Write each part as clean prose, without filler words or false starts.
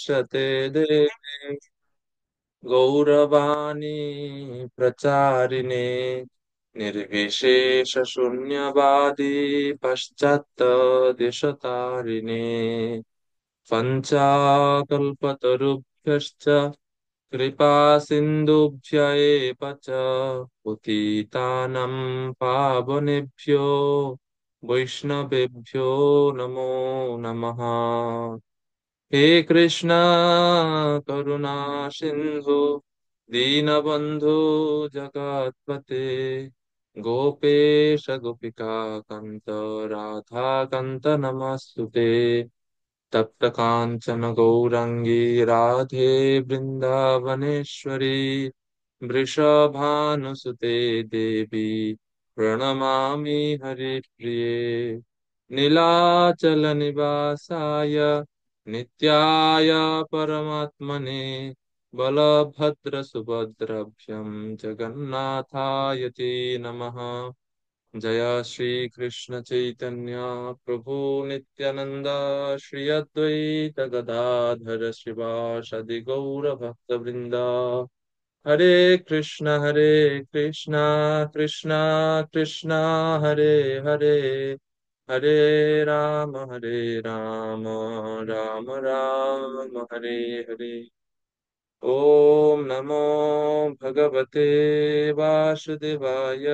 प्रणश्यते देवे गौरवाणी प्रचारिणे निर्विशेषशून्यवादी पश्चात्तदिशतारिणे पञ्चाकल्पतरुभ्यश्च कृपा सिन्धुभ्य एव च पतितानं पावनेभ्यो वैष्णवेभ्यो नमो नमः। हे कृष्ण करुणा सिंधु दीनबंधु जगत्पते गोपेश गोपिका कांत राधा कांत नमस्तुते तप्त कांचन गौरांगी राधे वृंदावनेश्वरी वृषभानुसुते देवी प्रणमामि हरिप्रिये नीलाचल निवासाय नित्याय परमात्मने बलभद्र सुभद्रभ्यं जगन्नाथाय ते नमः। जय श्री कृष्ण चैतन्य प्रभु नित्यानंद श्री अद्वैत गदाधर श्रीवासदि गौर भक्त वृंदा हरे कृष्णा कृष्णा कृष्णा हरे हरे हरे राम राम राम हरे हरे। ओम नमो भगवते वासुदेवाय।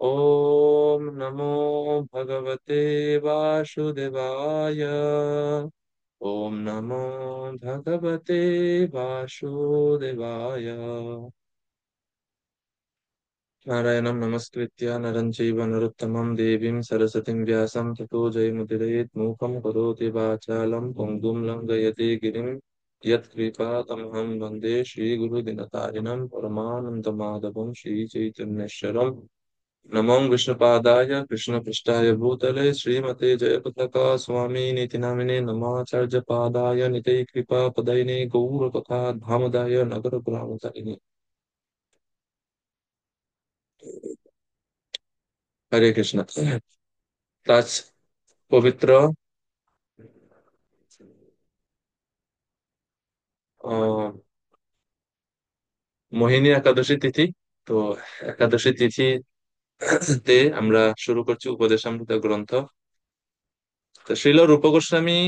ओम नमो भगवते वासुदेवाय। ओम नमो भगवते वासुदेवाय। नारायणं नमस्कृत्य नरं चैव नरोत्तमं देवीं सरस्वतीं व्यासं ततो जयमुदीरयेत् मूकं करोति वाचालं पङ्गुं लङ्घयते गिरिं यत्कृपातमहं वन्दे श्रीगुरुदिनतारिणं परमानन्दमाधवं श्रीचैतन्येश्वरम्। नमो विष्णुपादाय कृष्णपृष्ठाय भूतले श्रीमते जयपताका स्वामिनीति नामिने नमाचार्यपादाय नितये कृपापदयिने गौरकथा धामदाय नगरग्रामचारिणे। हरे कृष्ण। আজ পবিত্র আহ মোহিনী একাদশী তিথি। তো একাদশী তিথিতে আমরা শুরু করছি উপদেশামৃত গ্রন্থ। তো শ্রীল রূপ গোস্বামী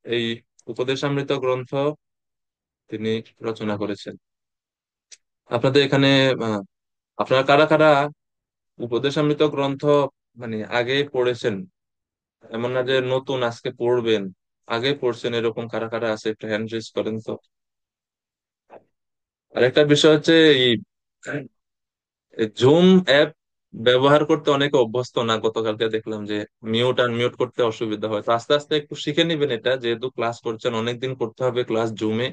এই উপদেশামৃত গ্রন্থ তিনি রচনা করেছেন। আপনাদের এখানে আহ, আপনারা কারা কারা উপদেশামৃত গ্রন্থ মানে আগে পড়েছেন? এমন না যে নতুন আজকে পড়বেন, আগে পড়ছেন এরকম কারা কারা আছে একটু হ্যান্ড রেজ করেন তো। আরেকটা বিষয় হচ্ছে এই জুম অ্যাপ ব্যবহার করতে অনেকে অভ্যস্ত না। গতকালকে দেখলাম যে মিউট আর মিউট করতে অসুবিধা হয়, তো আস্তে আস্তে একটু শিখে নিবেন। এটা যেহেতু ক্লাস করছেন অনেকদিন করতে হবে ক্লাস জুমে,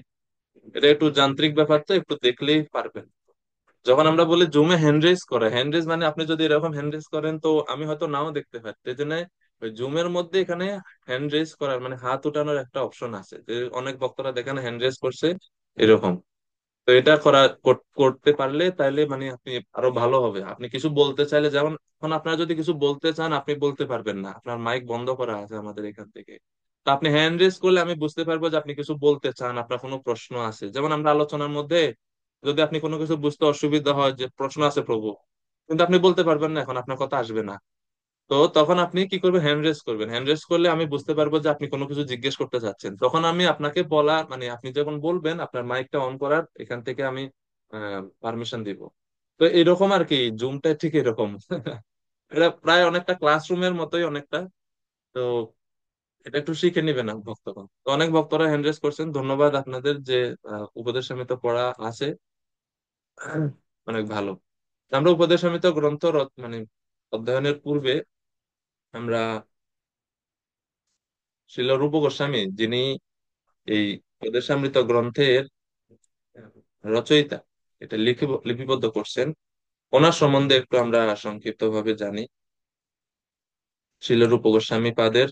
এটা একটু যান্ত্রিক ব্যাপার, তো একটু দেখলেই পারবেন। যখন আমরা বলি জুমে হ্যান্ড রেজ করা, হ্যান্ড রেজ মানে আপনি যদি এরকম হ্যান্ড রেজ করেন তো আমি হয়তো নাও দেখতে পারি। এই জন্য ওই জুমের মধ্যে এখানে হ্যান্ড রেজ করার মানে হাত উঠানোর একটা অপশন আছে, যে অনেক বক্তারা দেখেন হ্যান্ড রেজ করছে এরকম। তো এটা করতে পারলে তাইলে মানে আপনি আরো ভালো হবে। আপনি কিছু বলতে চাইলে, যেমন এখন আপনারা যদি কিছু বলতে চান আপনি বলতে পারবেন না, আপনার মাইক বন্ধ করা আছে আমাদের এখান থেকে। তো আপনি হ্যান্ড রেজ করলে আমি বুঝতে পারবো যে আপনি কিছু বলতে চান, আপনার কোনো প্রশ্ন আছে। যেমন আমরা আলোচনার মধ্যে যদি আপনি কোনো কিছু বুঝতে অসুবিধা হয় যে প্রশ্ন আছে প্রভু, কিন্তু আপনি বলতে পারবেন না, এখন আপনার কথা আসবে না। তো তখন আপনি কি করবেন, হ্যান্ড রেজ করবেন। হ্যান্ড রেজ করলে আমি বুঝতে পারবো যে আপনি কোনো কিছু জিজ্ঞেস করতে চাচ্ছেন। তখন আমি আপনাকে বলা মানে আপনি যখন বলবেন আপনার মাইকটা অন করার এখান থেকে আমি পারমিশন দিব। তো এরকম আর কি, জুমটা ঠিক এরকম। এটা প্রায় অনেকটা ক্লাসরুমের মতোই অনেকটা। তো এটা একটু শিখে নিবেন না ভক্তগণ। তো অনেক ভক্তরা হ্যান্ড রেজ করছেন, ধন্যবাদ আপনাদের যে উপদেশ সমিত পড়া আছে। অনেক ভালো। আমরা উপদেশ সমিত গ্রন্থ মানে অধ্যয়নের পূর্বে আমরা শ্রীল রূপ গোস্বামী, যিনি এই উপদেশামৃত গ্রন্থের রচয়িতা, এটা লিপিবদ্ধ করছেন, ওনার সম্বন্ধে একটু আমরা সংক্ষিপ্ত ভাবে জানি। শ্রীল রূপ গোস্বামী পাদের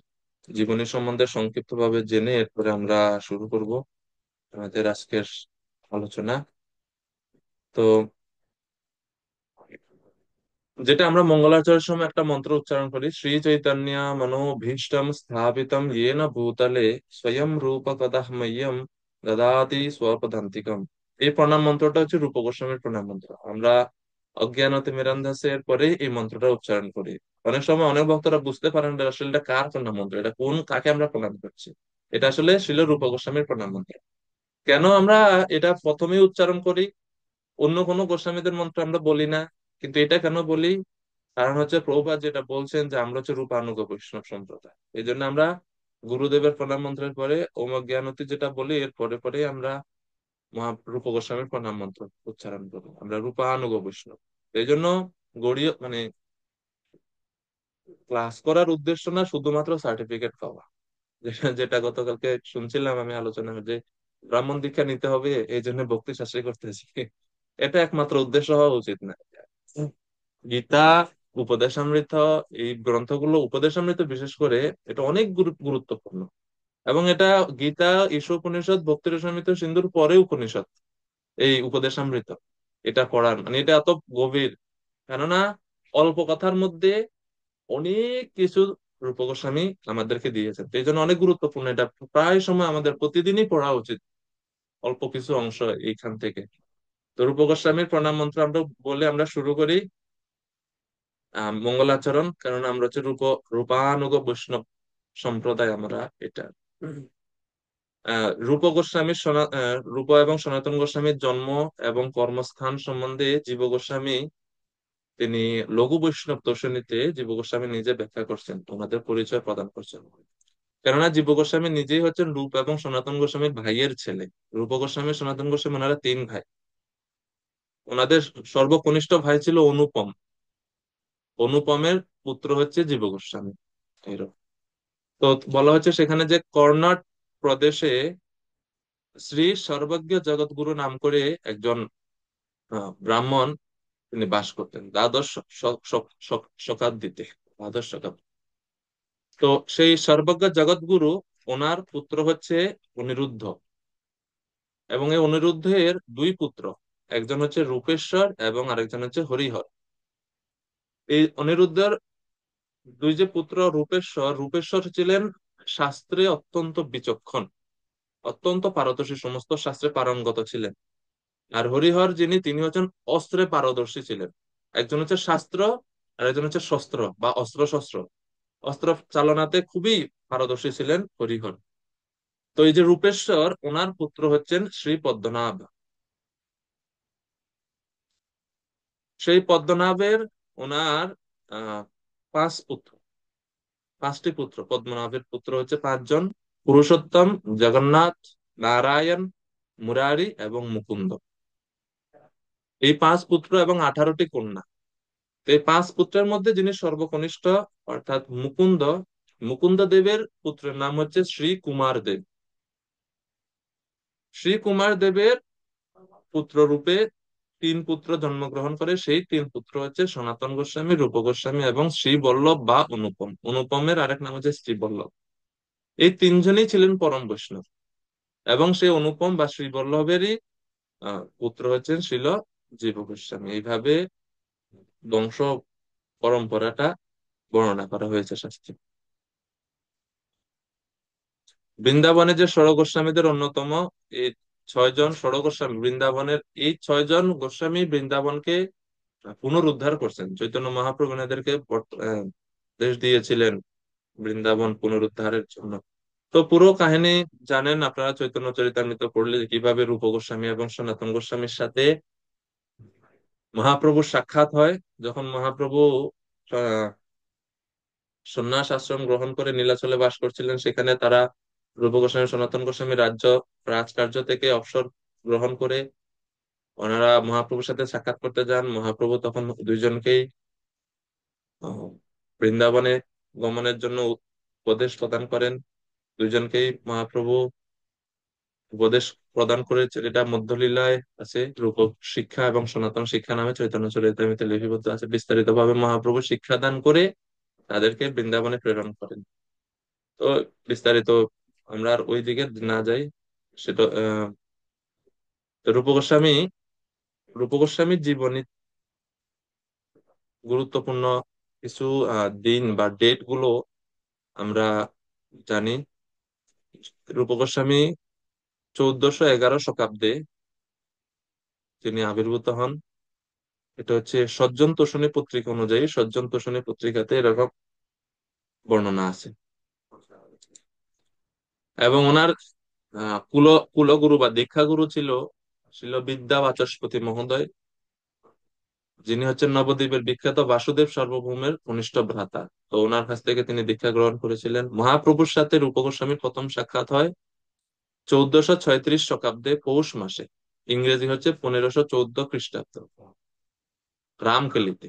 জীবনী সম্বন্ধে সংক্ষিপ্ত ভাবে জেনে এরপরে আমরা শুরু করব আমাদের আজকের আলোচনা। তো যেটা আমরা মঙ্গলাচরণের সময় একটা মন্ত্র উচ্চারণ করি, শ্রী চৈতন্য মনোভীষ্টম স্থাপিতম येन ভূতলে স্বয়ং রূপ কদাহময়্যম দদাতি স্বপদান্তিকম। এই প্রণাম মন্ত্রটা হচ্ছে রূপ গোস্বামীর প্রণাম মন্ত্র। আমরা অজ্ঞানতে মেরান্দাসের পরে এই মন্ত্রটা উচ্চারণ করি। অনেক সময় অনেক ভক্তরা বুঝতে পারেন যে আসলে এটা কার প্রণাম মন্ত্র, এটা কোন কাকে আমরা প্রণাম করছি। এটা আসলে ছিল রূপ গোস্বামীর প্রণাম মন্ত্র। কেন আমরা এটা প্রথমেই উচ্চারণ করি, অন্য কোনো গোস্বামীদের মন্ত্র আমরা বলি না, কিন্তু এটা কেন বলি? কারণ হচ্ছে প্রভুপাদ যেটা বলছেন যে আমরা হচ্ছে রূপানুগ বৈষ্ণব সম্প্রদায়, এই জন্য আমরা গুরুদেবের প্রণাম মন্ত্রের পরে ওম অজ্ঞানতি যেটা বলি, এর পরে পরে আমরা রূপ গোস্বামীর প্রণাম মন্ত্র উচ্চারণ করি। আমরা রূপানুগ বৈষ্ণব। এই জন্য গড়িয়ে মানে ক্লাস করার উদ্দেশ্য না শুধুমাত্র সার্টিফিকেট পাওয়া, যেটা যেটা গতকালকে শুনছিলাম আমি আলোচনা, যে ব্রাহ্মণ দীক্ষা নিতে হবে এই জন্য ভক্তি শাস্ত্রী করতেছি, এটা একমাত্র উদ্দেশ্য হওয়া উচিত না। গীতা, উপদেশামৃত, এই গ্রন্থগুলো উপদেশামৃত বিশেষ করে এটা অনেক গুরুত্বপূর্ণ। এবং এটা গীতা, ঈশোপনিষদ, ভক্তি রসামৃত, সিন্ধুর পরে উপনিষদ এই উপদেশামৃত। এটা পড়ার মানে এটা এত গভীর, কেননা অল্প কথার মধ্যে অনেক কিছু রূপ গোস্বামী আমাদেরকে দিয়েছেন। তো এই জন্য অনেক গুরুত্বপূর্ণ, এটা প্রায় সময় আমাদের প্রতিদিনই পড়া উচিত অল্প কিছু অংশ এইখান থেকে। তো রূপ গোস্বামীর প্রণাম মন্ত্র আমরা বলে আমরা শুরু করি মঙ্গলাচরণ, কারণ আমরা হচ্ছে রূপানুগ বৈষ্ণব সম্প্রদায় আমরা। এটা রূপ গোস্বামীর রূপ এবং সনাতন গোস্বামীর জন্ম এবং কর্মস্থান সম্বন্ধে জীব গোস্বামী তিনি লঘু বৈষ্ণব দর্শনীতে জীব গোস্বামী নিজে ব্যাখ্যা করছেন, ওনাদের পরিচয় প্রদান করছেন। কেননা জীব গোস্বামী নিজেই হচ্ছেন রূপ এবং সনাতন গোস্বামীর ভাইয়ের ছেলে। রূপ গোস্বামী, সনাতন গোস্বামী ওনারা তিন ভাই। ওনাদের সর্বকনিষ্ঠ ভাই ছিল অনুপম। অনুপমের পুত্র হচ্ছে জীব গোস্বামী। এরকম। তো বলা হচ্ছে সেখানে যে কর্ণাট প্রদেশে শ্রী সর্বজ্ঞ জগৎগুরু নাম করে একজন ব্রাহ্মণ তিনি বাস করতেন দ্বাদশ শতাব্দীতে। দ্বাদশ শতাব্দী। তো সেই সর্বজ্ঞ জগৎগুরু, ওনার পুত্র হচ্ছে অনিরুদ্ধ। এবং এই অনিরুদ্ধের দুই পুত্র, একজন হচ্ছে রূপেশ্বর এবং আরেকজন হচ্ছে হরিহর। এই অনিরুদ্ধের দুই যে পুত্র, রূপেশ্বর, রূপেশ্বর ছিলেন শাস্ত্রে অত্যন্ত বিচক্ষণ, অত্যন্ত পারদর্শী, সমস্ত শাস্ত্রে পারঙ্গত ছিলেন। আর হরিহর যিনি, তিনি হচ্ছেন অস্ত্রে পারদর্শী ছিলেন। একজন হচ্ছে শাস্ত্র, আর একজন হচ্ছে শস্ত্র বা অস্ত্র শস্ত্র, অস্ত্র চালনাতে খুবই পারদর্শী ছিলেন হরিহর। তো এই যে রূপেশ্বর, ওনার পুত্র হচ্ছেন শ্রী পদ্মনাভ। সেই পদ্মনাভের ওনার আহ পাঁচ পুত্র, পাঁচটি পুত্র। পদ্মনাভের পুত্র হচ্ছে পাঁচজন: পুরুষোত্তম, জগন্নাথ, নারায়ণ, মুরারি এবং মুকুন্দ। এই পাঁচ পুত্র এবং 18টি কন্যা। তো এই পাঁচ পুত্রের মধ্যে যিনি সর্বকনিষ্ঠ, অর্থাৎ মুকুন্দ, মুকুন্দ দেবের পুত্রের নাম হচ্ছে শ্রী কুমার দেব। শ্রী কুমার দেবের পুত্র রূপে তিন পুত্র জন্মগ্রহণ করে। সেই তিন পুত্র হচ্ছে সনাতন গোস্বামী, রূপ গোস্বামী এবং শ্রী বল্লভ বা অনুপম। অনুপমের আরেক নাম হচ্ছে শ্রী বল্লভ। এই তিনজনই ছিলেন পরম বৈষ্ণব। এবং সেই অনুপম বা শ্রী বল্লভেরই পুত্র হচ্ছেন শ্রীল জীব গোস্বামী। এইভাবে বংশ পরম্পরাটা বর্ণনা করা হয়েছে শাস্ত্রে। বৃন্দাবনে যে ষড় গোস্বামীদের অন্যতম এই 6জন ষড় গোস্বামী, বৃন্দাবনের এই 6জন গোস্বামী বৃন্দাবনকে পুনরুদ্ধার করছেন। চৈতন্য মহাপ্রভু এনাদেরকে দেশ দিয়েছিলেন বৃন্দাবন পুনরুদ্ধারের জন্য। তো পুরো কাহিনী জানেন আপনারা, চৈতন্য চরিতামৃত পড়লে যে কিভাবে রূপ গোস্বামী এবং সনাতন গোস্বামীর সাথে মহাপ্রভুর সাক্ষাৎ হয়। যখন মহাপ্রভু আহ, সন্ন্যাস আশ্রম গ্রহণ করে নীলাচলে বাস করছিলেন, সেখানে তারা রূপ গোস্বামী, সনাতন গোস্বামী রাজকার্য থেকে অবসর গ্রহণ করে ওনারা মহাপ্রভুর সাথে সাক্ষাৎ করতে যান। মহাপ্রভু তখন দুইজনকেই আহ, বৃন্দাবনে গমনের জন্য উপদেশ প্রদান করেন। দুইজনকেই মহাপ্রভু উপদেশ প্রদান করেছে, এটা মধ্যলীলায় আছে। রূপ শিক্ষা এবং সনাতন শিক্ষা নামে চৈতন্য চরিতামৃতে লিপিবদ্ধ আছে। বিস্তারিত ভাবে মহাপ্রভু শিক্ষাদান করে তাদেরকে বৃন্দাবনে প্রেরণ করেন। তো বিস্তারিত আমরা আর ওই দিকে না যাই। সেটা তো রূপ গোস্বামীর জীবনী গুরুত্বপূর্ণ কিছু দিন বা ডেট গুলো আমরা জানি। রূপ গোস্বামী 1411 শতাব্দে তিনি আবির্ভূত হন। এটা হচ্ছে সজ্জন তোষণী পত্রিকা অনুযায়ী, সজ্জন তোষণী পত্রিকাতে এরকম বর্ণনা আছে। এবং ওনার কুল কুলগুরু বা দীক্ষাগুরু ছিল বিদ্যা বাচস্পতি মহোদয়, যিনি হচ্ছেন নবদ্বীপের বিখ্যাত বাসুদেব সার্বভৌমের কনিষ্ঠ ভ্রাতা। তো ওনার কাছ থেকে তিনি দীক্ষা গ্রহণ করেছিলেন। মহাপ্রভুর সাথে রূপ গোস্বামীর প্রথম সাক্ষাৎ হয় 1436 শতাব্দে পৌষ মাসে, ইংরেজি হচ্ছে 1514 খ্রিস্টাব্দ, রামকেলিতে।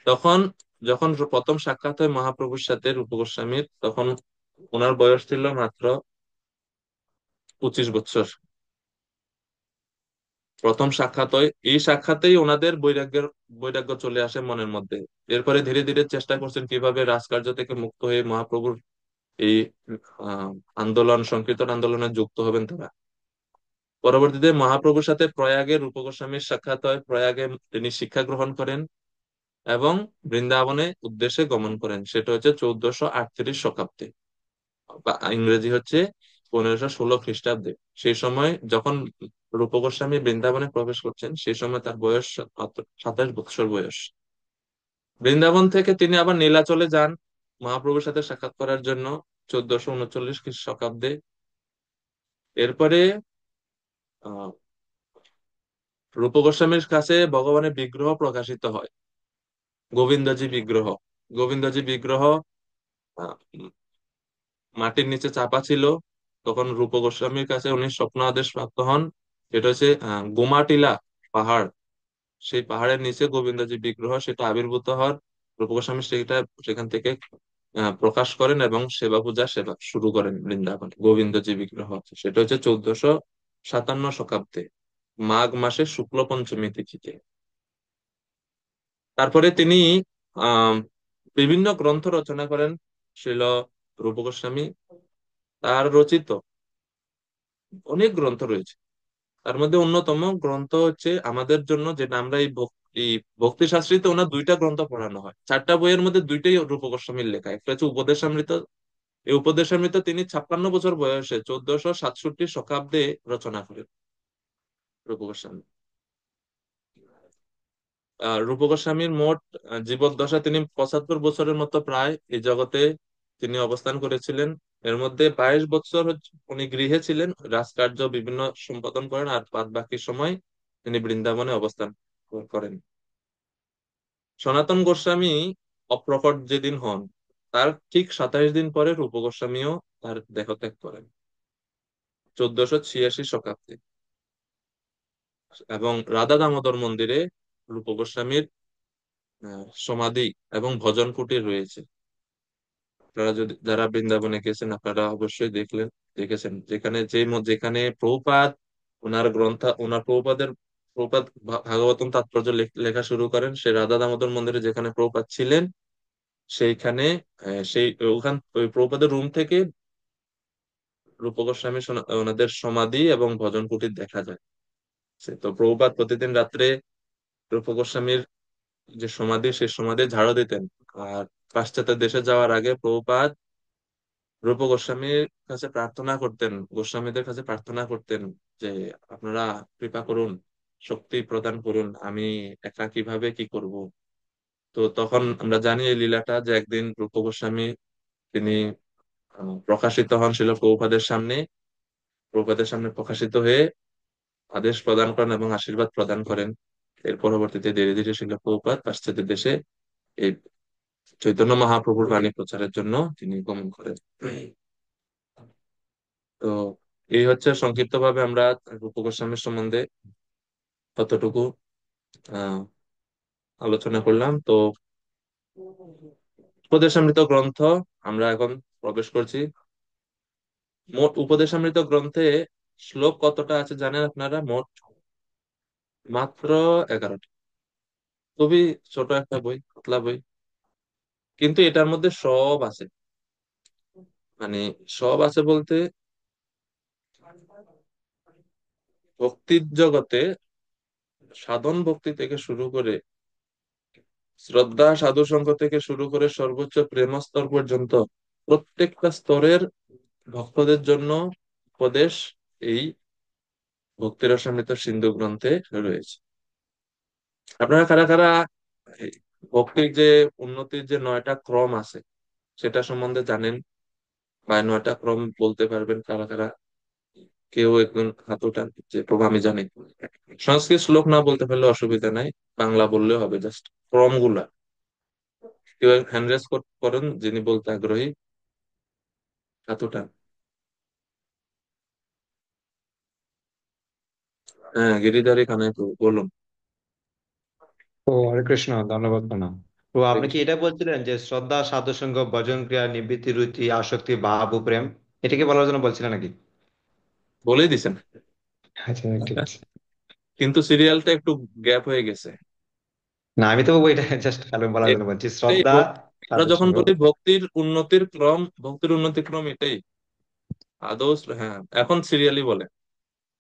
তখন যখন প্রথম সাক্ষাৎ হয় মহাপ্রভুর সাথে রূপ গোস্বামীর, তখন ওনার বয়স ছিল মাত্র 25 বছর। প্রথম সাক্ষাৎ হয়, এই সাক্ষাতেই ওনাদের বৈরাগ্য চলে আসে মনের মধ্যে। এরপরে ধীরে ধীরে চেষ্টা করছেন কিভাবে রাজকার্য থেকে মুক্ত হয়ে মহাপ্রভুর এই আহ আন্দোলন, সংকীর্তন আন্দোলনে যুক্ত হবেন তারা। পরবর্তীতে মহাপ্রভুর সাথে প্রয়াগে রূপ গোস্বামীর সাক্ষাৎ হয়। প্রয়াগে তিনি শিক্ষা গ্রহণ করেন এবং বৃন্দাবনে উদ্দেশ্যে গমন করেন। সেটা হচ্ছে 1438 শতাব্দে, বা ইংরেজি হচ্ছে 1516 খ্রিস্টাব্দে। সেই সময় যখন রূপ গোস্বামী বৃন্দাবনে প্রবেশ করছেন, সেই সময় তার বয়স মাত্র 27 বছর বয়স। বৃন্দাবন থেকে তিনি আবার নীলাচলে যান মহাপ্রভুর সাথে সাক্ষাৎ করার জন্য 1439 শতাব্দে। এরপরে আহ রূপ গোস্বামীর কাছে ভগবানের বিগ্রহ প্রকাশিত হয়, গোবিন্দজি বিগ্রহ। গোবিন্দজি বিগ্রহ আহ, মাটির নিচে চাপা ছিল। তখন রূপ গোস্বামীর কাছে উনি স্বপ্ন আদেশ প্রাপ্ত হন। এটা হচ্ছে গোমাটিলা পাহাড়, সেই পাহাড়ের নিচে গোবিন্দজি বিগ্রহ, সেটা আবির্ভূত হওয়ার রূপ গোস্বামী সেখান থেকে প্রকাশ করেন এবং সেবা শুরু করেন বৃন্দাবনে। গোবিন্দজি বিগ্রহ সেটা হচ্ছে 1457 শতাব্দে, মাঘ মাসের শুক্ল পঞ্চমী তিথিতে। তারপরে তিনি আহ বিভিন্ন গ্রন্থ রচনা করেন শ্রীল রূপ গোস্বামী। তার রচিত অনেক গ্রন্থ রয়েছে। তার মধ্যে অন্যতম গ্রন্থ হচ্ছে আমাদের জন্য, যেটা আমরা এই ভক্তি শাস্ত্রীতে ওনার দুইটা গ্রন্থ পড়ানো হয়। চারটা বইয়ের মধ্যে দুইটাই রূপ গোস্বামীর লেখা। একটা হচ্ছে উপদেশামৃত। এই উপদেশামৃত তিনি 56 বছর বয়সে 1467 শতাব্দে রচনা করেন রূপ গোস্বামী। রূপ গোস্বামীর মোট জীবদ্দশা তিনি 75 বছরের মতো প্রায় এই জগতে তিনি অবস্থান করেছিলেন। এর মধ্যে 22 বছর হচ্ছে উনি গৃহে ছিলেন, রাজকার্য বিভিন্ন সম্পাদন করেন, আর বাদ বাকি সময় তিনি বৃন্দাবনে অবস্থান করেন। সনাতন গোস্বামী অপ্রকট যেদিন হন, তার ঠিক 27 দিন পরে রূপ গোস্বামীও তার দেহত্যাগ করেন 1486 শতাব্দী। এবং রাধা দামোদর মন্দিরে রূপ গোস্বামীর সমাধি এবং ভজন কুটির রয়েছে। আপনারা যদি যারা বৃন্দাবনে গেছেন, আপনারা অবশ্যই দেখেছেন, যেখানে প্রভুপাদ ওনার প্রভুপাদ ভাগবতম তাৎপর্য লেখা শুরু করেন, সে রাধা দামোদর মন্দিরে যেখানে প্রভুপাদ ছিলেন, সেইখানে ওই প্রভুপাদের রুম থেকে রূপ গোস্বামী ওনাদের সমাধি এবং ভজন কুটির দেখা যায়। তো প্রভুপাদ প্রতিদিন রাত্রে রূপ গোস্বামীর যে সমাধি, সেই সমাধি ঝাড়ু দিতেন। আর পাশ্চাত্য দেশে যাওয়ার আগে প্রভুপাদ রূপ গোস্বামীর কাছে প্রার্থনা করতেন, গোস্বামীদের কাছে প্রার্থনা করতেন যে আপনারা কৃপা করুন, শক্তি প্রদান করুন, আমি একা কিভাবে কি করব। তো তখন আমরা জানি এই লীলাটা, যে একদিন রূপ গোস্বামী তিনি প্রকাশিত হন ছিল প্রভুপাদের সামনে প্রকাশিত হয়ে আদেশ প্রদান করেন এবং আশীর্বাদ প্রদান করেন। এর পরবর্তীতে ধীরে ধীরে শিল প্রভুপাদ পাশ্চাত্য দেশে এই চৈতন্য মহাপ্রভুর বাণী প্রচারের জন্য তিনি গমন করেন। তো এই হচ্ছে সংক্ষিপ্ত ভাবে আমরা রূপ গোস্বামীর সম্বন্ধে কতটুকু আহ আলোচনা করলাম। তো উপদেশামৃত গ্রন্থ আমরা এখন প্রবেশ করছি। মোট উপদেশামৃত গ্রন্থে শ্লোক কতটা আছে জানেন আপনারা? মোট মাত্র 11টি। খুবই ছোট একটা বই, পাতলা বই, কিন্তু এটার মধ্যে সব আছে। মানে সব আছে বলতে, ভক্তির জগতে সাধন ভক্তি থেকে শুরু করে শ্রদ্ধা সাধু সঙ্গ থেকে শুরু করে সর্বোচ্চ প্রেম স্তর পর্যন্ত প্রত্যেকটা স্তরের ভক্তদের জন্য উপদেশ এই ভক্তি রসামৃত সিন্ধু গ্রন্থে রয়েছে। আপনারা কারা কারা এই ভক্তির যে উন্নতির যে 9টা ক্রম আছে সেটা সম্বন্ধে জানেন, বা 9টা ক্রম বলতে পারবেন কারা কারা? কেউ একজন হাত উঠান যে প্রভু আমি জানি। সংস্কৃত শ্লোক না বলতে পারলে অসুবিধা নাই, বাংলা বললেও হবে, জাস্ট ক্রম গুলা। কেউ হ্যান্ড রেজ করেন যিনি বলতে আগ্রহী, হাত উঠান। হ্যাঁ, গিরিধারী কানাই প্রভু বলুন। ও হরে কৃষ্ণ, ধন্যবাদ প্রণাম। তো আপনি কি এটা বলছিলেন যে শ্রদ্ধা, সাধু সঙ্গ, ভজন ক্রিয়া, নিবৃত্তি, রুচি, আসক্তি, ভাব ও প্রেম, এটাকে বলার জন্য বলছিলেন নাকি? বলেই দিছেন। আচ্ছা, ঠিক আছে। কিন্তু সিরিয়ালটা একটু গ্যাপ হয়ে গেছে। না, আমি তো ওইটা জাস্ট কারণ বলার জন্য বলছি, এই শ্রদ্ধা, আমরা সাধু যখন সঙ্গ। বলি ভক্তির উন্নতির ক্রম, ভক্তির উন্নতির ক্রম এটাই আদৌ। হ্যাঁ, এখন সিরিয়ালি বলে,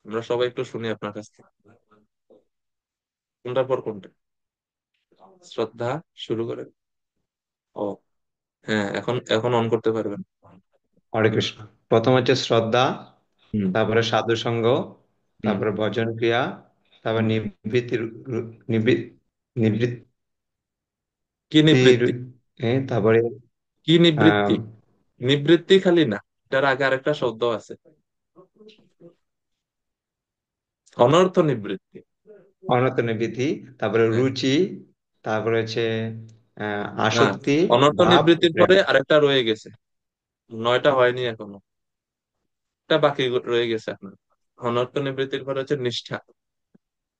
আমরা সবাই একটু শুনি আপনার কাছ থেকে কোনটার পর কোনটা। শ্রদ্ধা শুরু করে। ও হ্যাঁ, এখন এখন অন করতে পারবেন। হরে কৃষ্ণ। প্রথম হচ্ছে শ্রদ্ধা, হুম। তারপরে সাধু সঙ্গ, হুম। তারপরে ভজন ক্রিয়া, তারপর হুম। নিবৃত্তি, নিবৃত্তি, কি নিবৃত্তি? তারপরে কি আহ নিবৃত্তি? নিবৃত্তি খালি না, এটার আগে আরেকটা শব্দ আছে, অনর্থ নিবৃত্তি। অনর্থ নিবৃত্তি, তারপরে হ্যাঁ। রুচি, তারপরে হচ্ছে না, আসক্তি, অনর্থ ভাব, নিবৃত্তির প্রেম। পরে আরেকটা রয়ে গেছে, 9টা হয়নি এখনো, একটা বাকি রয়ে গেছে আপনার। অনর্থ নিবৃত্তির পরে হচ্ছে নিষ্ঠা,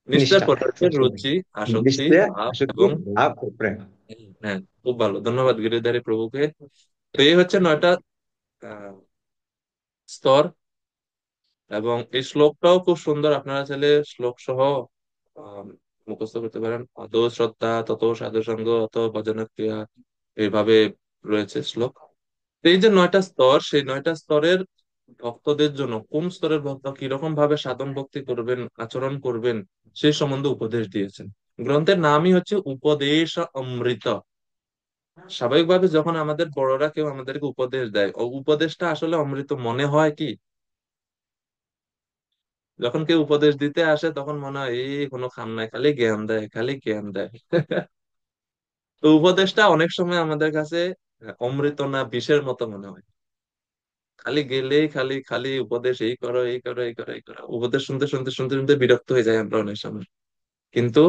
নিষ্ঠার নিষ্ঠা, পরে হচ্ছে সবসময় রুচি, আসক্তি, নিষ্ঠা, ভাব আসক্তি, এবং ভাব ও প্রেম। হ্যাঁ। খুব ভালো, ধন্যবাদ গিরিধারী প্রভুকে। তো এই হচ্ছে 9টা আহ, স্তর। এবং এই শ্লোকটাও খুব সুন্দর, আপনারা চাইলে শ্লোক সহ আহ, মুখস্থ করতে পারেন। অত শ্রদ্ধা তত সাধু সঙ্গ অত ভজন ক্রিয়া, এইভাবে রয়েছে শ্লোক। তো এই যে 9টা স্তর, সেই 9টা স্তরের ভক্তদের জন্য কোন স্তরের ভক্ত কিরকম ভাবে সাধন ভক্তি করবেন, আচরণ করবেন, সেই সম্বন্ধে উপদেশ দিয়েছেন। গ্রন্থের নামই হচ্ছে উপদেশ অমৃত। স্বাভাবিকভাবে যখন আমাদের বড়রা কেউ আমাদেরকে উপদেশ দেয়, ও উপদেশটা আসলে অমৃত মনে হয় কি? যখন কেউ উপদেশ দিতে আসে তখন মনে হয় এই কোনো খাম নাই, খালি জ্ঞান দেয়, খালি জ্ঞান দেয়। তো উপদেশটা অনেক সময় আমাদের কাছে অমৃত না বিষের মতো মনে হয়। খালি গেলেই খালি খালি উপদেশ, এই করো এই করো এই করো এই করো, উপদেশ শুনতে শুনতে শুনতে শুনতে বিরক্ত হয়ে যায় আমরা অনেক সময়। কিন্তু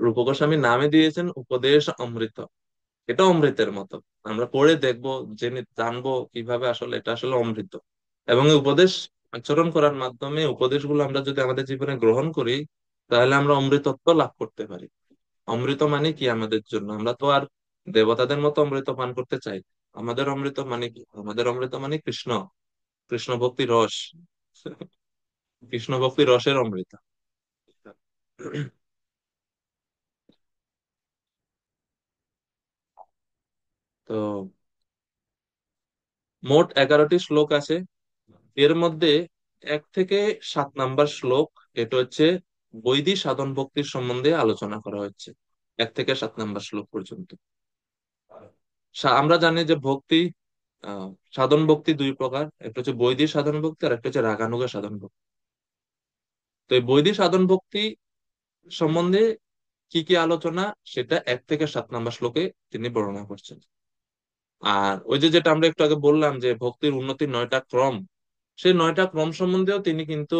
রূপ গোস্বামী নামে দিয়েছেন উপদেশ অমৃত, এটা অমৃতের মতো। আমরা পড়ে দেখবো, জেনে জানবো কিভাবে আসলে এটা আসলে অমৃত। এবং এই উপদেশ আচরণ করার মাধ্যমে উপদেশগুলো আমরা যদি আমাদের জীবনে গ্রহণ করি, তাহলে আমরা অমৃতত্ব লাভ করতে পারি। অমৃত মানে কি আমাদের জন্য? আমরা তো আর দেবতাদের মতো অমৃত পান করতে চাই। আমাদের অমৃত মানে কি? আমাদের অমৃত মানে কৃষ্ণ, কৃষ্ণ ভক্তি রস, কৃষ্ণ ভক্তি রসের অমৃত। তো মোট 11টি শ্লোক আছে। এর মধ্যে 1 থেকে 7 নাম্বার শ্লোক, এটা হচ্ছে বৈদিক সাধন ভক্তির সম্বন্ধে আলোচনা করা হচ্ছে। 1 থেকে 7 নাম্বার শ্লোক পর্যন্ত। আমরা জানি যে ভক্তি, আহ সাধন ভক্তি 2 প্রকার, একটা হচ্ছে বৈদিক সাধন ভক্তি আর একটা হচ্ছে রাগানুগা সাধন ভক্তি। তো এই বৈদিক সাধন ভক্তি সম্বন্ধে কি কি আলোচনা, সেটা 1 থেকে 7 নাম্বার শ্লোকে তিনি বর্ণনা করছেন। আর ওই যে যেটা আমরা একটু আগে বললাম যে ভক্তির উন্নতির 9টা ক্রম, সেই 9টা ক্রম সম্বন্ধেও তিনি কিন্তু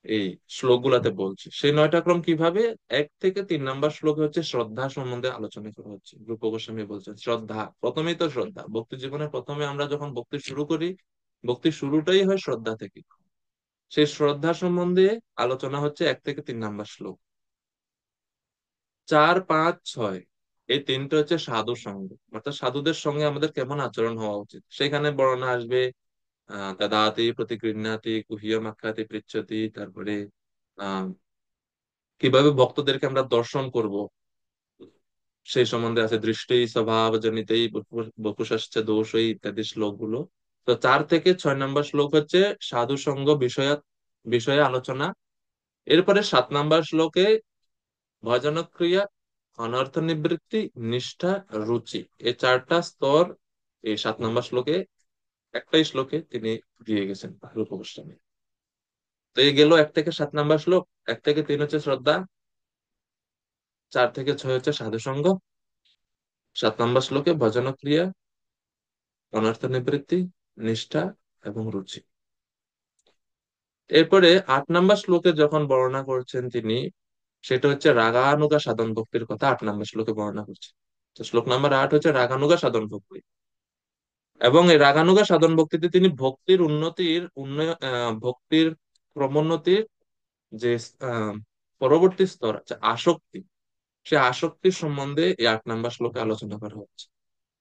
এই শ্লোক গুলাতে বলছে। সেই 9টা ক্রম কিভাবে, 1 থেকে 3 নাম্বার শ্লোকে হচ্ছে শ্রদ্ধা সম্বন্ধে আলোচনা করা হচ্ছে। রূপ গোস্বামী বলছেন শ্রদ্ধা, প্রথমেই তো শ্রদ্ধা, ভক্তি জীবনে প্রথমে আমরা যখন ভক্তি শুরু করি, ভক্তির শুরুটাই হয় শ্রদ্ধা থেকে। সেই শ্রদ্ধা সম্বন্ধে আলোচনা হচ্ছে 1 থেকে 3 নাম্বার শ্লোক। 4, 5, 6 এই তিনটে হচ্ছে সাধু সঙ্গ, অর্থাৎ সাধুদের সঙ্গে আমাদের কেমন আচরণ হওয়া উচিত, সেখানে বর্ণনা আসবে। দাদাতি প্রতিগৃহ্ণাতি কুহ্যম আখ্যাতি পৃচ্ছতি, তারপরে আহ কিভাবে ভক্তদেরকে আমরা দর্শন করব, সেই সম্বন্ধে আছে। দৃষ্টি স্বভাব জনিতেই বপুষশ্চ দোষই ইত্যাদি শ্লোকগুলো। তো 4 থেকে 6 নাম্বার শ্লোক হচ্ছে সাধু সঙ্গ বিষয় বিষয়ে আলোচনা। এরপরে 7 নাম্বার শ্লোকে ভজন ক্রিয়া, অনর্থ নিবৃত্তি, নিষ্ঠা, রুচি, এই চারটা স্তর এই 7 নম্বর শ্লোকে, একটাই শ্লোকে তিনি দিয়ে গেছেন রূপ গোস্বামী। তো এই গেল 1 থেকে 7 নম্বর শ্লোক। 1 থেকে 3 হচ্ছে শ্রদ্ধা, 4 থেকে 6 হচ্ছে সাধু সঙ্গ, 7 নম্বর শ্লোকে ভজন ক্রিয়া, অনর্থ নিবৃত্তি, নিষ্ঠা এবং রুচি। এরপরে 8 নম্বর শ্লোকে যখন বর্ণনা করছেন তিনি, সেটা হচ্ছে রাগানুগা সাধন ভক্তির কথা 8 নম্বর শ্লোকে বর্ণনা করছেন। তো শ্লোক নাম্বার 8 হচ্ছে রাগানুগা সাধন ভক্তি। এবং এই রাগানুগা সাধন ভক্তিতে তিনি ভক্তির উন্নতির উন্নয়ন, ভক্তির ক্রমোন্নতির যে আহ, পরবর্তী স্তর আছে আসক্তি, সে আসক্তির সম্বন্ধে এই 8 নম্বর শ্লোকে আলোচনা করা হচ্ছে।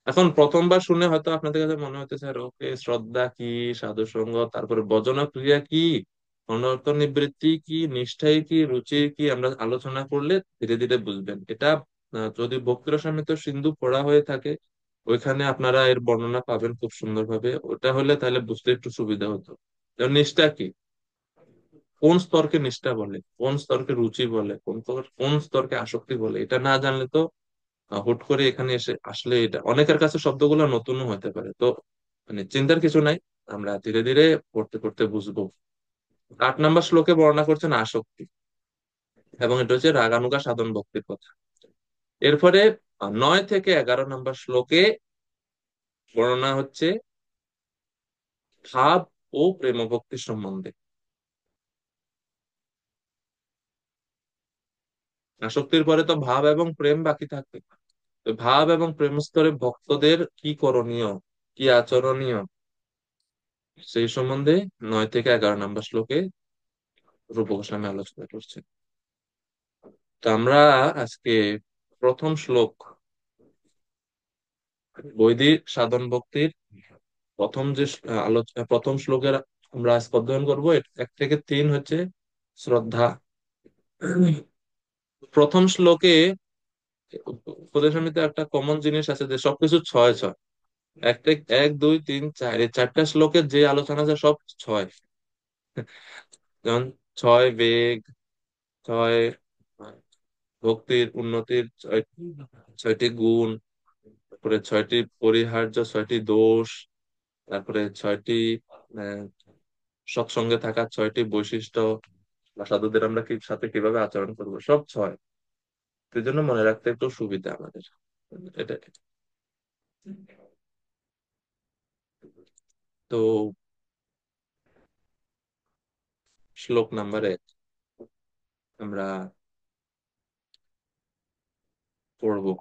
এখন প্রথমবার শুনে হয়তো আপনাদের কাছে মনে হতে স্যার ওকে শ্রদ্ধা কি, সাধু সঙ্গ, তারপরে ভজন ক্রিয়া কি, অনর্থ নিবৃত্তি কি, নিষ্ঠাই কি, রুচি কি, আমরা আলোচনা করলে ধীরে ধীরে বুঝবেন এটা। যদি ভক্তি রসামৃত সিন্ধু পড়া হয়ে থাকে, ওইখানে আপনারা এর বর্ণনা পাবেন খুব সুন্দরভাবে। ওটা হলে তাহলে বুঝতে একটু সুবিধা হতো। যেমন নিষ্ঠা কি, কোন স্তরকে নিষ্ঠা বলে, কোন স্তরকে রুচি বলে, কোন স্তরকে আসক্তি বলে, এটা না জানলে তো হুট করে এখানে এসে আসলে এটা অনেকের কাছে শব্দগুলো নতুনও হতে পারে। তো মানে চিন্তার কিছু নাই, আমরা ধীরে ধীরে পড়তে পড়তে বুঝবো। 8 নম্বর শ্লোকে বর্ণনা করছেন আসক্তি, এবং এটা হচ্ছে রাগানুগা সাধন ভক্তির কথা। এরপরে 9 থেকে 11 নম্বর শ্লোকে বর্ণনা হচ্ছে ভাব ও প্রেম ভক্তি সম্বন্ধে। আসক্তির পরে তো ভাব এবং প্রেম বাকি থাকবে। তো ভাব এবং প্রেম স্তরে ভক্তদের কি করণীয়, কি আচরণীয়, সেই সম্বন্ধে 9 থেকে 11 নম্বর শ্লোকে রূপ গোস্বামী আলোচনা করছেন। তো আমরা আজকে প্রথম শ্লোক, বৈদিক সাধন ভক্তির প্রথম যে আলোচনা, প্রথম শ্লোকের আমরা আজকে অধ্যয়ন করবো। 1 থেকে 3 হচ্ছে শ্রদ্ধা। প্রথম শ্লোকে উপদেশ সমিতিতে একটা কমন জিনিস আছে যে সবকিছু ছয় ছয়। একটা 1 2 3 4, এই 4টা শ্লোকের যে আলোচনা আছে সব ছয়। যেমন 6 বেগ, 6 ভক্তির উন্নতির 6টি গুণ, তারপরে 6টি পরিহার্য, 6টি দোষ, তারপরে 6টি আহ, সৎসঙ্গে থাকার 6টি বৈশিষ্ট্য, বা সাধুদের আমরা কি সাথে কিভাবে আচরণ করবো, সব ছয়। সেই জন্য মনে রাখতে একটু সুবিধা আমাদের এটা। তো শ্লোক নাম্বার 1 আমরা পড়বো।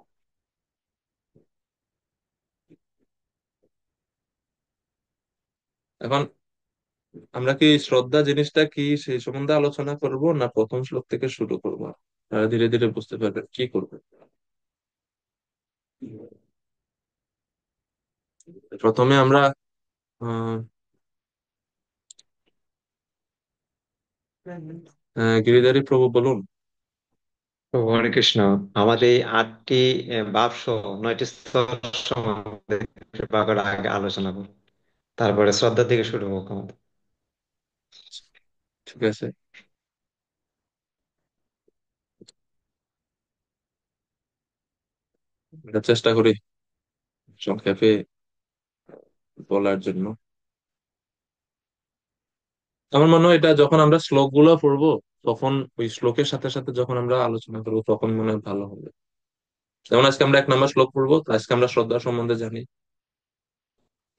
এখন আমরা কি শ্রদ্ধা জিনিসটা কি সেই সম্বন্ধে আলোচনা করব, না প্রথম শ্লোক থেকে শুরু করবো? ধীরে ধীরে বুঝতে পারবেন কি করবে। প্রথমে আমরা আহ গিরিধারী প্রভু বলুন। তো হরে কৃষ্ণ। আমাদের এই 8টি ভাব সহ 9টি স্তর সম্বন্ধে কৃপা করে আগে আলোচনা করুন, তারপরে শ্রদ্ধা থেকে শুরু হোক আমাদের। ঠিক আছে, আমরা চেষ্টা করি সংক্ষেপে বলার জন্য। আমার মনে হয় এটা যখন আমরা শ্লোক গুলো পড়বো, তখন ওই শ্লোকের সাথে সাথে যখন আমরা আলোচনা করবো তখন মনে হয় ভালো হবে। যেমন আজকে আমরা 1 নম্বর শ্লোক পড়বো, তো আজকে আমরা শ্রদ্ধা সম্বন্ধে জানি,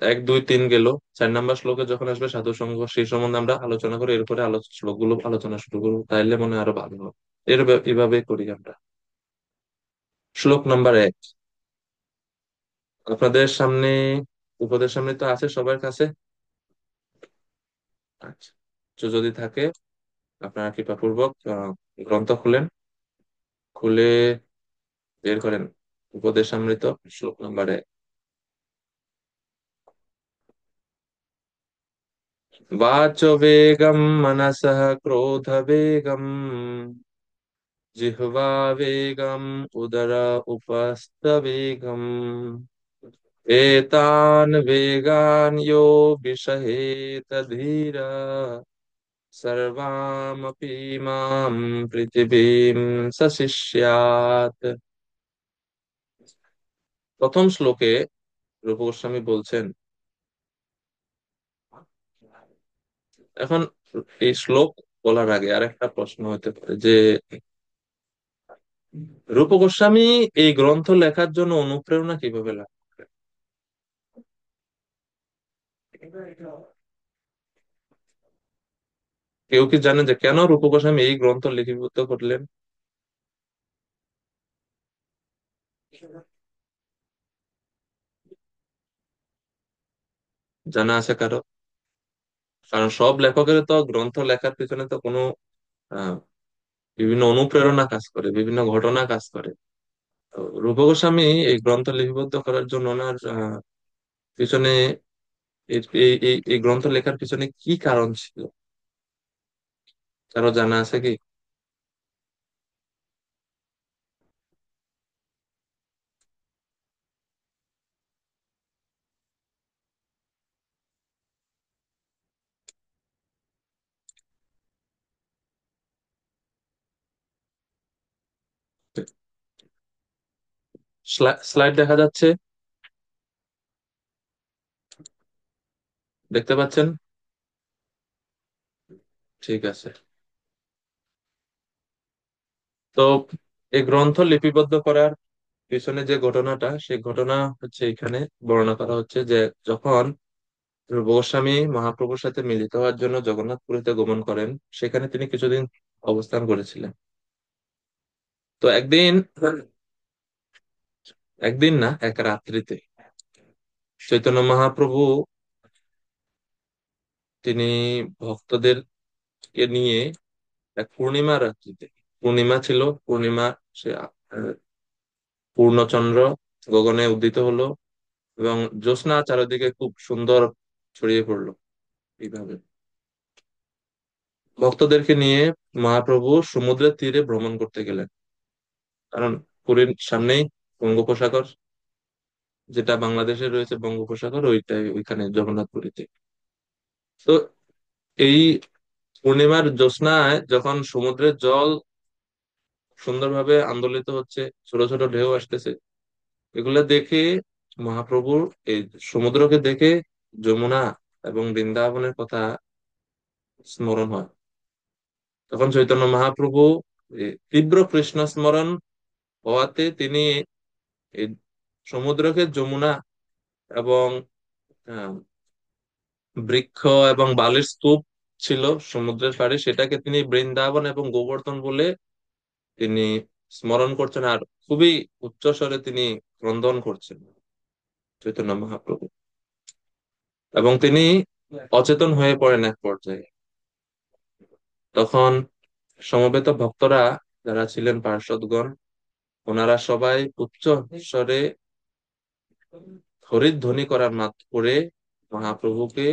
1 2 3 গেল। 4 নম্বর শ্লোকে যখন আসবে সাধু সঙ্গ, সেই সম্বন্ধে আমরা আলোচনা করে এরপরে শ্লোকগুলো আলোচনা শুরু করবো, তাইলে মনে হয় আরো ভালো হবে। এভাবে করি আমরা। শ্লোক নাম্বার 1 আপনাদের সামনে, উপদের সামনে তো আছে সবার কাছে। আচ্ছা, তো যদি থাকে আপনারা কৃপাপূর্বক গ্রন্থ খুলেন, খুলে বের করেন উপদেশামৃত শ্লোক নাম্বার 1। वाच वेगम मनसः क्रोध वेगम, जिह्वा वेगम उदर उपस्थ वेगम, एतान् वेगान् यो विषहेत धीरा, सर्वामपि मां पृथिवीं स शिष्यात्। প্রথম শ্লোকে রূপ গোস্বামী বলছেন, এখন এই শ্লোক বলার আগে আরেকটা প্রশ্ন হতে পারে যে রূপ গোস্বামী এই গ্রন্থ লেখার জন্য অনুপ্রেরণা কিভাবে লাভ করেন? কেউ কি জানেন যে কেন রূপ গোস্বামী এই গ্রন্থ লিপিবদ্ধ করলেন? জানা আছে কারো? কারণ সব লেখকের তো গ্রন্থ লেখার পিছনে তো কোনো আহ, বিভিন্ন অনুপ্রেরণা কাজ করে, বিভিন্ন ঘটনা কাজ করে। তো রূপ গোস্বামী এই গ্রন্থ লিপিবদ্ধ করার জন্য ওনার পিছনে এই গ্রন্থ লেখার পিছনে কি কারণ ছিল, কারো জানা আছে কি? স্লাইড দেখা যাচ্ছে, দেখতে পাচ্ছেন? ঠিক আছে। তো এই গ্রন্থ লিপিবদ্ধ করার পিছনে যে ঘটনাটা, সেই ঘটনা হচ্ছে এখানে বর্ণনা করা হচ্ছে যে যখন গোস্বামী মহাপ্রভুর সাথে মিলিত হওয়ার জন্য জগন্নাথপুরীতে গমন করেন, সেখানে তিনি কিছুদিন অবস্থান করেছিলেন। তো একদিন, একদিন না, এক রাত্রিতে চৈতন্য মহাপ্রভু তিনি ভক্তদেরকে নিয়ে এক পূর্ণিমা রাত্রিতে, পূর্ণিমা ছিল, পূর্ণিমা সে পূর্ণচন্দ্র গগনে উদিত হলো এবং জ্যোৎস্না চারিদিকে খুব সুন্দর ছড়িয়ে পড়লো। এইভাবে ভক্তদেরকে নিয়ে মহাপ্রভু সমুদ্রের তীরে ভ্রমণ করতে গেলেন, কারণ পুরীর সামনেই বঙ্গোপসাগর, যেটা বাংলাদেশে রয়েছে বঙ্গোপসাগর, ওইটাই ওইখানে জগন্নাথপুরীতে। তো এই পূর্ণিমার জ্যোৎস্নায় যখন সমুদ্রের জল সুন্দরভাবে আন্দোলিত হচ্ছে, ছোট ছোট ঢেউ আসতেছে, এগুলা দেখে মহাপ্রভুর, এই সমুদ্রকে দেখে যমুনা এবং বৃন্দাবনের কথা স্মরণ হয়। তখন চৈতন্য মহাপ্রভু তীব্র কৃষ্ণ স্মরণ হওয়াতে তিনি এই সমুদ্রকে যমুনা এবং আহ, বৃক্ষ এবং বালির স্তূপ ছিল সমুদ্রের পাড়ে, সেটাকে তিনি বৃন্দাবন এবং গোবর্ধন বলে তিনি স্মরণ করছেন, আর খুবই উচ্চ স্বরে তিনি ক্রন্দন করছেন চৈতন্য মহাপ্রভু। এবং তিনি অচেতন হয়ে পড়েন এক পর্যায়ে। তখন সমবেত ভক্তরা যারা ছিলেন পার্ষদগণ, ওনারা সবাই উচ্চ স্বরে হরিধ্বনি করার মাত্র করে মহাপ্রভুকে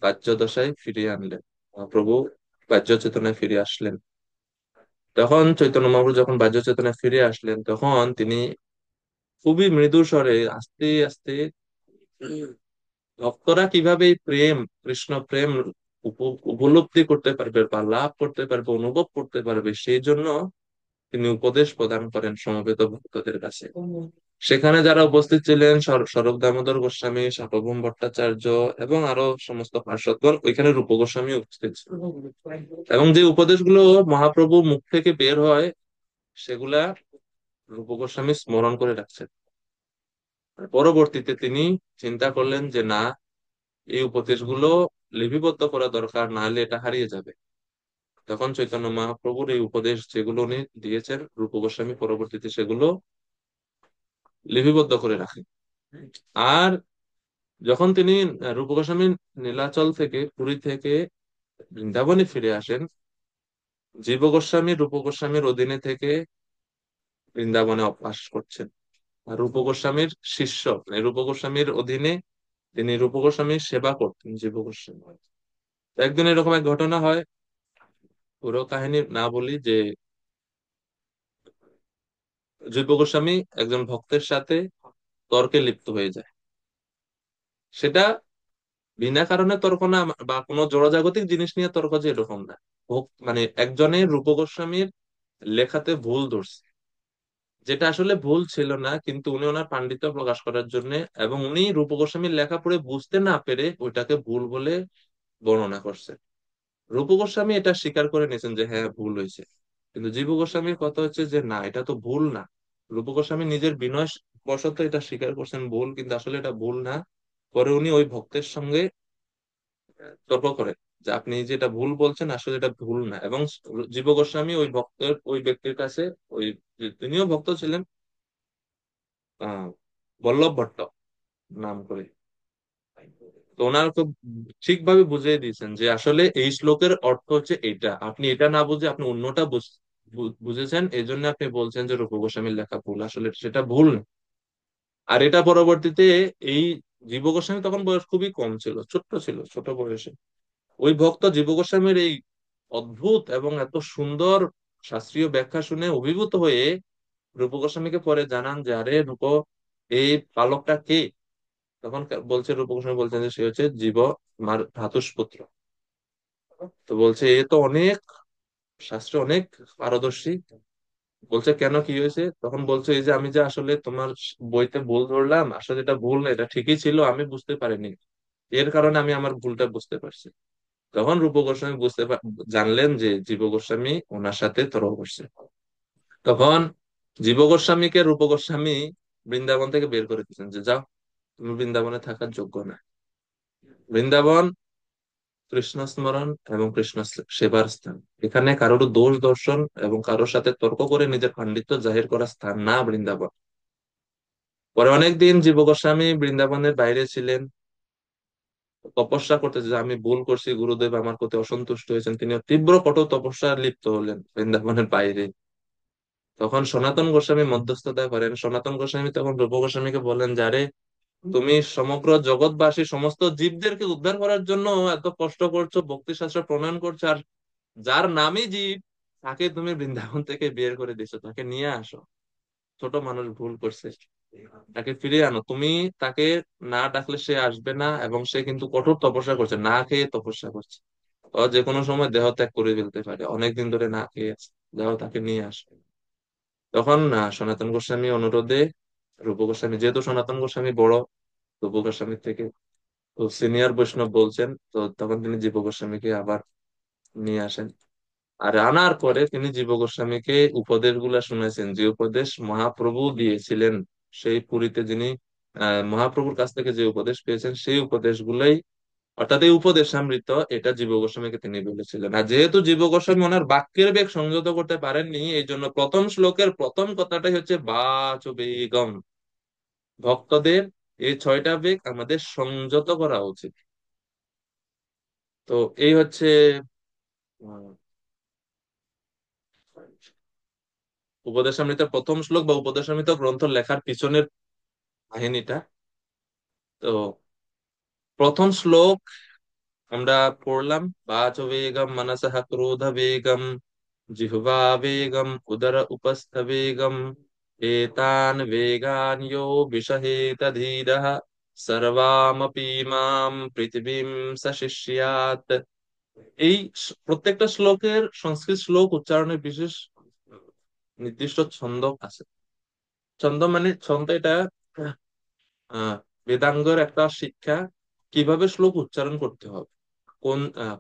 বাহ্য দশায় ফিরিয়ে আনলেন। মহাপ্রভু বাহ্য চেতনায় ফিরে আসলেন। তখন চৈতন্য মহাপ্রভু যখন বাহ্য চেতনায় ফিরে আসলেন, তখন তিনি খুবই মৃদু স্বরে আস্তে আস্তে ভক্তরা কিভাবে এই প্রেম, কৃষ্ণ প্রেম উপলব্ধি করতে পারবে বা লাভ করতে পারবে, অনুভব করতে পারবে, সেই জন্য তিনি উপদেশ প্রদান করেন সমবেত ভক্তদের কাছে। সেখানে যারা উপস্থিত ছিলেন, স্বরূপ দামোদর গোস্বামী, সার্বভৌম ভট্টাচার্য এবং আরো সমস্ত পার্ষদগণ, ওইখানে রূপ গোস্বামী উপস্থিত ছিল। এবং যে উপদেশগুলো মহাপ্রভু মুখ থেকে বের হয়, সেগুলা রূপ গোস্বামী স্মরণ করে রাখছেন। আর পরবর্তীতে তিনি চিন্তা করলেন যে না, এই উপদেশগুলো লিপিবদ্ধ করা দরকার, না হলে এটা হারিয়ে যাবে। তখন চৈতন্য মহাপ্রভুর এই উপদেশ যেগুলো উনি দিয়েছেন, রূপ গোস্বামী পরবর্তীতে সেগুলো লিপিবদ্ধ করে রাখেন। আর যখন তিনি রূপ গোস্বামী নীলাচল থেকে, পুরী থেকে বৃন্দাবনে ফিরে আসেন, জীব গোস্বামী রূপ গোস্বামীর অধীনে থেকে বৃন্দাবনে বাস করছেন। আর রূপ গোস্বামীর শিষ্য, মানে রূপ গোস্বামীর অধীনে তিনি রূপ গোস্বামীর সেবা করতেন জীব গোস্বামী। তো একদিন এরকম এক ঘটনা হয়, পুরো কাহিনী না বলি, যে জীব গোস্বামী একজন ভক্তের সাথে তর্কে লিপ্ত হয়ে যায়। সেটা বিনা কারণে তর্ক না, বা কোনো জড়জাগতিক জিনিস নিয়ে তর্ক, যে এরকম না। মানে একজনের রূপ গোস্বামীর লেখাতে ভুল ধরছে, যেটা আসলে ভুল ছিল না, কিন্তু উনি ওনার পাণ্ডিত্য প্রকাশ করার জন্য এবং উনি রূপ গোস্বামীর লেখা পড়ে বুঝতে না পেরে ওইটাকে ভুল বলে বর্ণনা করছেন। রূপ গোস্বামী এটা স্বীকার করে নিয়েছেন যে হ্যাঁ ভুল হয়েছে, কিন্তু জীব গোস্বামীর কথা হচ্ছে যে না, এটা তো ভুল না। রূপ গোস্বামী নিজের বিনয় বশত এটা স্বীকার করছেন ভুল, কিন্তু আসলে এটা ভুল না। পরে উনি ওই ভক্তের সঙ্গে তর্ক করেন যে আপনি যেটা ভুল বলছেন আসলে এটা ভুল না, এবং জীব গোস্বামী ওই ভক্তের ওই ব্যক্তির কাছে, ওই তিনিও ভক্ত ছিলেন, আহ বল্লভ ভট্ট নাম করে, তো ওনারা খুব ঠিকভাবে বুঝিয়ে দিয়েছেন যে আসলে এই শ্লোকের অর্থ হচ্ছে এইটা, আপনি এটা না বুঝে আপনি অন্যটা বুঝেছেন, এই জন্য আপনি বলছেন যে রূপ গোস্বামীর লেখা ভুল, আসলে সেটা ভুল না। আর এটা পরবর্তীতে এই জীব গোস্বামী তখন বয়স খুবই কম ছিল, ছোট্ট ছিল, ছোট বয়সে ওই ভক্ত জীব গোস্বামীর এই অদ্ভুত এবং এত সুন্দর শাস্ত্রীয় ব্যাখ্যা শুনে অভিভূত হয়ে রূপ গোস্বামীকে পরে জানান যে আরে রূপ, এই বালকটা কে? তখন বলছে, রূপ গোস্বামী বলছেন যে সে হচ্ছে জীব, আমার ভ্রাতুষ্পুত্র। তো বলছে এ তো অনেক শাস্ত্রে অনেক পারদর্শী। বলছে কেন, কি হয়েছে? তখন বলছে এই যে আমি যে আসলে তোমার বইতে ভুল ধরলাম, আসলে এটা ভুল না, এটা ঠিকই ছিল, আমি বুঝতে পারিনি, এর কারণে আমি আমার ভুলটা বুঝতে পারছি। তখন রূপ গোস্বামী জানলেন যে জীব গোস্বামী ওনার সাথে তর্ক করছে। তখন জীব গোস্বামীকে রূপ গোস্বামী বৃন্দাবন থেকে বের করে দিয়েছেন যে যাও, তুমি বৃন্দাবনে থাকার যোগ্য না। বৃন্দাবন কৃষ্ণ স্মরণ এবং কৃষ্ণ সেবার স্থান, এখানে কারোর দোষ দর্শন এবং কারোর সাথে তর্ক করে নিজের পাণ্ডিত্য জাহির করার স্থান না বৃন্দাবন। পরে অনেকদিন জীব গোস্বামী বৃন্দাবনের বাইরে ছিলেন, তপস্যা করতে, যে আমি ভুল করছি, গুরুদেব আমার প্রতি অসন্তুষ্ট হয়েছেন, তিনি তীব্র কঠোর তপস্যা লিপ্ত হলেন বৃন্দাবনের বাইরে। তখন সনাতন গোস্বামী মধ্যস্থতা করেন। সনাতন গোস্বামী তখন রূপ গোস্বামীকে বলেন, যারে তুমি সমগ্র জগৎবাসী সমস্ত জীবদেরকে উদ্ধার করার জন্য এত কষ্ট করছো, ভক্তি শাস্ত্র প্রণয়ন করছো, আর যার নামই জীব, তাকে তুমি বৃন্দাবন থেকে বের করে দিছো, তাকে নিয়ে আসো। ছোট মানুষ ভুল করছে, তাকে ফিরিয়ে আনো তুমি। তাকে না ডাকলে সে আসবে না, এবং সে কিন্তু কঠোর তপস্যা করছে, না খেয়ে তপস্যা করছে। ও যে কোনো সময় দেহ ত্যাগ করে ফেলতে পারে, অনেকদিন ধরে না খেয়ে আছে, যাও তাকে নিয়ে আসো। তখন সনাতন গোস্বামী অনুরোধে রূপ গোস্বামী, যেহেতু সনাতন গোস্বামী বড় রূপ গোস্বামীর থেকে, তো সিনিয়র বৈষ্ণব বলছেন, তো তখন তিনি জীব গোস্বামীকে আবার নিয়ে আসেন। আর আনার পরে তিনি জীব গোস্বামীকে উপদেশ গুলা শুনেছেন, যে উপদেশ মহাপ্রভু দিয়েছিলেন, সেই পুরীতে যিনি মহাপ্রভুর কাছ থেকে যে উপদেশ পেয়েছেন, সেই উপদেশগুলাই, অর্থাৎ এই উপদেশামৃত, এটা জীব গোস্বামীকে তিনি বলেছিলেন। আর যেহেতু জীব গোস্বামী ওনার বাক্যের বেগ সংযত করতে পারেননি, এই জন্য প্রথম শ্লোকের প্রথম কথাটাই হচ্ছে বাচ বেগম, ভক্তদের এই ছয়টা বেগ আমাদের সংযত করা উচিত। তো এই হচ্ছে আহ, উপদেশামৃতের প্রথম শ্লোক বা উপদেশামৃত গ্রন্থ লেখার পিছনের কাহিনীটা। তো প্রথম শ্লোক আমরা পড়লাম, বাচ বেগম মনসঃ ক্রোধ বেগম জিহ্বা বেগম উদর উপস্থ বেগম এতান বেগান ইয়ো বিষহেত ধীরঃ সর্বামপি মাম পৃথিবীম সশিষ্যাৎ। এই প্রত্যেকটা শ্লোকের সংস্কৃত শ্লোক উচ্চারণের বিশেষ নির্দিষ্ট ছন্দ আছে। ছন্দ মানে ছন্দ, এটা আহ বেদাঙ্গের একটা শিক্ষা, কিভাবে শ্লোক উচ্চারণ করতে হবে,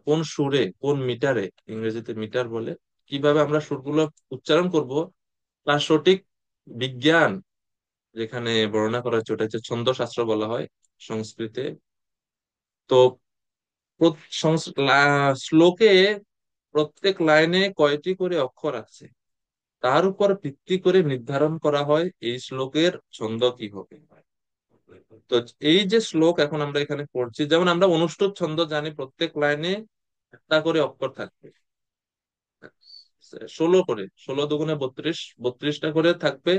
কোন সুরে, কোন মিটারে, ইংরেজিতে মিটার বলে, কিভাবে আমরা সুরগুলো উচ্চারণ করব, তার সঠিক বিজ্ঞান যেখানে বর্ণনা করা হচ্ছে, ওটা হচ্ছে ছন্দ শাস্ত্র বলা হয় সংস্কৃতে। তো শ্লোকে প্রত্যেক লাইনে কয়টি করে অক্ষর আছে, তার উপর ভিত্তি করে নির্ধারণ করা হয় এই শ্লোকের ছন্দ কি হবে। তো এই যে শ্লোক এখন আমরা এখানে পড়ছি, যেমন আমরা অনুষ্ঠুপ ছন্দ জানি, প্রত্যেক লাইনে একটা করে অক্ষর থাকবে, 16 করে, 16 × 32, 32টা করে থাকবে।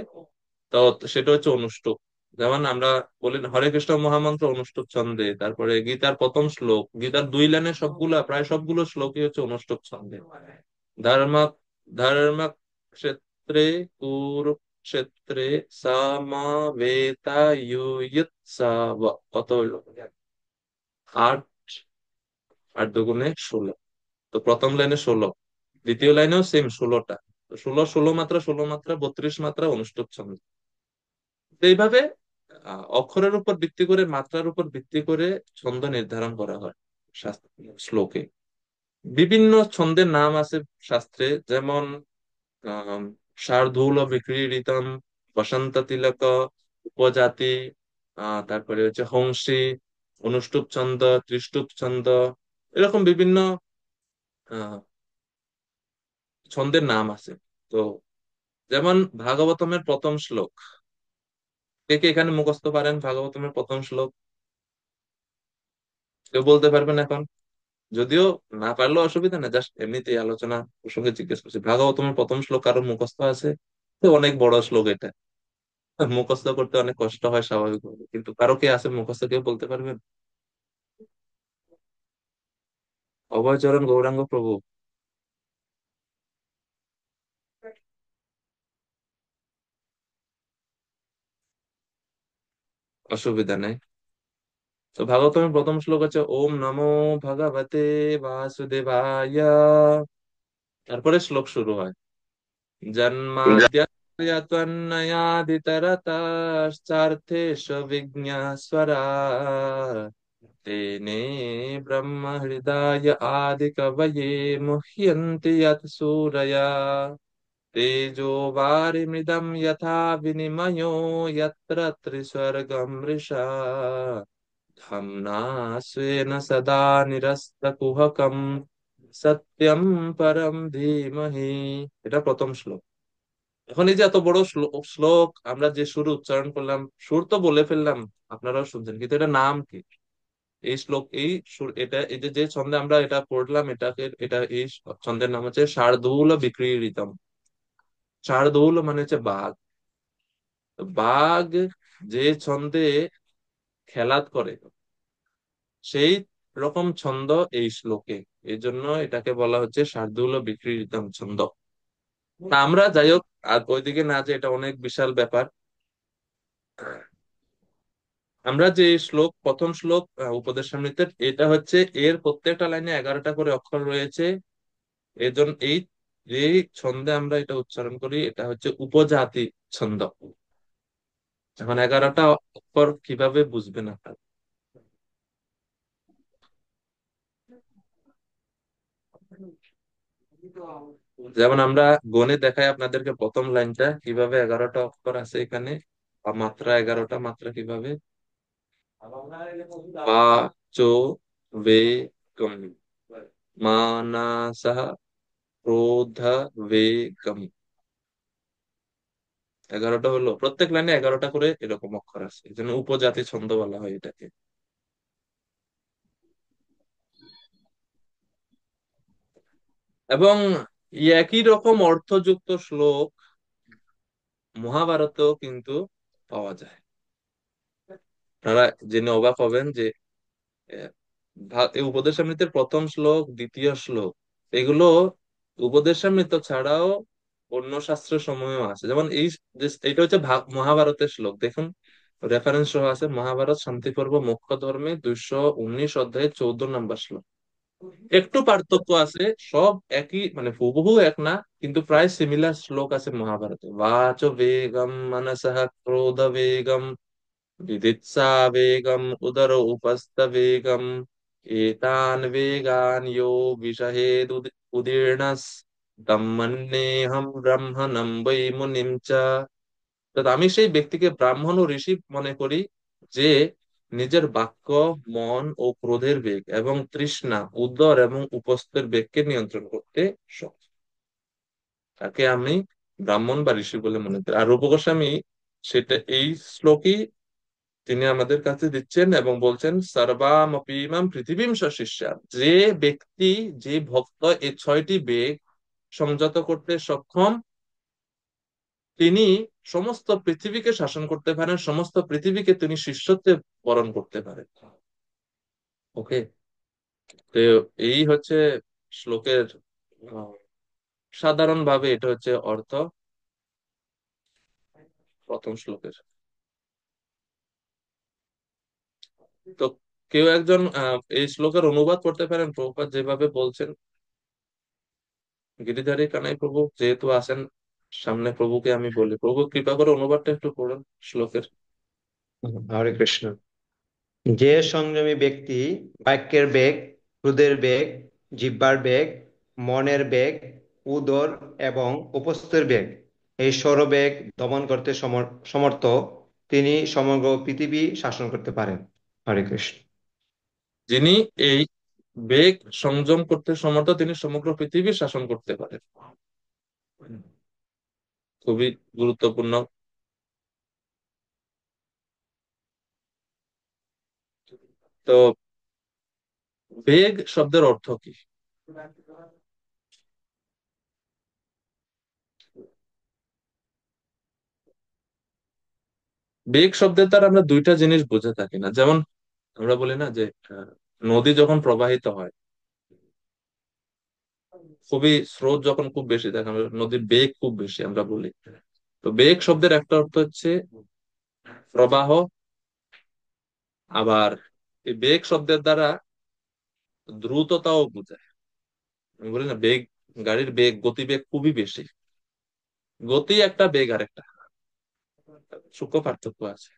তো সেটা হচ্ছে অনুষ্ঠুপ। যেমন আমরা বলি না, হরে কৃষ্ণ মহামন্ত্র অনুষ্ঠুপ ছন্দে, তারপরে গীতার প্রথম শ্লোক, গীতার 2 লাইনে সবগুলা, প্রায় সবগুলো শ্লোকই হচ্ছে অনুষ্ঠুপ ছন্দে। ধর্ম ধর্ম ক্ষেত্রে কুরুক্ষেত্রে সমবেতায়ুৎসব, কত হইলো? 8, 8 × 2 = 16। তো প্রথম লাইনে 16, দ্বিতীয় লাইনেও সেম 16টা। ষোলো, ষোলো মাত্রা, ষোলো মাত্রা, 32 মাত্রা অনুষ্ঠুপ ছন্দ। তো এইভাবে অক্ষরের উপর ভিত্তি করে, মাত্রার উপর ভিত্তি করে ছন্দ নির্ধারণ করা হয় শ্লোকে। বিভিন্ন ছন্দের নাম আছে শাস্ত্রে, যেমন আম, শার্দূল বিক্রীড়িতম, বসন্ত তিলক, উপজাতি, তারপরে হচ্ছে হংসী, অনুষ্টুপ ছন্দ, ত্রিষ্টুপ ছন্দ, এরকম বিভিন্ন আহ, ছন্দের নাম আছে। তো যেমন ভাগবতমের প্রথম শ্লোক, কে কে এখানে মুখস্থ পারেন ভাগবতমের প্রথম শ্লোক? কেউ বলতে পারবেন এখন? যদিও না পারলেও অসুবিধা না, জাস্ট এমনিতেই আলোচনা প্রসঙ্গে জিজ্ঞেস করছি, ভাগবতমের প্রথম শ্লোক কারো মুখস্থ আছে? তো অনেক বড় শ্লোক এটা, মুখস্থ করতে অনেক কষ্ট হয় স্বাভাবিকভাবে, কিন্তু কারো কি আছে মুখস্থ, কেউ বলতে পারবেন? অভয়চরণ গৌরাঙ্গ প্রভু। অসুবিধা নেই। তো ভাগবতমের প্রথম শ্লোক হচ্ছে ওম নমো ভগবতে বাসুদেবায়। তারপরে শ্লোক শুরু হয়, জন্মাদ্যস্য ত্বন্নয়াদিতরতশ্চার্থেষু বিঘ্নেশ্বরাৎ, तेने ब्रह्म हृदय आदि कवये मुह्यन्ति यत् सूरया, तेजो वारिमृदं यथा विनिमयो यत्र त्रिसर्गं मृषा, धाम्ना स्वेन सदा निरस्तकुहकं সত্যম পরম ধীমহি। এটা প্রথম শ্লোক। এখন এই যে এত বড় শ্লোক আমরা যে সুর উচ্চারণ করলাম, সুর তো বলে ফেললাম, আপনারাও শুনছেন, কিন্তু এটা নাম কি? এই শ্লোক, এই সুর, এটা এই যে যে ছন্দে আমরা এটা পড়লাম, এটা এই ছন্দের নাম হচ্ছে শার্দূল বিক্রীড়িতম। শার্দূল মানে হচ্ছে বাঘ। তো বাঘ যে ছন্দে খেলাত করে, সেই রকম ছন্দ এই শ্লোকে, এই জন্য এটাকে বলা হচ্ছে শার্দূল বিক্রীড়িতম ছন্দ। তা আমরা যাই হোক, আর ওইদিকে না, যে এটা অনেক বিশাল ব্যাপার। আমরা যে শ্লোক, প্রথম শ্লোক উপদেশ সমৃদ্ধের, এটা হচ্ছে এর প্রত্যেকটা লাইনে 11টা করে অক্ষর রয়েছে। এজন্য এই যে ছন্দে আমরা এটা উচ্চারণ করি, এটা হচ্ছে উপজাতি ছন্দ। এখন 11টা অক্ষর কিভাবে বুঝবেন আপনারা? যেমন আমরা গণে দেখাই আপনাদেরকে প্রথম লাইনটা কিভাবে, 11টা অক্ষর আছে এখানে, বা মাত্রা 11টা মাত্রা কিভাবে, পা, চো, বে, কম, মানাসহ, ক্রোধ, বে, কম। 11টা হলো, প্রত্যেক লাইনে 11টা করে এরকম অক্ষর আছে, এই জন্য উপজাতি ছন্দ বলা হয় এটাকে। এবং এই একই রকম অর্থযুক্ত শ্লোক মহাভারতেও কিন্তু পাওয়া যায়। আপনারা জেনে অবাক হবেন যে আহ, এই উপদেশামৃতের প্রথম শ্লোক, দ্বিতীয় শ্লোক, এগুলো উপদেশামৃত ছাড়াও অন্য শাস্ত্র সময়ও আছে। যেমন এই এটা হচ্ছে মহাভারতের শ্লোক, দেখুন রেফারেন্স সহ আছে, মহাভারত শান্তি পর্ব মুখ্য ধর্মে 219 অধ্যায়ে 14 নম্বর শ্লোক। একটু পার্থক্য আছে, সব একই, মানে হুবহু এক না, কিন্তু প্রায় সিমিলার শ্লোক আছে মহাভারতে। বাচ বেগম মনসঃ ক্রোধ বেগম विदित्सा वेगम उदर उपस्थ वेगम एतान वेगान यो विषहेद उदीर्णस तम मन्येऽहं ब्रह्मणं वै मुनिम च। অর্থাৎ আমি সেই ব্যক্তিকে ব্রাহ্মণ ও ঋষি মনে করি, যে নিজের বাক্য, মন ও ক্রোধের বেগ এবং তৃষ্ণা, উদর এবং উপস্থের বেগকে নিয়ন্ত্রণ করতে সক্ষম, তাকে আমি ব্রাহ্মণ বা ঋষি বলে মনে করি। আর রূপ গোস্বামী সেটা এই শ্লোকই তিনি আমাদের কাছে দিচ্ছেন এবং বলছেন সর্বামপিমাম পৃথিবীম শিষ্যা, যে ব্যক্তি, যে ভক্ত এই 6টি বেগ সংযত করতে সক্ষম, তিনি সমস্ত পৃথিবীকে শাসন করতে পারেন, সমস্ত পৃথিবীকে তিনি শিষ্যত্বে বরণ করতে পারেন। ওকে। তো এই হচ্ছে শ্লোকের সাধারণ ভাবে এটা হচ্ছে অর্থ প্রথম শ্লোকের। তো কেউ একজন এই শ্লোকের অনুবাদ করতে পারেন প্রভুপাদ যেভাবে বলছেন? গিরিধারী কানাই প্রভু যেহেতু আছেন সামনে, প্রভুকে আমি বলি, প্রভু কৃপা করে অনুবাদটা একটু পড়ুন শ্লোকের। হরে কৃষ্ণ। যে সংযমী ব্যক্তি বাক্যের বেগ, ক্রোধের বেগ, জিহ্বার বেগ, মনের বেগ, উদর এবং উপস্থের বেগ, এই ষড়বেগ দমন করতে সমর্থ, তিনি সমগ্র পৃথিবী শাসন করতে পারেন। হরে কৃষ্ণ। যিনি এই বেগ সংযম করতে সমর্থ, তিনি সমগ্র পৃথিবী শাসন করতে পারেন। খুবই গুরুত্বপূর্ণ। তো বেগ শব্দের অর্থ কি? বেগ শব্দের দ্বারা আমরা দুইটা জিনিস বুঝে থাকি না, যেমন আমরা বলি না যে নদী যখন প্রবাহিত হয়, খুবই স্রোত যখন খুব বেশি থাকে, নদীর বেগ খুব বেশি আমরা বলি। তো বেগ শব্দের একটা অর্থ হচ্ছে প্রবাহ। আবার এই বেগ শব্দের দ্বারা দ্রুততাও বোঝায়। আমি বলি না বেগ, গাড়ির বেগ, গতিবেগ খুবই বেশি। গতি একটা, বেগ আরেকটা, সূক্ষ্ম পার্থক্য আছে।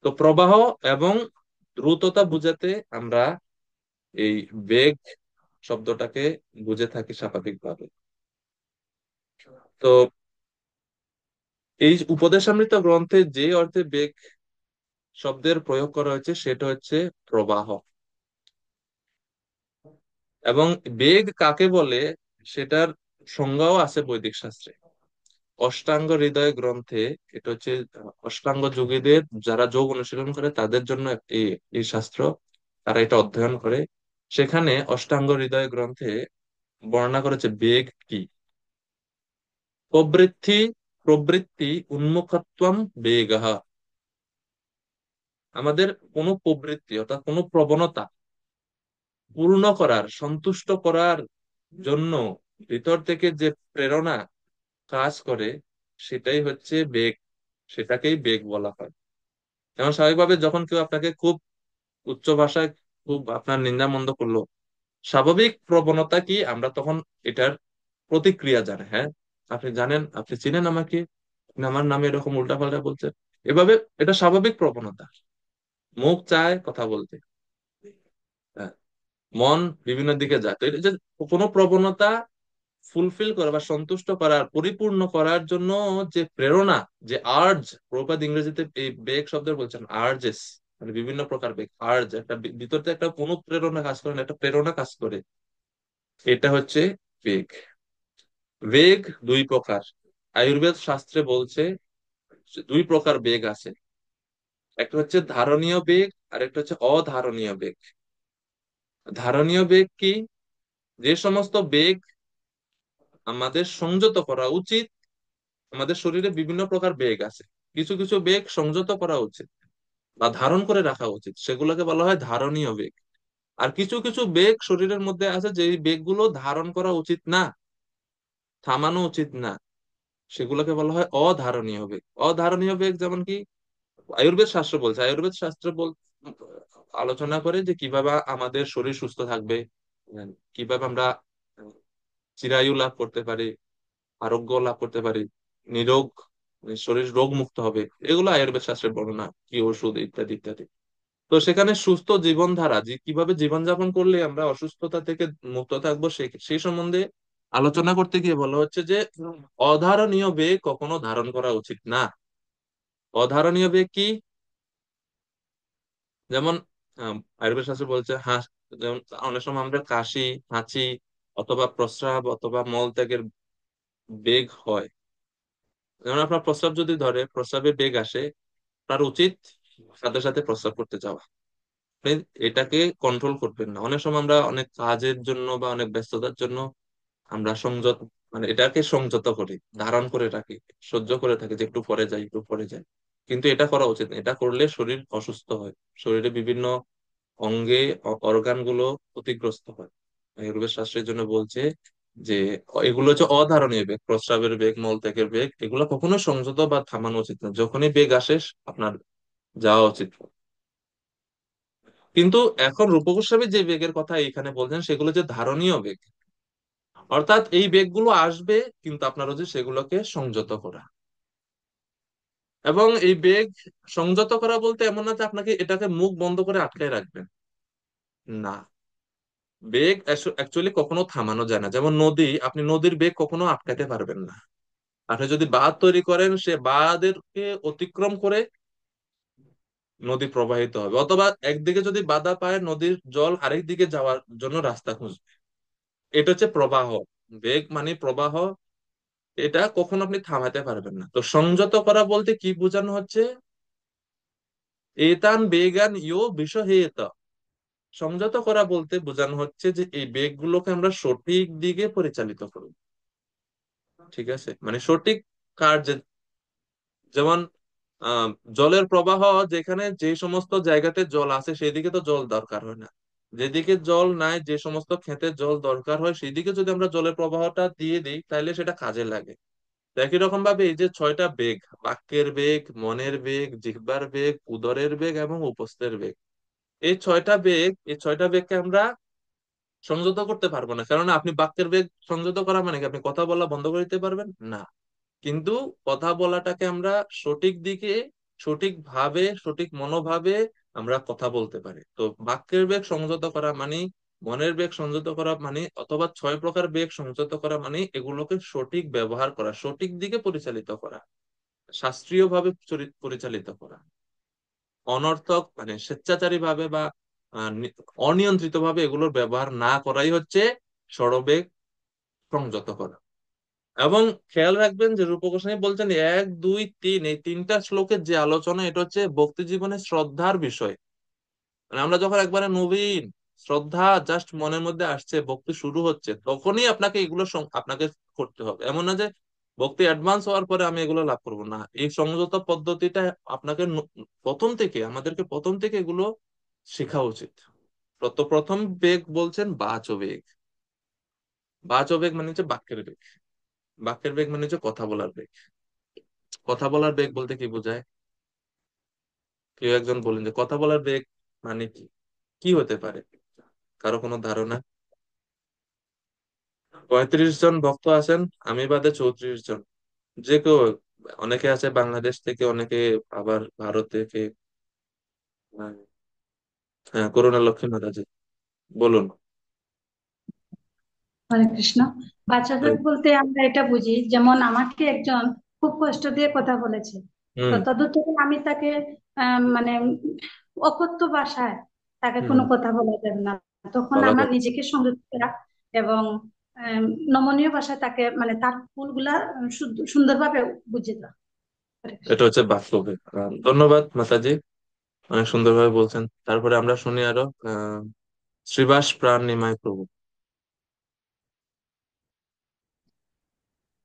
তো প্রবাহ এবং দ্রুততা বুঝাতে আমরা এই বেগ শব্দটাকে বুঝে থাকি স্বাভাবিকভাবে। তো এই উপদেশামৃত গ্রন্থে যে অর্থে বেগ শব্দের প্রয়োগ করা হয়েছে সেটা হচ্ছে প্রবাহ। এবং বেগ কাকে বলে সেটার সংজ্ঞাও আছে বৈদিক শাস্ত্রে। অষ্টাঙ্গ হৃদয় গ্রন্থে, এটা হচ্ছে অষ্টাঙ্গ যোগীদের, যারা যোগ অনুশীলন করে তাদের জন্য একটি এই শাস্ত্র, তারা এটা অধ্যয়ন করে। সেখানে অষ্টাঙ্গ হৃদয় গ্রন্থে বর্ণনা করেছে বেগ কি। প্রবৃত্তি, প্রবৃত্তি উন্মুখত্বম বেগঃ। আমাদের কোনো প্রবৃত্তি অর্থাৎ কোনো প্রবণতা পূর্ণ করার, সন্তুষ্ট করার জন্য ভিতর থেকে যে প্রেরণা কাজ করে, সেটাই হচ্ছে বেগ, সেটাকেই বেগ বলা হয়। যেমন স্বাভাবিকভাবে যখন কেউ আপনাকে খুব উচ্চ ভাষায় খুব আপনার নিন্দা মন্দ করলো, স্বাভাবিক প্রবণতা কি, আমরা তখন এটার প্রতিক্রিয়া জানাই। হ্যাঁ, আপনি জানেন, আপনি চিনেন আমাকে, আপনি আমার নামে এরকম উল্টাপাল্টা বলছেন, এভাবে, এটা স্বাভাবিক প্রবণতা। মুখ চায় কথা বলতে, হ্যাঁ, মন বিভিন্ন দিকে যায়। তো এটা যে কোনো প্রবণতা ফুলফিল করা বা সন্তুষ্ট করার, পরিপূর্ণ করার জন্য যে প্রেরণা, যে আর্জ, প্রপাত ইংরেজিতে এই বেগ শব্দ বলছেন আর্জেস, মানে বিভিন্ন প্রকার বেগ, আর্জ, একটা ভিতরতে একটা অনুপ্রেরণা কাজ করে না, একটা প্রেরণা কাজ করে, এটা হচ্ছে বেগ। বেগ দুই প্রকার। আয়ুর্বেদ শাস্ত্রে বলছে যে দুই প্রকার বেগ আছে। একটা হচ্ছে ধারণীয় বেগ, আর একটা হচ্ছে অধারণীয় বেগ। ধারণীয় বেগ কি? যে সমস্ত বেগ আমাদের সংযত করা উচিত। আমাদের শরীরে বিভিন্ন প্রকার বেগ আছে, কিছু কিছু বেগ সংযত করা উচিত বা ধারণ করে রাখা উচিত, সেগুলোকে বলা হয় ধারণীয় বেগ। আর কিছু কিছু বেগ শরীরের মধ্যে আছে যে বেগগুলো ধারণ করা উচিত না, থামানো উচিত না, সেগুলোকে বলা হয় অধারণীয় বেগ। অধারণীয় বেগ যেমন কি, আয়ুর্বেদ শাস্ত্র বলছে, আয়ুর্বেদ শাস্ত্র আলোচনা করে যে কিভাবে আমাদের শরীর সুস্থ থাকবে, কিভাবে আমরা চিরায়ু লাভ করতে পারি, আরোগ্য লাভ করতে পারি, নিরোগ, মানে শরীর রোগ মুক্ত হবে, এগুলো আয়ুর্বেদ শাস্ত্রের বর্ণনা, কি ওষুধ ইত্যাদি ইত্যাদি। তো সেখানে সুস্থ জীবনধারা, যে কিভাবে জীবনযাপন করলে আমরা অসুস্থতা থেকে মুক্ত থাকবো, সেই সম্বন্ধে আলোচনা করতে গিয়ে বলা হচ্ছে যে অধারণীয় বেগ কখনো ধারণ করা উচিত না। অধারণীয় বেগ কি? যেমন আয়ুর্বেদ শাস্ত্র বলছে যেমন অনেক সময় আমাদের কাশি, হাঁচি অথবা প্রস্রাব অথবা মল ত্যাগের বেগ হয়। যেমন আপনার প্রস্রাব যদি ধরে, প্রস্রাবে বেগ আসে, তার উচিত সাথে সাথে প্রস্রাব করতে যাওয়া। আপনি এটাকে কন্ট্রোল করবেন না। অনেক সময় আমরা অনেক কাজের জন্য বা অনেক ব্যস্ততার জন্য আমরা সংযত, মানে এটাকে সংযত করি, ধারণ করে রাখি, সহ্য করে থাকি যে একটু পরে যাই, একটু পরে যাই। কিন্তু এটা করা উচিত না, এটা করলে শরীর অসুস্থ হয়, শরীরে বিভিন্ন অঙ্গে, অর্গান গুলো ক্ষতিগ্রস্ত হয়। আয়ুর্বেদ শাস্ত্রের জন্য বলছে যে এগুলো হচ্ছে অধারণীয় বেগ, প্রস্রাবের বেগ, মলত্যাগের বেগ, এগুলো কখনো সংযত বা থামানো উচিত না। যখনই বেগ আসে আপনার যাওয়া উচিত। কিন্তু এখন রূপ গোস্বামী যে বেগের কথা এখানে বলছেন সেগুলো যে ধারণীয় বেগ, অর্থাৎ এই বেগগুলো আসবে, কিন্তু আপনার উচিত সেগুলোকে সংযত করা। এবং এই বেগ সংযত করা বলতে এমন না যে আপনাকে এটাকে মুখ বন্ধ করে আটকায় রাখবেন, না। বেগ অ্যাকচুয়ালি কখনো থামানো যায় না। যেমন নদী, আপনি নদীর বেগ কখনো আটকাতে পারবেন না। আপনি যদি বাঁধ তৈরি করেন, সে বাঁধেরকে অতিক্রম করে নদী প্রবাহিত হবে, অথবা একদিকে যদি বাধা পায়, নদীর জল আরেক দিকে যাওয়ার জন্য রাস্তা খুঁজবে। এটা হচ্ছে প্রবাহ। বেগ মানে প্রবাহ, এটা কখনো আপনি থামাতে পারবেন না। তো সংযত করা বলতে কি বোঝানো হচ্ছে? এতান বেগান ইয়ো বিষহেত। সংযত করা বলতে বোঝানো হচ্ছে যে এই বেগগুলোকে আমরা সঠিক দিকে পরিচালিত করব। ঠিক আছে, মানে সঠিক কার্যে। যেমন আহ জলের প্রবাহ, যেখানে যে সমস্ত জায়গাতে জল আছে সেদিকে তো জল দরকার হয় না। যেদিকে জল নাই, যে সমস্ত ক্ষেতে জল দরকার হয়, সেদিকে যদি আমরা জলের প্রবাহটা দিয়ে দিই, তাহলে সেটা কাজে লাগে। তো একই রকম ভাবে এই যে ছয়টা বেগ, বাক্যের বেগ, মনের বেগ, জিহ্বার বেগ, উদরের বেগ এবং উপস্থের বেগ, এই ছয়টা বেগকে আমরা সংযত করতে পারবো না। কারণ আপনি বাক্যের বেগ সংযত করা মানে কি আপনি কথা বলা বন্ধ করে দিতে পারবেন না। কিন্তু কথা বলাটাকে আমরা সঠিক দিকে, সঠিকভাবে, সঠিক মনোভাবে আমরা কথা বলতে পারি। তো বাক্যের বেগ সংযত করা মানে, মনের বেগ সংযত করা মানে, অথবা ছয় প্রকার বেগ সংযত করা মানে এগুলোকে সঠিক ব্যবহার করা, সঠিক দিকে পরিচালিত করা, শাস্ত্রীয় ভাবে পরিচালিত করা। অনর্থক মানে স্বেচ্ছাচারী ভাবে বা অনিয়ন্ত্রিত ভাবে এগুলোর ব্যবহার না করাই হচ্ছে ষড়বেগ সংযত করা। এবং খেয়াল রাখবেন যে রূপক গোস্বামী বলছেন 1, 2, 3, এই তিনটা শ্লোকের যে আলোচনা, এটা হচ্ছে ভক্তি জীবনে শ্রদ্ধার বিষয়। মানে আমরা যখন একবারে নবীন, শ্রদ্ধা জাস্ট মনের মধ্যে আসছে, ভক্তি শুরু হচ্ছে, তখনই আপনাকে এগুলো আপনাকে করতে হবে। এমন না যে ভক্তি অ্যাডভান্স হওয়ার পরে আমি এগুলো লাভ করবো না। এই সংযত পদ্ধতিটা আপনাকে প্রথম থেকে, আমাদেরকে প্রথম থেকে এগুলো শেখা উচিত। প্রথম বেগ বলছেন বাচ বেগ। বাচ বেগ মানে হচ্ছে বাক্যের বেগ। বাক্যের বেগ মানে হচ্ছে কথা বলার বেগ। কথা বলার বেগ বলতে কি বোঝায়? কেউ একজন বলেন যে কথা বলার বেগ মানে কি, কি হতে পারে? কারো কোনো ধারণা? 35 জন ভক্ত আছেন, আমি বাদে 34 জন। যে কেউ, অনেকে আছে বাংলাদেশ থেকে, অনেকে আবার ভারত থেকে। হ্যাঁ, হ্যাঁ, করুণা লক্ষ্মী মাতাজি, বলুন। হরে কৃষ্ণ। বাচ্চাদের বলতে আমরা এটা বুঝি, যেমন আমাকে একজন খুব কষ্ট দিয়ে কথা বলেছে, তো হুম। তদুত্তরে আমি তাকে মানে অকথ্য ভাষায় তাকে হুম। কোনো কথা বলা যাবে না। তখন ভালো আমার কথা। নিজেকে সংযত করা এবং আম, নমনীয় ভাষায় তাকে মানে তার ভুলগুলা সুন্দরভাবে বুঝিয়ে দেওয়া। হরে কৃষ্ণ। এটা হচ্ছে বাস্তবে। ধন্যবাদ মাতাজি, অনেক সুন্দরভাবে বলছেন। তারপরে আমরা শুনি আরো শ্রীবাস প্রাণ নিমাই প্রভু।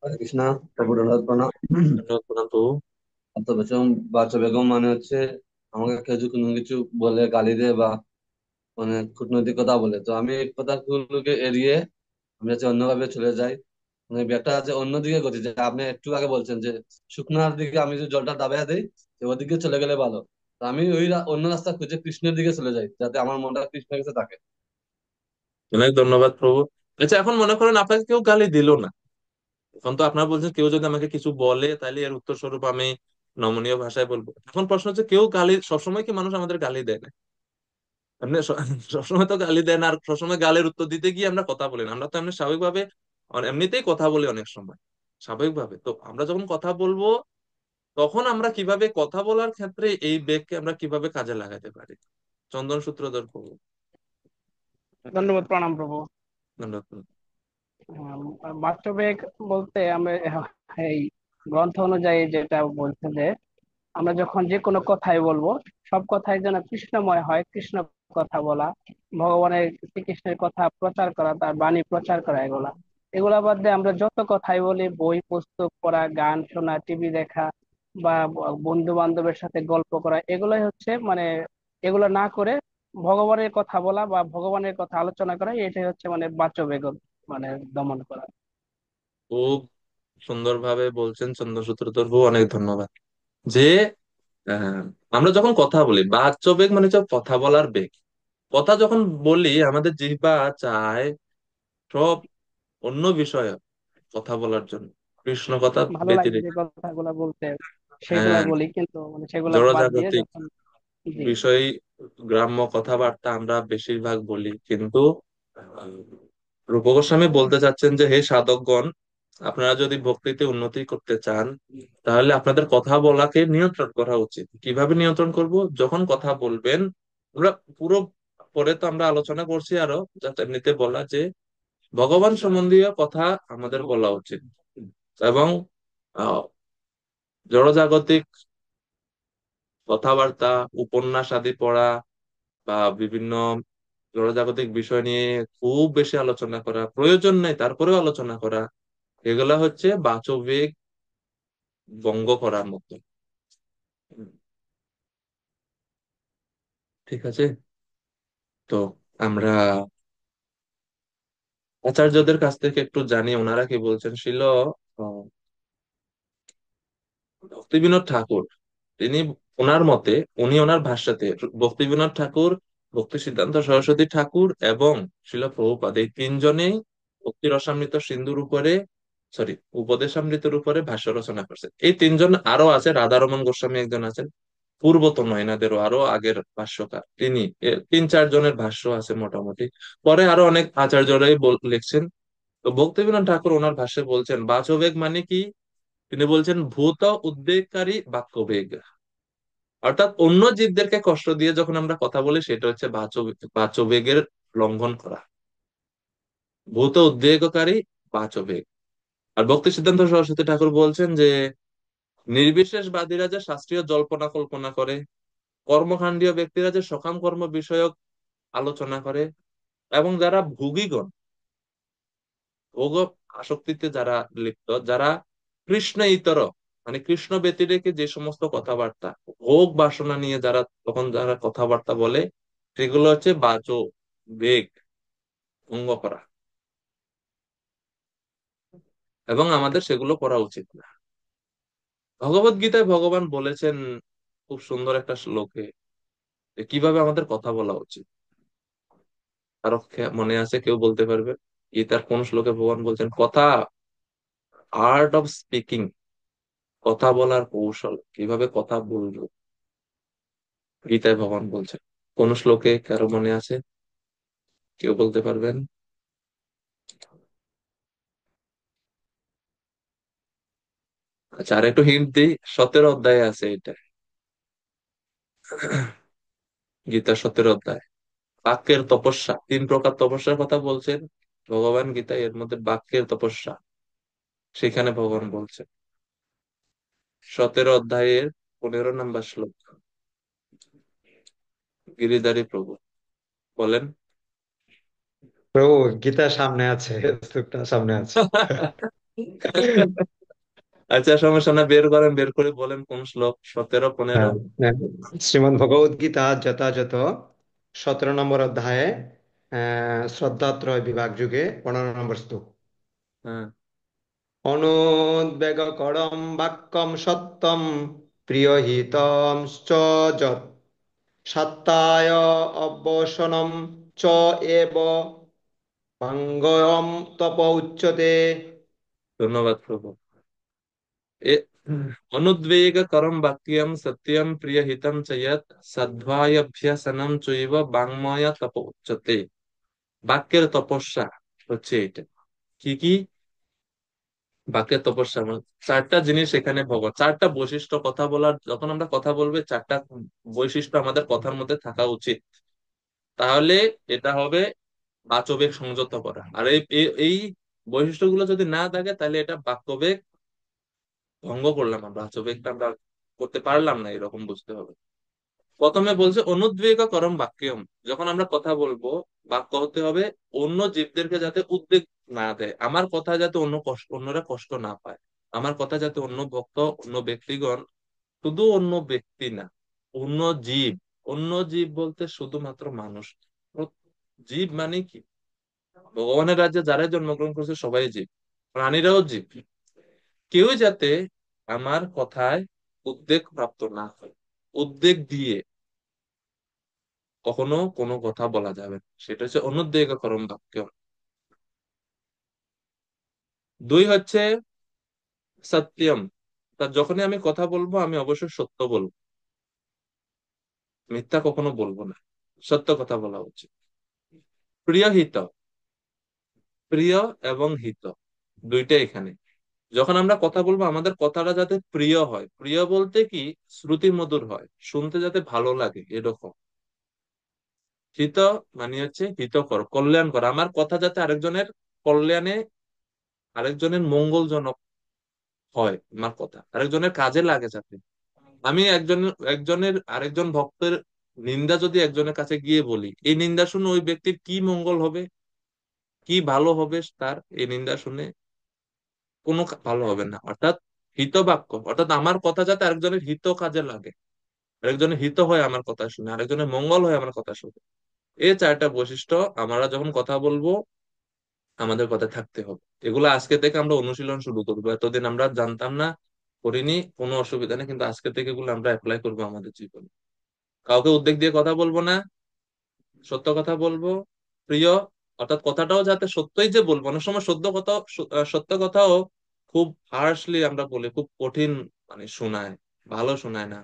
হরে কৃষ্ণ। প্রভু ধন্যবাদ প্রণাম। ধন্যবাদ প্রণাম প্রভু। তো বেগম বাচ্চা বেগম মানে হচ্ছে আমাকে কেউ যদি কোনো কিছু বলে, গালি দেয় বা মানে কূটনৈতিক কথা বলে, তো আমি এই কথাগুলোকে এড়িয়ে আমি হচ্ছে অন্যভাবে চলে যাই। মানে ব্যাপারটা আছে অন্যদিকে গতি, যে আপনি একটু আগে বলছেন যে শুকনার দিকে আমি যদি জলটা দাবাইয়া দিই, তো ওদিকে চলে গেলে ভালো। তো আমি ওই অন্য রাস্তা খুঁজে কৃষ্ণের দিকে চলে যাই, যাতে আমার মনটা কৃষ্ণের কাছে থাকে। অনেক ধন্যবাদ প্রভু। আচ্ছা, এখন মনে করেন আপনাকে কেউ গালি দিল না। এখন তো আপনারা বলছেন কেউ যদি আমাকে কিছু বলে, তাহলে এর উত্তর স্বরূপ আমি নমনীয় ভাষায় বলবো। এখন প্রশ্ন হচ্ছে, কেউ গালি, সবসময় কি মানুষ আমাদের গালি দেয় না? আপনি সবসময় তো গালি দেন, আর সবসময় গালের উত্তর দিতে গিয়ে আমরা কথা বলি না। আমরা তো এমনি স্বাভাবিকভাবে এমনিতেই কথা বলি অনেক সময়, স্বাভাবিকভাবে। তো আমরা যখন কথা বলবো, তখন আমরা কিভাবে কথা বলার ক্ষেত্রে এই বেগকে আমরা কিভাবে কাজে লাগাতে পারি? চন্দন সূত্রধর প্রভু। ধন্যবাদ প্রণাম প্রভু। ধন্যবাদ। বাস্তবিক বলতে আমরা এই গ্রন্থ অনুযায়ী যেটা বলছে যে আমরা যখন যে কোনো কথাই বলবো, সব কথাই যেন কৃষ্ণময় হয়, কৃষ্ণ কথা বলা, ভগবানের শ্রীকৃষ্ণের কথা প্রচার করা, তার বাণী প্রচার করা, এগুলা এগুলা বাদ দিয়ে আমরা যত কথাই বলি, বই পুস্তক পড়া, গান শোনা, টিভি দেখা বা বন্ধু বান্ধবের সাথে গল্প করা, এগুলাই হচ্ছে মানে এগুলো না করে ভগবানের কথা বলা বা ভগবানের কথা আলোচনা করা, এটাই হচ্ছে মানে বাচ্য মানে দমন করা। খুব সুন্দরভাবে বলছেন চন্দন সূত্রধর প্রভু, অনেক ধন্যবাদ। যে আহ, আমরা যখন কথা বলি, বাচ্য বেগ মানে হচ্ছে কথা বলার বেগ। কথা যখন বলি, আমাদের জিহ্বা চায় সব অন্য বিষয়ে কথা বলার জন্য, কৃষ্ণ কথা ভালো লাগে যে ব্যতিরেকে। কথাগুলা বলতে, সেগুলা হ্যাঁ, বলি, কিন্তু মানে সেগুলা বাদ দিয়ে জড়জাগতিক যখন, জি। বিষয়, গ্রাম্য কথাবার্তা আমরা বেশিরভাগ বলি, কিন্তু রূপ গোস্বামী বলতে চাচ্ছেন যে হে সাধকগণ, আপনারা যদি ভক্তিতে উন্নতি করতে চান, তাহলে আপনাদের কথা বলাকে নিয়ন্ত্রণ করা উচিত। কিভাবে নিয়ন্ত্রণ করব? যখন কথা বলবেন, আমরা পুরো পরে তো আমরা আলোচনা করছি আরো, যাতে এমনিতে বলা যে ভগবান সম্বন্ধীয় কথা আমাদের বলা উচিত, এবং আহ, জড়জাগতিক কথাবার্তা, উপন্যাস আদি পড়া বা বিভিন্ন জড়জাগতিক বিষয় নিয়ে খুব বেশি আলোচনা করা প্রয়োজন নেই, তারপরেও আলোচনা করা, এগুলা হচ্ছে বাচবিক ভঙ্গ করার মতো। ঠিক আছে। তো আমরা আচার্যদের কাছ থেকে একটু জানি ওনারা কি বলছেন। আহ, ভক্তিবিনোদ ঠাকুর, তিনি ওনার মতে, উনি ওনার ভাষ্যতে ভক্তিবিনোদ ঠাকুর, ভক্তি সিদ্ধান্ত সরস্বতী ঠাকুর এবং শিল প্রভুপাদ, এই তিনজনেই ভক্তি রসামৃত সিন্ধুর উপরে, সরি, উপদেশামৃতের উপরে ভাষ্য রচনা করছেন। এই তিনজন, আরো আছে রাধারমণ গোস্বামী একজন আছেন, পূর্বতন এনাদেরও আরো আগের ভাষ্যকার তিনি। তিন চার জনের ভাষ্য আছে মোটামুটি। পরে আরো অনেক আচার্যরাই লিখছেন। তো ভক্তিবিনোদ ঠাকুর ওনার ভাষ্যে বলছেন বাচবেগ মানে কি, তিনি বলছেন ভূত উদ্বেগকারী বাক্যবেগ, অর্থাৎ অন্য জীবদেরকে কষ্ট দিয়ে যখন আমরা কথা বলি সেটা হচ্ছে বাচবেগের লঙ্ঘন করা, ভূত উদ্বেগকারী বাচবেগ। আর ভক্তি সিদ্ধান্ত সরস্বতী ঠাকুর বলছেন যে নির্বিশেষবাদীরা যে শাস্ত্রীয় জল্পনা কল্পনা করে, কর্মকাণ্ডীয় ব্যক্তিরা যে সকাম কর্ম বিষয়ক আলোচনা করে, এবং যারা ভোগীগণ, ভোগ আসক্তিতে যারা লিপ্ত, যারা কৃষ্ণ ইতর, মানে কৃষ্ণ ব্যতিরেকে যে সমস্ত কথাবার্তা, ভোগ বাসনা নিয়ে যারা তখন যারা কথাবার্তা বলে, সেগুলো হচ্ছে বাচো বেগ ভঙ্গ করা, এবং আমাদের সেগুলো করা উচিত না। ভগবত গীতায় ভগবান বলেছেন খুব সুন্দর একটা শ্লোকে যে কিভাবে আমাদের কথা বলা উচিত। কারো মনে আছে? কেউ বলতে পারবে গীতার কোন শ্লোকে ভগবান বলছেন কথা, আর্ট অফ স্পিকিং, কথা বলার কৌশল, কিভাবে কথা বলবো, গীতায় ভগবান বলছেন কোন শ্লোকে? কারো মনে আছে? কেউ বলতে পারবেন? আচ্ছা, আর একটু হিন্ট দিই, 17 অধ্যায়ে আছে এটা, গীতা 17 অধ্যায়। বাক্যের তপস্যা, 3 প্রকার তপস্যার কথা বলছেন ভগবান গীতায়, এর মধ্যে বাক্যের তপস্যা, সেখানে ভগবান বলছেন 17 অধ্যায়ের 15 নম্বর শ্লোক। গিরিধারী প্রভু বলেন। প্রভু, গীতা সামনে আছে, শ্লোকটা সামনে আছে। আচ্ছা, সমস্যা না, বের করেন, বের করে বলেন কোন শ্লোক, 17, 15। হ্যাঁ, হ্যাঁ। শ্রীমদ্ ভগবদ গীতা যথাযথ 17 নম্বর অধ্যায়ে, শ্রদ্ধাত্রয় বিভাগ যুগে 15 নম্বর শ্লোক। হ্যাঁ, অনুদ্বেগকরম বাক্যম সত্যম প্রিয়হিতম চ যৎ সত্যায় অবসনম চ এব ভঙ্গয়ম তপ উচ্যতে। ধন্যবাদ প্রভু। এ অনুদ্বেগকরম বাক্যম সত্যম প্রিয়হিতম চ যৎ সদ্ভায়াভ্যাসনম চৈব বাঙ্ময় তপ উচ্যতে। বাক্যের তপস্যা হচ্ছে এটা। কি কি বাক্যের তপস্যা? মানে 4টা জিনিস এখানে ভগবান, 4টা বৈশিষ্ট্য, কথা বলার, যখন আমরা কথা বলবো 4টা বৈশিষ্ট্য আমাদের কথার মধ্যে থাকা উচিত, তাহলে এটা হবে বাচবেগ সংযত করা। আর এই বৈশিষ্ট্যগুলো যদি না থাকে, তাহলে এটা বাক্যবেগ ভঙ্গ করলাম, আমরা বাচবেগটা আমরা করতে পারলাম না, এরকম বুঝতে হবে। প্রথমে বলছে অনুদ্বেগ করম বাক্যম, যখন আমরা কথা বলবো, বাক্য হতে হবে অন্য জীবদেরকে যাতে উদ্বেগ না দেয়, আমার কথা যাতে অন্যরা কষ্ট না পায়, আমার কথা যাতে অন্য ভক্ত, অন্য ব্যক্তিগণ, শুধু অন্য ব্যক্তি না, অন্য জীব, অন্য জীব বলতে শুধুমাত্র মানুষ। জীব মানে কি? ভগবানের রাজ্যে যারাই জন্মগ্রহণ করছে সবাই জীব, প্রাণীরাও জীব। কেউ যাতে আমার কথায় উদ্বেগ প্রাপ্ত না হয়, উদ্বেগ দিয়ে কখনো কোনো কথা বলা যাবে না, সেটা হচ্ছে অনুদ্বেগকরম বাক্য। দুই হচ্ছে সত্যম, তা যখনই আমি কথা বলবো আমি অবশ্যই সত্য বলবো, মিথ্যা কখনো বলবো না, সত্য কথা বলা উচিত। প্রিয় হিত, প্রিয় এবং হিত দুইটা এখানে, যখন আমরা কথা বলবো আমাদের কথাটা যাতে প্রিয় হয়, প্রিয় বলতে কি শ্রুতি মধুর হয়, শুনতে যাতে ভালো লাগে এরকম। হিত মানে হচ্ছে হিতকর, কল্যাণকর, আমার কথা যাতে আরেকজনের কল্যাণে, আরেকজনের মঙ্গলজনক হয়, আমার কথা আরেকজনের কাজে লাগে যাতে। আমি একজনের আরেকজন ভক্তের নিন্দা যদি একজনের কাছে গিয়ে বলি, এই নিন্দা শুনে ওই ব্যক্তির কি মঙ্গল হবে, কি ভালো হবে তার, এই নিন্দা শুনে কোনো ভালো হবে না। অর্থাৎ হিত বাক্য, অর্থাৎ আমার কথা যাতে আরেকজনের হিত কাজে লাগে, আরেকজনের হিত হয় আমার কথা শুনে, আরেকজনের মঙ্গল হয় আমার কথা শুনে। এই চারটা বৈশিষ্ট্য আমরা যখন কথা বলবো আমাদের কথা থাকতে হবে। এগুলো আজকে থেকে আমরা অনুশীলন শুরু করবো, এতদিন আমরা জানতাম না, করিনি, কোনো অসুবিধা নেই, কিন্তু আজকে থেকে এগুলো আমরা অ্যাপ্লাই করবো আমাদের জীবনে। কাউকে উদ্বেগ দিয়ে কথা বলবো না, সত্য কথা বলবো। প্রিয়, অর্থাৎ কথাটাও যাতে সত্যই যে বলবো, অনেক সময় সত্য কথা, সত্য কথাও খুব হার্শলি আমরা বলি, খুব কঠিন, মানে শোনায়, ভালো শোনায় না।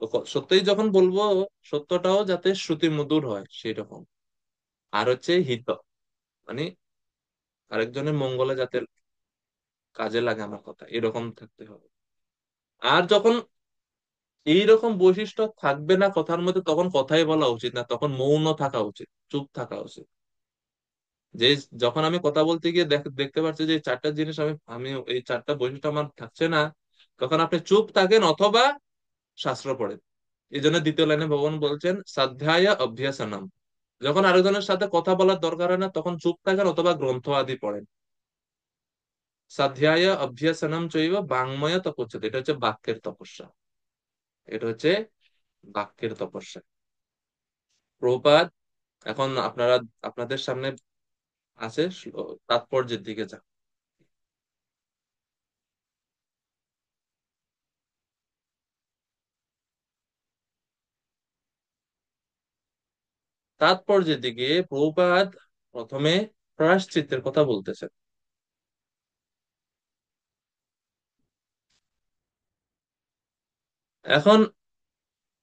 তো সত্যই যখন বলবো, সত্যটাও যাতে শ্রুতি মধুর হয় সেই রকম। আর হচ্ছে হিত, মানে আরেকজনের মঙ্গলে যাতে কাজে লাগে আমার কথা, এরকম থাকতে হবে। আর যখন এইরকম বৈশিষ্ট্য থাকবে না কথার মধ্যে, তখন কথাই বলা উচিত না, তখন মৌন থাকা উচিত, চুপ থাকা উচিত। যে যখন আমি কথা বলতে গিয়ে দেখতে পাচ্ছি যে এই চারটা জিনিস আমি আমি এই চারটা বৈশিষ্ট্য আমার থাকছে না, তখন আপনি চুপ থাকেন অথবা শাস্ত্র পড়েন। এই জন্য দ্বিতীয় লাইনে ভগবান বলছেন সাধ্যায় অভ্যাসনম, যখন আরেকজনের সাথে কথা বলার দরকার হয় না তখন চুপ থাকেন অথবা গ্রন্থ আদি পড়েন। সাধ্যায় অভ্যাসনম চৈব বাংময় তপস্যা, এটা হচ্ছে বাক্যের তপস্যা, এটা হচ্ছে বাক্যের তপস্যা। প্রপাত, এখন আপনারা আপনাদের সামনে আছে, তাৎপর্যের দিকে যান। তাৎপর্যের দিকে প্রভুপাদ প্রথমে প্রায়শ্চিত্তের কথা বলতেছেন। এখন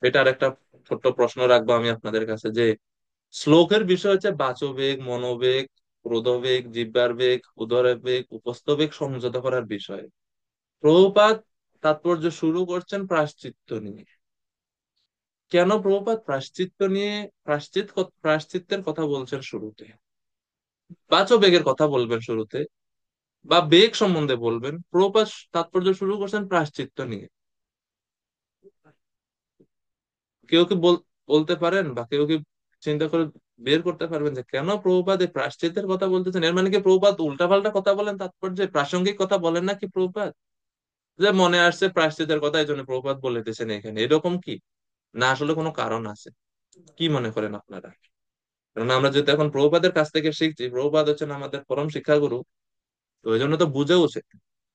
এটার একটা ছোট্ট প্রশ্ন রাখবো আমি আপনাদের কাছে, যে শ্লোকের বিষয় হচ্ছে বাচবেগ, মনোবেগ, ক্রোধবেগ, জিহ্বার বেগ, উদরের বেগ, উপস্থ বেগ সংযত করার বিষয়। প্রভুপাদ তাৎপর্য শুরু করছেন প্রায়শ্চিত্ত নিয়ে। কেন প্রভুপাদ প্রায়শ্চিত্ত নিয়ে, প্রায়শ্চিত্তের কথা বলছেন শুরুতে, বাচবেগের কথা বলবেন শুরুতে, বা বেগ সম্বন্ধে বলবেন, প্রভুপাদ তাৎপর্য শুরু করছেন প্রায়শ্চিত্ত নিয়ে। কেউ কি বলতে পারেন, বা কেউ কি চিন্তা করে বের করতে পারবেন যে কেন প্রভুপাদ এই প্রায়শ্চিত্তের কথা বলতেছেন? এর মানে কি প্রভুপাদ উল্টাপাল্টা কথা বলেন, তাৎপর্যে প্রাসঙ্গিক কথা বলেন না কি প্রভুপাদ, যে মনে আসছে প্রায়শ্চিত্তের কথা এই জন্য প্রভুপাদ বলে দিয়েছেন এখানে, এরকম কি? না আসলে কোনো কারণ আছে? কি মনে করেন আপনারা? কারণ আমরা যেহেতু এখন প্রভুপাদের কাছ থেকে শিখছি, প্রভুপাদ হচ্ছেন আমাদের পরম শিক্ষাগুরু, তো ওই জন্য তো বুঝে উচিত।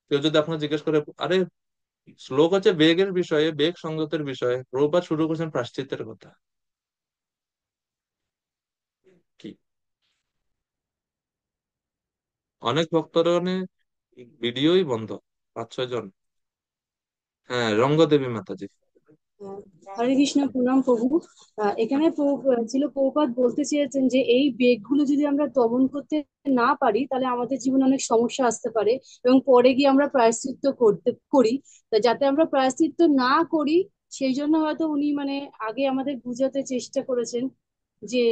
কেউ যদি আপনার জিজ্ঞেস করে, আরে শ্লোক হচ্ছে বেগের বিষয়ে, বেগ সংযতের বিষয়ে, প্রভুপাদ শুরু করছেন প্রায়শ্চিত্তের কথা, কি? অনেক ভক্তরা ভিডিওই বন্ধ, 5-6 জন। হ্যাঁ, রঙ্গদেবী মাতাজি। হরে কৃষ্ণ, প্রণাম প্রভু। এখানে ছিল প্রভুপাদ বলতে চেয়েছেন যে এই বেগগুলো যদি আমরা দমন করতে না পারি তাহলে আমাদের জীবনে অনেক সমস্যা আসতে পারে এবং পরে গিয়ে আমরা প্রায়শ্চিত্ত করি। তা যাতে আমরা প্রায়শ্চিত্ত না করি সেই জন্য হয়তো উনি মানে আগে আমাদের বুঝাতে চেষ্টা করেছেন যে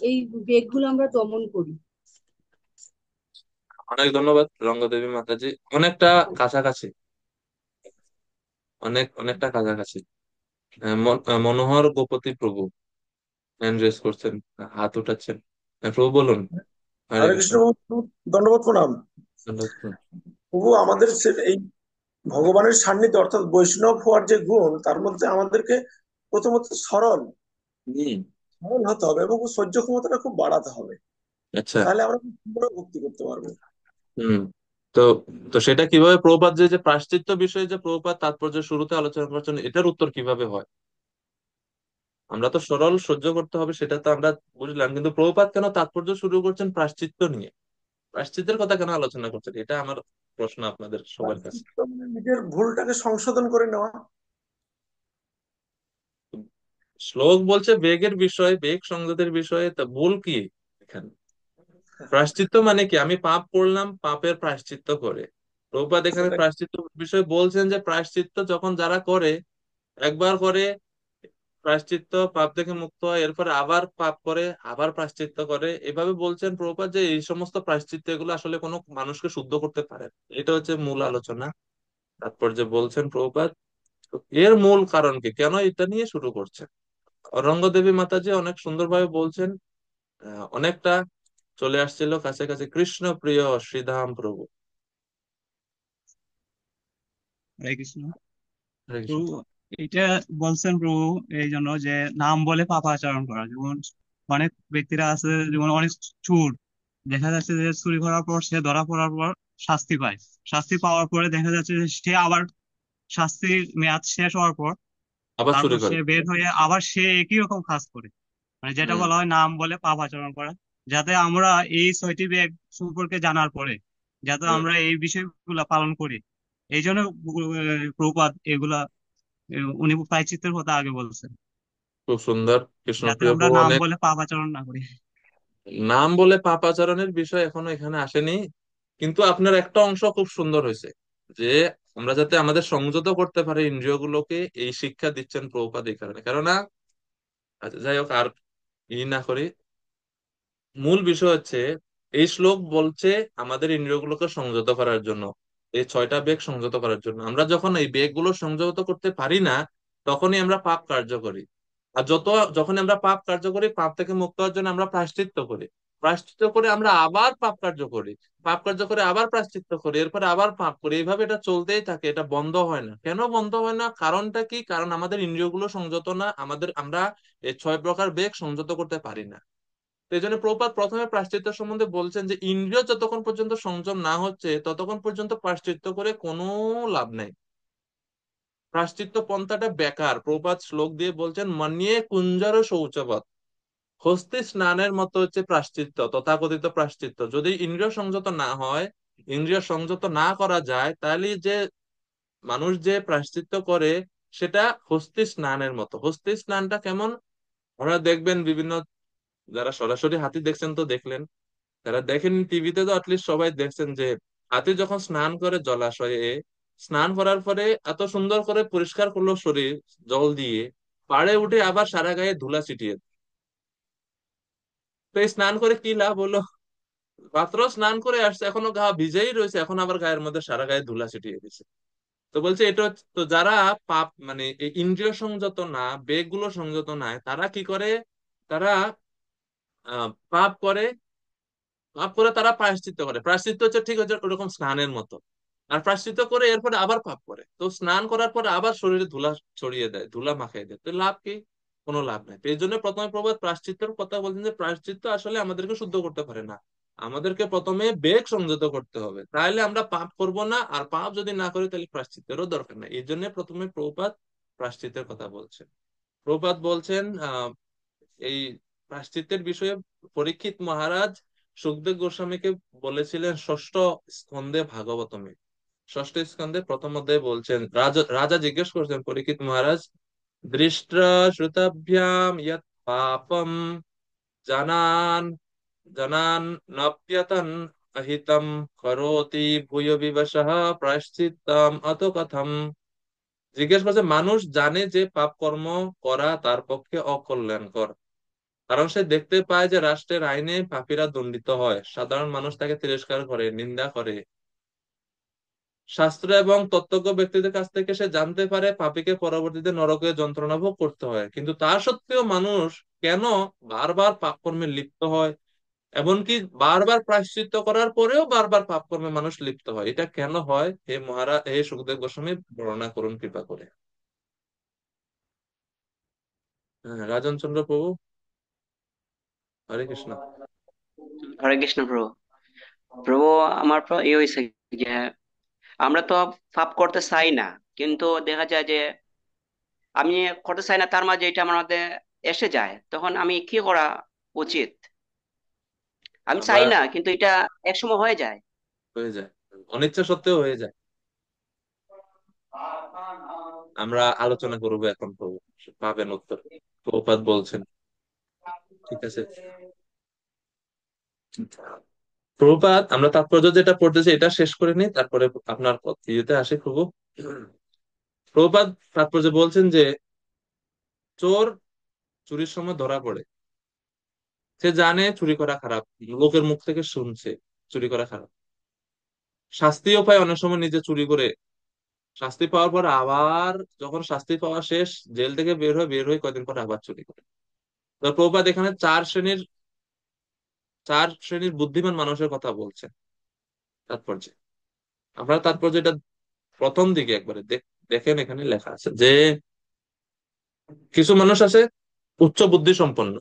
এই বেগগুলো আমরা দমন করি। অনেক ধন্যবাদ রঙ্গদেবী মাতাজি, অনেকটা কাছাকাছি, অনেকটা কাছাকাছি। মনোহর গোপতি প্রভু হ্যান্ড রেস করছেন, হাত উঠাচ্ছেন। হ্যাঁ, প্রভু বলুন। হরে হরে কৃষ্ণ। কৃষ্ণ প্রভু, দণ্ডবোধ প্রণাম। ধন্যবাদ। প্রভু, আমাদের এই ভগবানের সান্নিধ্য অর্থাৎ বৈষ্ণব হওয়ার যে গুণ, তার মধ্যে আমাদেরকে প্রথমত সরল হম। সরল হতে হবে এবং সহ্য ক্ষমতাটা খুব বাড়াতে হবে। আচ্ছা। তাহলে আমরা খুব সুন্দর ভক্তি করতে পারবো। হম। তো তো সেটা কিভাবে প্রভুপাদ যে যে প্রায়শ্চিত্ত বিষয়ে যে প্রভুপাদ তাৎপর্য শুরুতে আলোচনা করছেন, এটার উত্তর কিভাবে হয়? আমরা তো সরল সহ্য করতে হবে সেটা তো আমরা বুঝলাম, কিন্তু প্রভুপাদ কেন তাৎপর্য শুরু করছেন প্রায়শ্চিত্ত নিয়ে, প্রায়শ্চিত্তের কথা কেন আলোচনা করছেন, এটা আমার প্রশ্ন আপনাদের সবার কাছে। প্রায়শ্চিত্ত মানে নিজের ভুলটাকে সংশোধন করে নেওয়া। শ্লোক বলছে বেগের বিষয়, বেগ সংযতের বিষয়ে, তা ভুল কি এখানে? প্রায়শ্চিত্ত মানে কি? আমি পাপ করলাম, পাপের প্রায়শ্চিত্ত করে। প্রভুপাদ এখানে সেটা প্রায়শ্চিত্ত বিষয়ে বলছেন যে প্রায়শ্চিত্ত যখন যারা করে, একবার করে প্রায়শ্চিত্ত, পাপ থেকে মুক্ত হয়, এরপরে আবার পাপ করে, আবার প্রায়শ্চিত্ত করে, এভাবে বলছেন প্রভুপাদ যে এই সমস্ত প্রায়শ্চিত্ত এগুলো আসলে কোনো মানুষকে শুদ্ধ করতে পারে না। এটা হচ্ছে মূল আলোচনা। তারপর যে বলছেন প্রভুপাদ এর মূল কারণ কি, কেন এটা নিয়ে শুরু করছেন। অরঙ্গদেবী মাতাজি অনেক সুন্দরভাবে বলছেন। অনেকটা চলে আসছিল কাছাকাছি, কৃষ্ণ প্রিয় শ্রীধাম প্রভু। হরে কৃষ্ণ। হরে কৃষ্ণ। প্রভু এটা বলছেন প্রভু এই জন্য যে নাম বলে পাপাচরণ করা। যেমন অনেক ব্যক্তিরা আছে, যেমন অনেক চোর, দেখা যাচ্ছে যে চুরি করার পর সে ধরা পড়ার পর শাস্তি পায়। শাস্তি পাওয়ার পরে দেখা যাচ্ছে যে সে আবার শাস্তির মেয়াদ শেষ হওয়ার পর আবার তারপর চুরি সে করে। বের হয়ে আবার সে একই রকম কাজ করে। মানে যেটা হম। বলা হয় নাম বলে পাপ আচরণ করা। যাতে আমরা এই 6টি ব্যাগ সম্পর্কে জানার পরে যাতে হম। আমরা এই বিষয়গুলা পালন করি, এই জন্য প্রভুপাদ এগুলা উনি প্রায়শ্চিত্তের কথা আগে বলছেন, খুব সুন্দর। যাতে কৃষ্ণপ্রিয় আমরা প্রভু নাম অনেক। বলে পাপ আচরণ না করি। নাম বলে পাপাচারণের বিষয় এখনো এখানে আসেনি, কিন্তু আপনার একটা অংশ খুব সুন্দর হয়েছে, যে আমরা যাতে আমাদের সংযত করতে পারি ইন্দ্রিয়গুলোকে, এই শিক্ষা দিচ্ছেন প্রভুপাদ এই কারণে। কেননা আচ্ছা যাই হোক, আর না করি, মূল বিষয় হচ্ছে এই শ্লোক বলছে আমাদের ইন্দ্রিয়গুলোকে সংযত করার জন্য, এই 6টা বেগ সংযত করার জন্য। আমরা যখন এই বেগগুলো সংযত করতে পারি না, তখনই আমরা পাপ কার্য করি। আর যখন আমরা পাপ কার্য করি, পাপ থেকে মুক্ত হওয়ার জন্য আমরা প্রায়শ্চিত্ত করি। প্রায়শ্চিত্ত করে আমরা আবার পাপ কার্য করি, পাপ কার্য করে আবার প্রায়শ্চিত্ত করি, এরপরে আবার পাপ করি। এইভাবে এটা চলতেই থাকে, এটা বন্ধ হয় না। কেন বন্ধ হয় না? কারণটা কি? কারণ আমাদের ইন্দ্রিয়গুলো সংযত না, আমরা এই 6 প্রকার বেগ সংযত করতে পারি না। তো এই জন্য প্রভুপাদ প্রথমে প্রায়শ্চিত্ত সম্বন্ধে বলছেন যে ইন্দ্রিয় যতক্ষণ পর্যন্ত সংযম না হচ্ছে, ততক্ষণ পর্যন্ত প্রায়শ্চিত্ত করে কোনো লাভ নাই। প্রায়শ্চিত্ত পন্থাটা বেকার। প্রভুপাদ শ্লোক দিয়ে বলছেন মন্যে কুঞ্জর শৌচবৎ, হস্তি স্নানের মতো হচ্ছে প্রায়শ্চিত্ত, তথাকথিত প্রায়শ্চিত্ত। যদি ইন্দ্রিয় সংযত না হয়, ইন্দ্রিয় সংযত না করা যায়, তাহলে যে মানুষ যে প্রায়শ্চিত্ত করে সেটা হস্তি স্নানের মতো। হস্তি স্নানটা কেমন? আমরা দেখবেন বিভিন্ন, যারা সরাসরি হাতি দেখছেন তো দেখলেন, যারা দেখেন টিভিতে তো অ্যাটলিস্ট সবাই দেখছেন যে হাতি যখন স্নান করে জলাশয়ে, স্নান করার পরে এত সুন্দর করে পরিষ্কার করলো শরীর জল দিয়ে, পাড়ে উঠে আবার সারা গায়ে ধুলা ছিটিয়ে দেয়। তো এই স্নান করে কি লাভ হলো? মাত্র স্নান করে আসছে, এখনো গা ভিজেই রয়েছে, এখন আবার গায়ের মধ্যে সারা গায়ে ধুলা ছিটিয়ে দিছে। তো বলছে এটা তো যারা পাপ মানে এই ইন্দ্রিয় সংযত না, বেগগুলো সংযত নাই, তারা কি করে? তারা পাপ করে, পাপ করে তারা প্রায়শ্চিত্ত করে। প্রায়শ্চিত্ত হচ্ছে ঠিক হচ্ছে ওরকম স্নানের মতো। আর প্রায়শ্চিত্ত করে এরপরে আবার পাপ করে, তো স্নান করার পরে আবার শরীরে ধুলা ছড়িয়ে দেয়, ধুলা মাখিয়ে দেয়, তো লাভ কি? কোনো লাভ নাই। তো এই জন্য প্রথমে প্রভাত প্রায়শ্চিত্তের কথা বলছেন যে প্রায়শ্চিত্ত আসলে আমাদেরকে শুদ্ধ করতে পারে না। আমাদেরকে প্রথমে বেগ সংযত করতে হবে, তাহলে আমরা পাপ করব না। আর পাপ যদি না করি তাহলে প্রায়শ্চিত্তেরও দরকার নাই। এই জন্য প্রথমে প্রভুপাদ প্রায়শ্চিত্তের কথা বলছেন। প্রভুপাদ বলছেন এই প্রায়শ্চিত্তের বিষয়ে পরীক্ষিত মহারাজ সুখদেব গোস্বামীকে বলেছিলেন ষষ্ঠ স্কন্ধে ভাগবতমে। ষষ্ঠ স্কন্ধে প্রথম অধ্যায়ে বলছেন, রাজা রাজা জিজ্ঞেস করছেন পরীক্ষিত মহারাজ, দৃষ্ট্রা শ্রুতাভ্যাম ইয়ৎ পাপম জানান জানান নপ্যতন অহিতম করোতি ভূয় বিবশঃ প্রায়শ্চিত্তম অত কথম। জিজ্ঞেস করছে, মানুষ জানে যে পাপ কর্ম করা তার পক্ষে অকল্যাণকর, কারণ সে দেখতে পায় যে রাষ্ট্রের আইনে পাপীরা দণ্ডিত হয়, সাধারণ মানুষ তাকে তিরস্কার করে, নিন্দা করে। শাস্ত্র এবং তত্ত্বজ্ঞ ব্যক্তিদের কাছ থেকে সে জানতে পারে পাপীকে পরবর্তীতে নরকে যন্ত্রণা ভোগ করতে হয়। কিন্তু তা সত্ত্বেও মানুষ কেন বারবার পাপ কর্মে লিপ্ত হয়? এমনকি বারবার প্রায়শ্চিত্ত করার পরেও বারবার পাপ কর্মে মানুষ লিপ্ত হয়, এটা কেন হয়? হে মহারাজ, হে সুখদেব গোস্বামী, বর্ণনা করুন কৃপা করে। হ্যাঁ, রাজন চন্দ্র প্রভু। হরে কৃষ্ণ। হরে কৃষ্ণ প্রভু। প্রভু, আমার হয়েছে যে আমরা তো পাপ করতে চাই না, কিন্তু দেখা যায় যে আমি করতে চাই না, তার মাঝে এটা আমার মধ্যে এসে যায়, তখন আমি কি করা উচিত? আমি চাই আবার না, কিন্তু এটা একসময় হয়ে যায়। হয়ে যায়। অনিচ্ছা সত্ত্বেও হয়ে যায়। আমরা আলোচনা করবো এখন, তো পাবেন উত্তর। প্রভুপাদ বলছেন, ঠিক আছে। প্রভুপাদ, আমরা তাৎপর্য যেটা পড়তেছি এটা শেষ করে নিই, তারপরে আপনার ইয়েতে আসি প্রভু। প্রভুপাদ তাৎপর্য বলছেন যে চোর চুরির সময় ধরা পড়ে, সে জানে চুরি করা খারাপ, লোকের মুখ থেকে শুনছে চুরি করা খারাপ, শাস্তিও পায় অনেক সময় নিজে চুরি করে। শাস্তি পাওয়ার পর আবার যখন শাস্তি পাওয়া শেষ, জেল থেকে বের হয়ে কয়দিন পর আবার চুরি করে। তো প্রভুপাদ এখানে চার শ্রেণীর বুদ্ধিমান মানুষের কথা বলছেন তাৎপর্য। আপনারা তাৎপর্য এটা প্রথম দিকে একবারে দেখেন, এখানে লেখা আছে যে কিছু মানুষ আছে উচ্চ বুদ্ধি সম্পন্ন,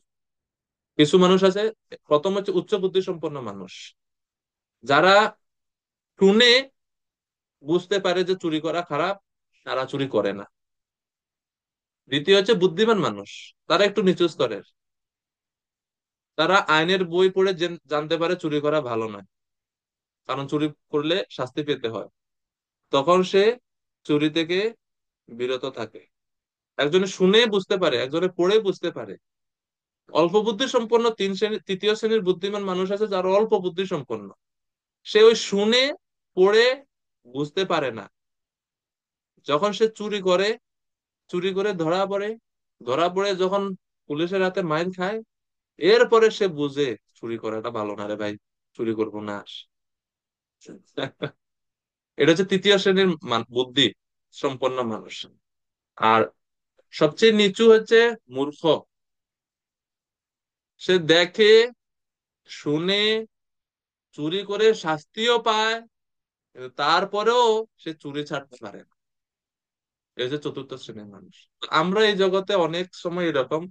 কিছু মানুষ আছে, প্রথম হচ্ছে উচ্চ বুদ্ধি সম্পন্ন মানুষ, যারা শুনে বুঝতে পারে যে চুরি করা খারাপ, তারা চুরি করে না। দ্বিতীয় হচ্ছে বুদ্ধিমান মানুষ, তারা একটু নিচু স্তরের, তারা আইনের বই পড়ে জানতে পারে চুরি করা ভালো নয়, কারণ চুরি করলে শাস্তি পেতে হয়, তখন সে চুরি থেকে বিরত থাকে। একজনে শুনে বুঝতে পারে, একজনে পড়ে বুঝতে পারে। অল্প বুদ্ধি সম্পন্ন তৃতীয় শ্রেণীর বুদ্ধিমান মানুষ আছে যারা অল্প বুদ্ধি সম্পন্ন, সে ওই শুনে পড়ে বুঝতে পারে না, যখন সে চুরি করে ধরা পড়ে যখন পুলিশের হাতে মাইর খায়, এরপরে সে বুঝে চুরি করাটা ভালো না রে ভাই, চুরি করবো না। এটা হচ্ছে তৃতীয় শ্রেণীর বুদ্ধি সম্পন্ন মানুষ। আর সবচেয়ে নিচু হচ্ছে মূর্খ, সে দেখে শুনে চুরি করে শাস্তিও পায়, কিন্তু তারপরেও সে চুরি ছাড়তে পারে না। এই যে চতুর্থ শ্রেণীর মানুষ। তো আমরা এই জগতে অনেক সময় এরকম,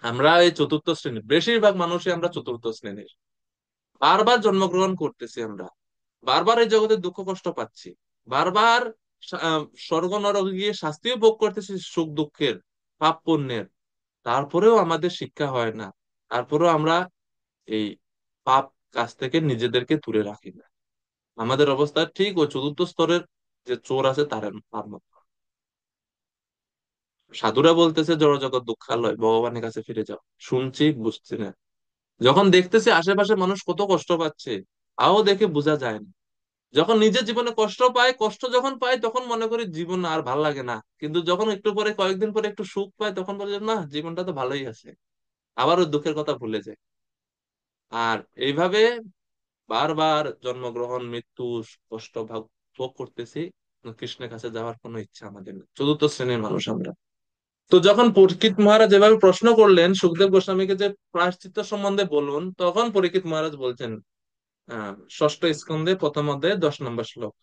আমরা এই চতুর্থ শ্রেণীর, বেশিরভাগ মানুষই আমরা চতুর্থ শ্রেণীর। বারবার জন্মগ্রহণ করতেছি আমরা, বারবার এই জগতে দুঃখ কষ্ট পাচ্ছি, বারবার স্বর্গ নরকে গিয়ে শাস্তিও ভোগ করতেছি, সুখ দুঃখের, পাপ পুণ্যের। তারপরেও আমাদের শিক্ষা হয় না, তারপরেও আমরা এই পাপ কাজ থেকে নিজেদেরকে দূরে রাখি না। আমাদের অবস্থা ঠিক ওই চতুর্থ স্তরের যে চোর আছে তার মতো। সাধুরা বলতেছে জড় জগৎ দুঃখালয়, ভগবানের কাছে ফিরে যাও। শুনছি, বুঝছি না। যখন দেখতেছি আশেপাশে মানুষ কত কষ্ট পাচ্ছে, তাও দেখে বোঝা যায় না। যখন নিজের জীবনে কষ্ট যখন পাই, তখন মনে করি জীবন আর ভাল লাগে না। কিন্তু যখন একটু পরে, কয়েকদিন পরে একটু সুখ পাই, তখন বলে না, জীবনটা তো ভালোই আছে। আবার ওই দুঃখের কথা ভুলে যায়। আর এইভাবে বারবার জন্মগ্রহণ, মৃত্যু, কষ্ট ভোগ করতেছি। কৃষ্ণের কাছে যাওয়ার কোনো ইচ্ছা আমাদের নেই। চতুর্থ শ্রেণীর মানুষ আমরা। তো যখন পরীক্ষিত মহারাজ এভাবে প্রশ্ন করলেন সুখদেব গোস্বামীকে যে প্রায়শ্চিত্ত সম্বন্ধে বলুন, তখন পরীক্ষিত মহারাজ বলছেন, ষষ্ঠ স্কন্ধে প্রথম অধ্যায়ে 10 নম্বর শ্লোক,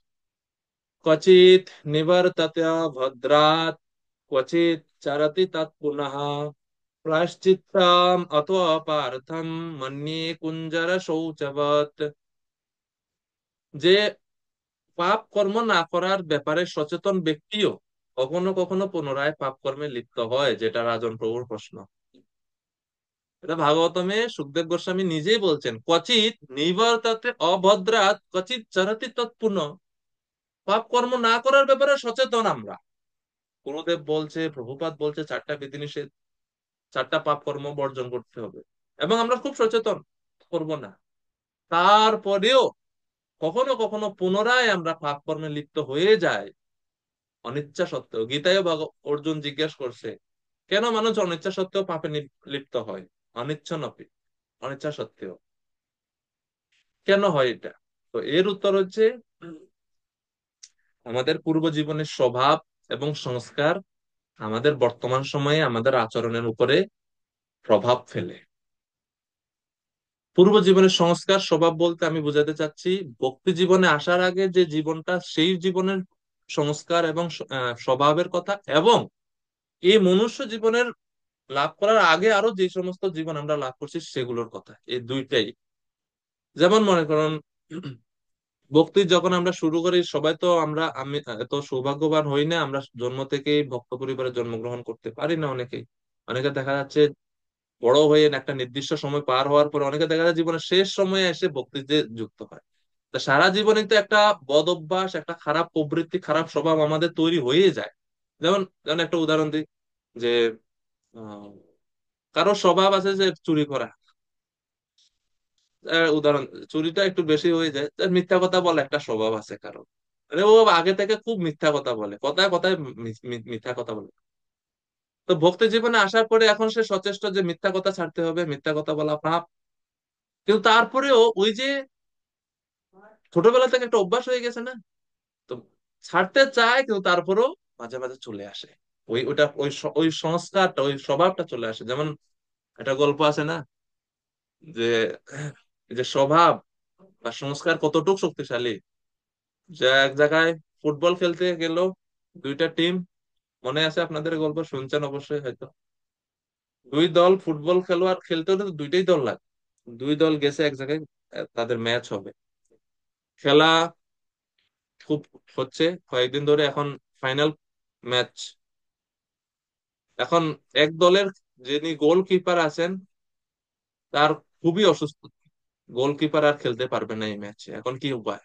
क्वचित् निवर्तते भद्रात् क्वचित् चरति तत् पुनः प्रायश्चित्तम् अथवा पार्थम मन्ये कुंजर शौचवत्। যে পাপ কর্ম না করার ব্যাপারে সচেতন ব্যক্তিও কখনো কখনো পুনরায় পাপ কর্মে লিপ্ত হয়, যেটা রাজন প্রভুর প্রশ্ন। এটা ভাগবতমে সুখদেব গোস্বামী নিজেই বলছেন, ক্বচিৎ নিবর্ততে অভদ্রাৎ ক্বচিৎ চরতি তৎপুনঃ। পাপ কর্ম না করার ব্যাপারে সচেতন আমরা। গুরুদেব বলছে, প্রভুপাদ বলছে, 4টা বিধিনিষেধ, 4টা পাপ কর্ম বর্জন করতে হবে, এবং আমরা খুব সচেতন, করব না। তারপরেও কখনো কখনো পুনরায় আমরা পাপ কর্মে লিপ্ত হয়ে যাই, অনিচ্ছা সত্ত্বেও। গীতায় অর্জুন জিজ্ঞেস করছে, কেন মানুষ অনিচ্ছা সত্ত্বেও পাপে লিপ্ত হয়? অনিচ্ছা নপি, অনিচ্ছা সত্ত্বেও কেন হয় এটা? তো এর উত্তর হচ্ছে, আমাদের পূর্ব জীবনের স্বভাব এবং সংস্কার আমাদের বর্তমান সময়ে আমাদের আচরণের উপরে প্রভাব ফেলে। পূর্ব জীবনের সংস্কার স্বভাব বলতে আমি বোঝাতে চাচ্ছি, ভক্তি জীবনে আসার আগে যে জীবনটা, সেই জীবনের সংস্কার এবং স্বভাবের কথা, এবং এই মনুষ্য জীবনের লাভ করার আগে আরো যে সমস্ত জীবন আমরা লাভ করছি সেগুলোর কথা। এই দুইটাই, যেমন মনে করুন, ভক্তি যখন আমরা শুরু করি, সবাই তো আমি এত সৌভাগ্যবান হই না, আমরা জন্ম থেকেই ভক্ত পরিবারে জন্মগ্রহণ করতে পারি না। অনেকে দেখা যাচ্ছে বড় হয়ে একটা নির্দিষ্ট সময় পার হওয়ার পর, অনেকে দেখা যায় জীবনের শেষ সময়ে এসে ভক্তিতে যুক্ত হয়। তা সারা জীবনে তো একটা বদ অভ্যাস, একটা খারাপ প্রবৃত্তি, খারাপ স্বভাব আমাদের তৈরি হয়ে যায়। যেমন যেমন একটা উদাহরণ দিই, যে আহ, কারো স্বভাব আছে যে চুরি করা। উদাহরণ, চুরিটা একটু বেশি হয়ে যায়, মিথ্যা কথা বলে একটা স্বভাব আছে কারো। মানে ও আগে থেকে খুব মিথ্যা কথা বলে, কথায় কথায় মিথ্যা কথা বলে। তো ভক্তি জীবনে আসার পরে এখন সে সচেষ্ট যে মিথ্যা কথা ছাড়তে হবে, মিথ্যা কথা বলা পাপ। কিন্তু তারপরেও ওই যে ছোটবেলা থেকে একটা অভ্যাস হয়ে গেছে না, তো ছাড়তে চায়, কিন্তু তারপরেও মাঝে মাঝে চলে আসে। ওই সংস্কারটা, ওই স্বভাবটা চলে আসে। যেমন একটা গল্প আছে না, যে এই যে স্বভাব বা সংস্কার কতটুকু শক্তিশালী। যে এক জায়গায় ফুটবল খেলতে গেল দুইটা টিম, মনে আছে আপনাদের? গল্প শুনছেন অবশ্যই হয়তো। দুই দল ফুটবল খেলোয়াড় খেলতে হলে তো দুইটাই দল লাগে। দুই দল গেছে এক জায়গায়, তাদের ম্যাচ হবে। খেলা খুব হচ্ছে কয়েকদিন ধরে, এখন ফাইনাল ম্যাচ। এখন এক দলের যিনি গোলকিপার আছেন তার খুবই অসুস্থ, গোলকিপার আর খেলতে পারবে না এই ম্যাচে। এখন কি উপায়?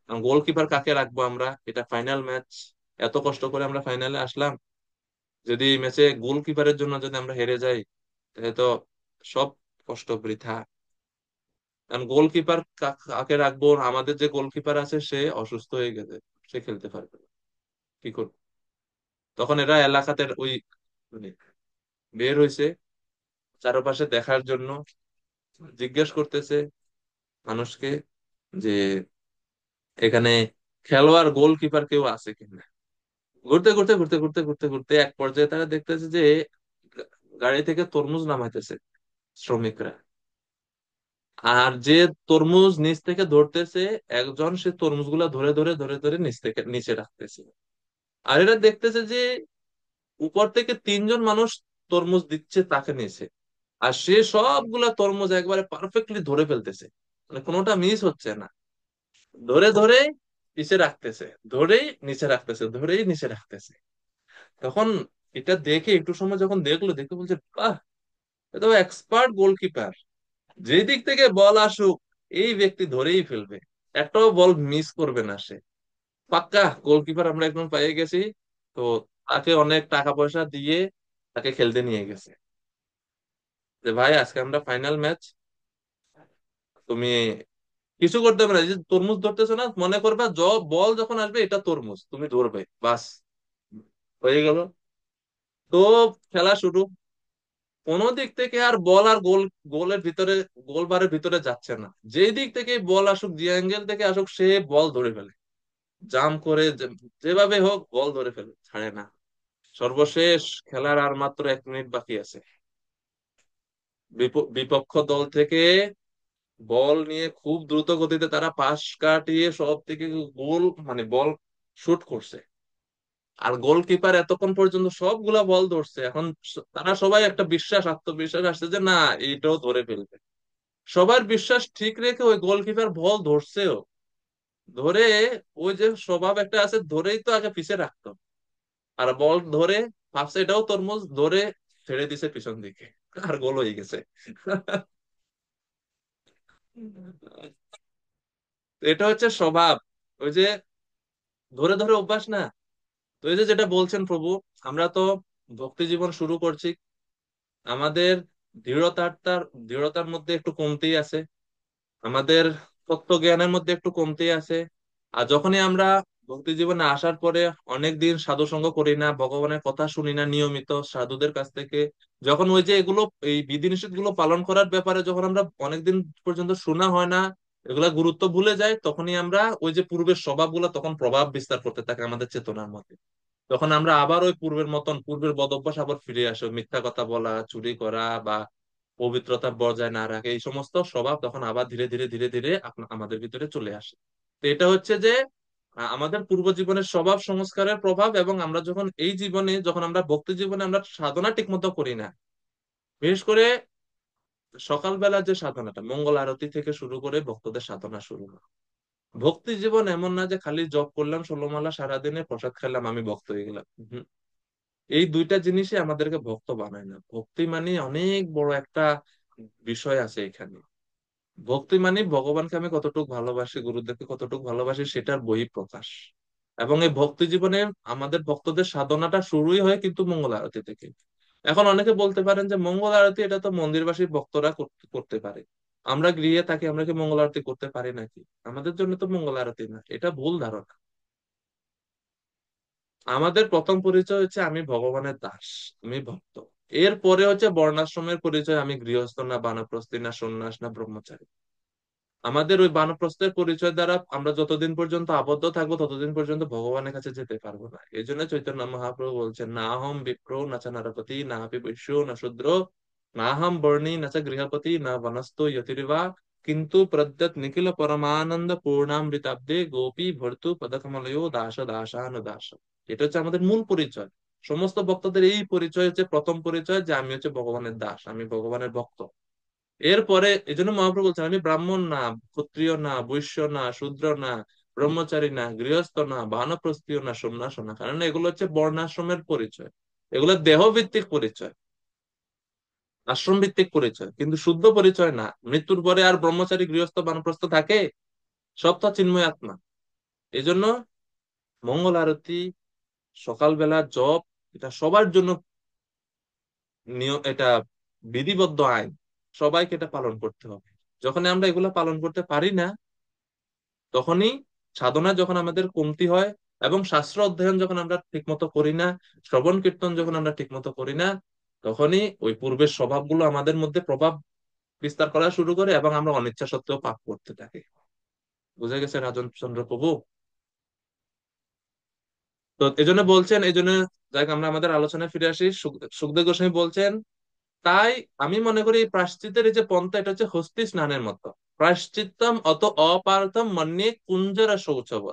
গোলকিপার কাকে রাখবো আমরা? এটা ফাইনাল ম্যাচ, এত কষ্ট করে আমরা ফাইনালে আসলাম, যদি এই ম্যাচে গোলকিপারের জন্য যদি আমরা হেরে যাই, তাহলে তো সব কষ্ট বৃথা। কারণ গোলকিপার কাকে রাখবো? আমাদের যে গোলকিপার আছে সে অসুস্থ হয়ে গেছে, সে খেলতে পারবে না। কি করবো? তখন এরা এলাকাতে ওই মানে বের হইছে চারপাশে দেখার জন্য, জিজ্ঞেস করতেছে মানুষকে যে এখানে খেলোয়াড় গোলকিপার কেউ আছে কিনা। ঘুরতে ঘুরতে ঘুরতে ঘুরতে ঘুরতে ঘুরতে এক পর্যায়ে তারা দেখতেছে যে গাড়ি থেকে তরমুজ নামাইতেছে শ্রমিকরা। আর যে তরমুজ নিচ থেকে ধরতেছে, একজন সে তরমুজ গুলা ধরে ধরে ধরে ধরে নিচ থেকে নিচে রাখতেছে। আর এরা দেখতেছে যে উপর থেকে তিনজন মানুষ তরমুজ দিচ্ছে তাকে নিচে, আর সে সবগুলা তরমুজ একবারে পারফেক্টলি ধরে ফেলতেছে, মানে কোনোটা মিস হচ্ছে না। ধরে ধরে নিচে রাখতেছে, ধরেই নিচে রাখতেছে, ধরেই নিচে রাখতেছে। তখন এটা দেখে একটু সময় যখন দেখলো, দেখে বলছে বাহ, এ তো এক্সপার্ট গোলকিপার, যে দিক থেকে বল আসুক এই ব্যক্তি ধরেই ফেলবে, একটাও বল মিস করবে না সে। পাক্কা গোলকিপার আমরা একদম পেয়ে গেছি। তো তাকে অনেক টাকা পয়সা দিয়ে তাকে খেলতে নিয়ে গেছে, যে ভাই আজকে আমরা ফাইনাল ম্যাচ, তুমি কিছু করতে পারবে না, এই যে তরমুজ ধরতেছো না, মনে করবা বল যখন আসবে এটা তরমুজ, তুমি ধরবে বাস, হয়ে গেল। তো খেলা শুরু, কোন দিক থেকে আর বল আর গোলের ভিতরে, গোল বারের ভিতরে যাচ্ছে না। যেই দিক থেকে বল আসুক, যে অ্যাঙ্গেল থেকে আসুক, সে বল ধরে ফেলে, জাম করে যেভাবে হোক বল ধরে ফেলে, ছাড়ে না। সর্বশেষ খেলার আর মাত্র 1 মিনিট বাকি আছে, বিপক্ষ দল থেকে বল নিয়ে খুব দ্রুত গতিতে তারা পাশ কাটিয়ে সব থেকে গোল মানে বল শুট করছে। আর গোলকিপার এতক্ষণ পর্যন্ত সবগুলা বল ধরছে, এখন তারা সবাই একটা বিশ্বাস, আত্মবিশ্বাস আসছে যে না, এইটাও ধরে ফেলবে। সবার বিশ্বাস ঠিক রেখে ওই গোলকিপার বল ধরছেও, ধরে ওই যে স্বভাব একটা আছে, ধরেই তো আগে পিছে রাখতো, আর বল ধরে ভাবছে এটাও তরমুজ, ধরে ছেড়ে দিছে পিছন দিকে, আর গোল হয়ে গেছে। এটা হচ্ছে স্বভাব, ওই যে ধরে ধরে অভ্যাস না। তো এই যে যেটা বলছেন প্রভু, আমরা তো ভক্তি জীবন শুরু করছি, আমাদের দৃঢ়তার মধ্যে একটু কমতি আছে, আমাদের তত্ত্ব জ্ঞানের মধ্যে একটু কমতি আছে। আর যখনই আমরা ভক্তি জীবনে আসার পরে অনেকদিন সাধু সঙ্গ করি না, ভগবানের কথা শুনি না নিয়মিত সাধুদের কাছ থেকে, যখন ওই যে এগুলো এই বিধিনিষেধ গুলো পালন করার ব্যাপারে যখন আমরা অনেকদিন পর্যন্ত শোনা হয় না, এগুলা গুরুত্ব ভুলে যাই, তখনই আমরা ওই যে পূর্বের স্বভাবগুলো তখন প্রভাব বিস্তার করতে থাকে আমাদের চেতনার মধ্যে। তখন আমরা আবার ওই পূর্বের মতন, পূর্বের বদভ্যাস আবার ফিরে আসে, মিথ্যা কথা বলা, চুরি করা বা পবিত্রতা বজায় না রাখে, এই সমস্ত স্বভাব তখন আবার ধীরে ধীরে ধীরে ধীরে আমাদের ভিতরে চলে আসে। তো এটা হচ্ছে যে আমাদের পূর্ব জীবনের স্বভাব সংস্কারের প্রভাব, এবং আমরা যখন এই জীবনে, যখন আমরা ভক্তি জীবনে আমরা সাধনা ঠিক মতো করি না, বিশেষ করে সকালবেলা যে সাধনাটা, মঙ্গল আরতি থেকে শুরু করে ভক্তদের সাধনা শুরু হয়। ভক্তি জীবন এমন না যে খালি জপ করলাম 16 মালা, সারাদিনে প্রসাদ খেলাম, আমি ভক্ত হয়ে গেলাম। এই দুইটা জিনিসই আমাদেরকে ভক্ত বানায় না। ভক্তি মানে অনেক বড় একটা বিষয় আছে এখানে। ভক্তি মানে ভগবানকে আমি কতটুকু ভালোবাসি, গুরুদেবকে কতটুকু ভালোবাসি সেটার বহিঃপ্রকাশ। এবং এই ভক্তি জীবনে আমাদের ভক্তদের সাধনাটা শুরুই হয় কিন্তু মঙ্গল আরতি থেকে। এখন অনেকে বলতে পারেন যে মঙ্গল আরতি এটা তো মন্দিরবাসী ভক্তরা করতে পারে, আমরা গৃহে থাকি, আমরা কি মঙ্গল আরতি করতে পারি নাকি? আমাদের জন্য তো মঙ্গল আরতি না, এটা ভুল ধারণা। আমাদের প্রথম পরিচয় হচ্ছে আমি ভগবানের দাস, আমি ভক্ত। এরপরে হচ্ছে বর্ণাশ্রমের পরিচয়, আমি গৃহস্থ না বানপ্রস্থি না সন্ন্যাস না ব্রহ্মচারী। আমাদের ওই বানপ্রস্থের পরিচয় দ্বারা আমরা যতদিন পর্যন্ত আবদ্ধ থাকবো ততদিন পর্যন্ত ভগবানের কাছে যেতে পারবো না। এই জন্য চৈতন্য মহাপ্রভু বলছেন, না হম বিপ্র না চা নরপতি না আপি বৈশ্য না শূদ্র না হম বর্ণী না চা গৃহপতি না বনস্তো যতিরিবা কিন্তু প্রদ্যৎ নিখিল পরমানন্দ পূর্ণামৃতাব্দে গোপী ভর্তু পদকমলয়ো দাস দাসান দাস। এটা হচ্ছে আমাদের মূল পরিচয়। সমস্ত ভক্তদের এই পরিচয় হচ্ছে প্রথম পরিচয়, যে আমি হচ্ছে ভগবানের দাস, আমি ভগবানের ভক্ত। এরপরে এই জন্য মহাপ্রভু বলছেন, আমি ব্রাহ্মণ না, ক্ষত্রিয় না, বৈশ্য না, শূদ্র না, ব্রহ্মচারী না, গৃহস্থ না, বানপ্রস্থীয় না, সন্ন্যাস না। কারণ এগুলো হচ্ছে বর্ণাশ্রমের পরিচয়, এগুলো দেহ ভিত্তিক পরিচয়, আশ্রম ভিত্তিক পরিচয়, কিন্তু শুদ্ধ পরিচয় না। মৃত্যুর পরে আর ব্রহ্মচারী গৃহস্থ বানপ্রস্থ থাকে? সব তো চিন্ময় আত্মা। এই জন্য মঙ্গল আরতি, সকালবেলা জপ, এটা সবার জন্য নিয়ম, এটা বিধিবদ্ধ আইন, সবাইকে এটা পালন করতে হবে। যখন আমরা এগুলা পালন করতে পারি না, তখনই সাধনা যখন আমাদের কমতি হয়, এবং শাস্ত্র অধ্যয়ন যখন আমরা ঠিকমতো করি না, শ্রবণ কীর্তন যখন আমরা ঠিকমতো করি না, তখনই ওই পূর্বের স্বভাবগুলো আমাদের মধ্যে প্রভাব বিস্তার করা শুরু করে এবং আমরা অনিচ্ছা সত্ত্বেও পাপ করতে থাকি। বুঝে গেছে রাজন চন্দ্র প্রভু? তো এই জন্য বলছেন, এই জন্য যাই আমরা আমাদের আলোচনায় ফিরে আসি। সুখদেব গোস্বামী বলছেন, তাই আমি মনে করি এই প্রায়শ্চিত্তের এই যে পন্থা, এটা হচ্ছে হস্তি স্নানের মতো। প্রায়শ্চিত্তম অত অপার্থম মন্যে কুঞ্জর শৌচব।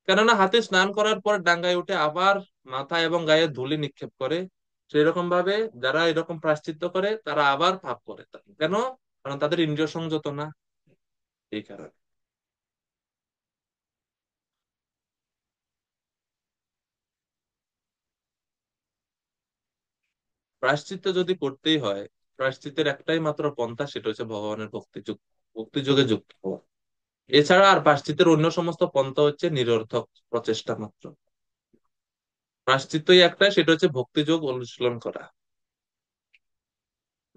কেননা হাতি স্নান করার পর ডাঙ্গায় উঠে আবার মাথা এবং গায়ে ধুলি নিক্ষেপ করে, সেই রকম ভাবে যারা এরকম প্রায়শ্চিত্ত করে তারা আবার পাপ করে। কেন? কারণ তাদের ইন্দ্রিয় সংযত না, এই কারণে। প্রায়শ্চিত্ত যদি করতেই হয়, প্রায়শ্চিত্তের একটাই মাত্র পন্থা, সেটা হচ্ছে ভগবানের ভক্তি যোগে যুক্ত হওয়া। এছাড়া আর প্রায়শ্চিত্তের অন্য সমস্ত পন্থা হচ্ছে নিরর্থক প্রচেষ্টা মাত্র। প্রায়শ্চিত্তই একটাই, সেটা হচ্ছে ভক্তিযোগ অনুশীলন করা।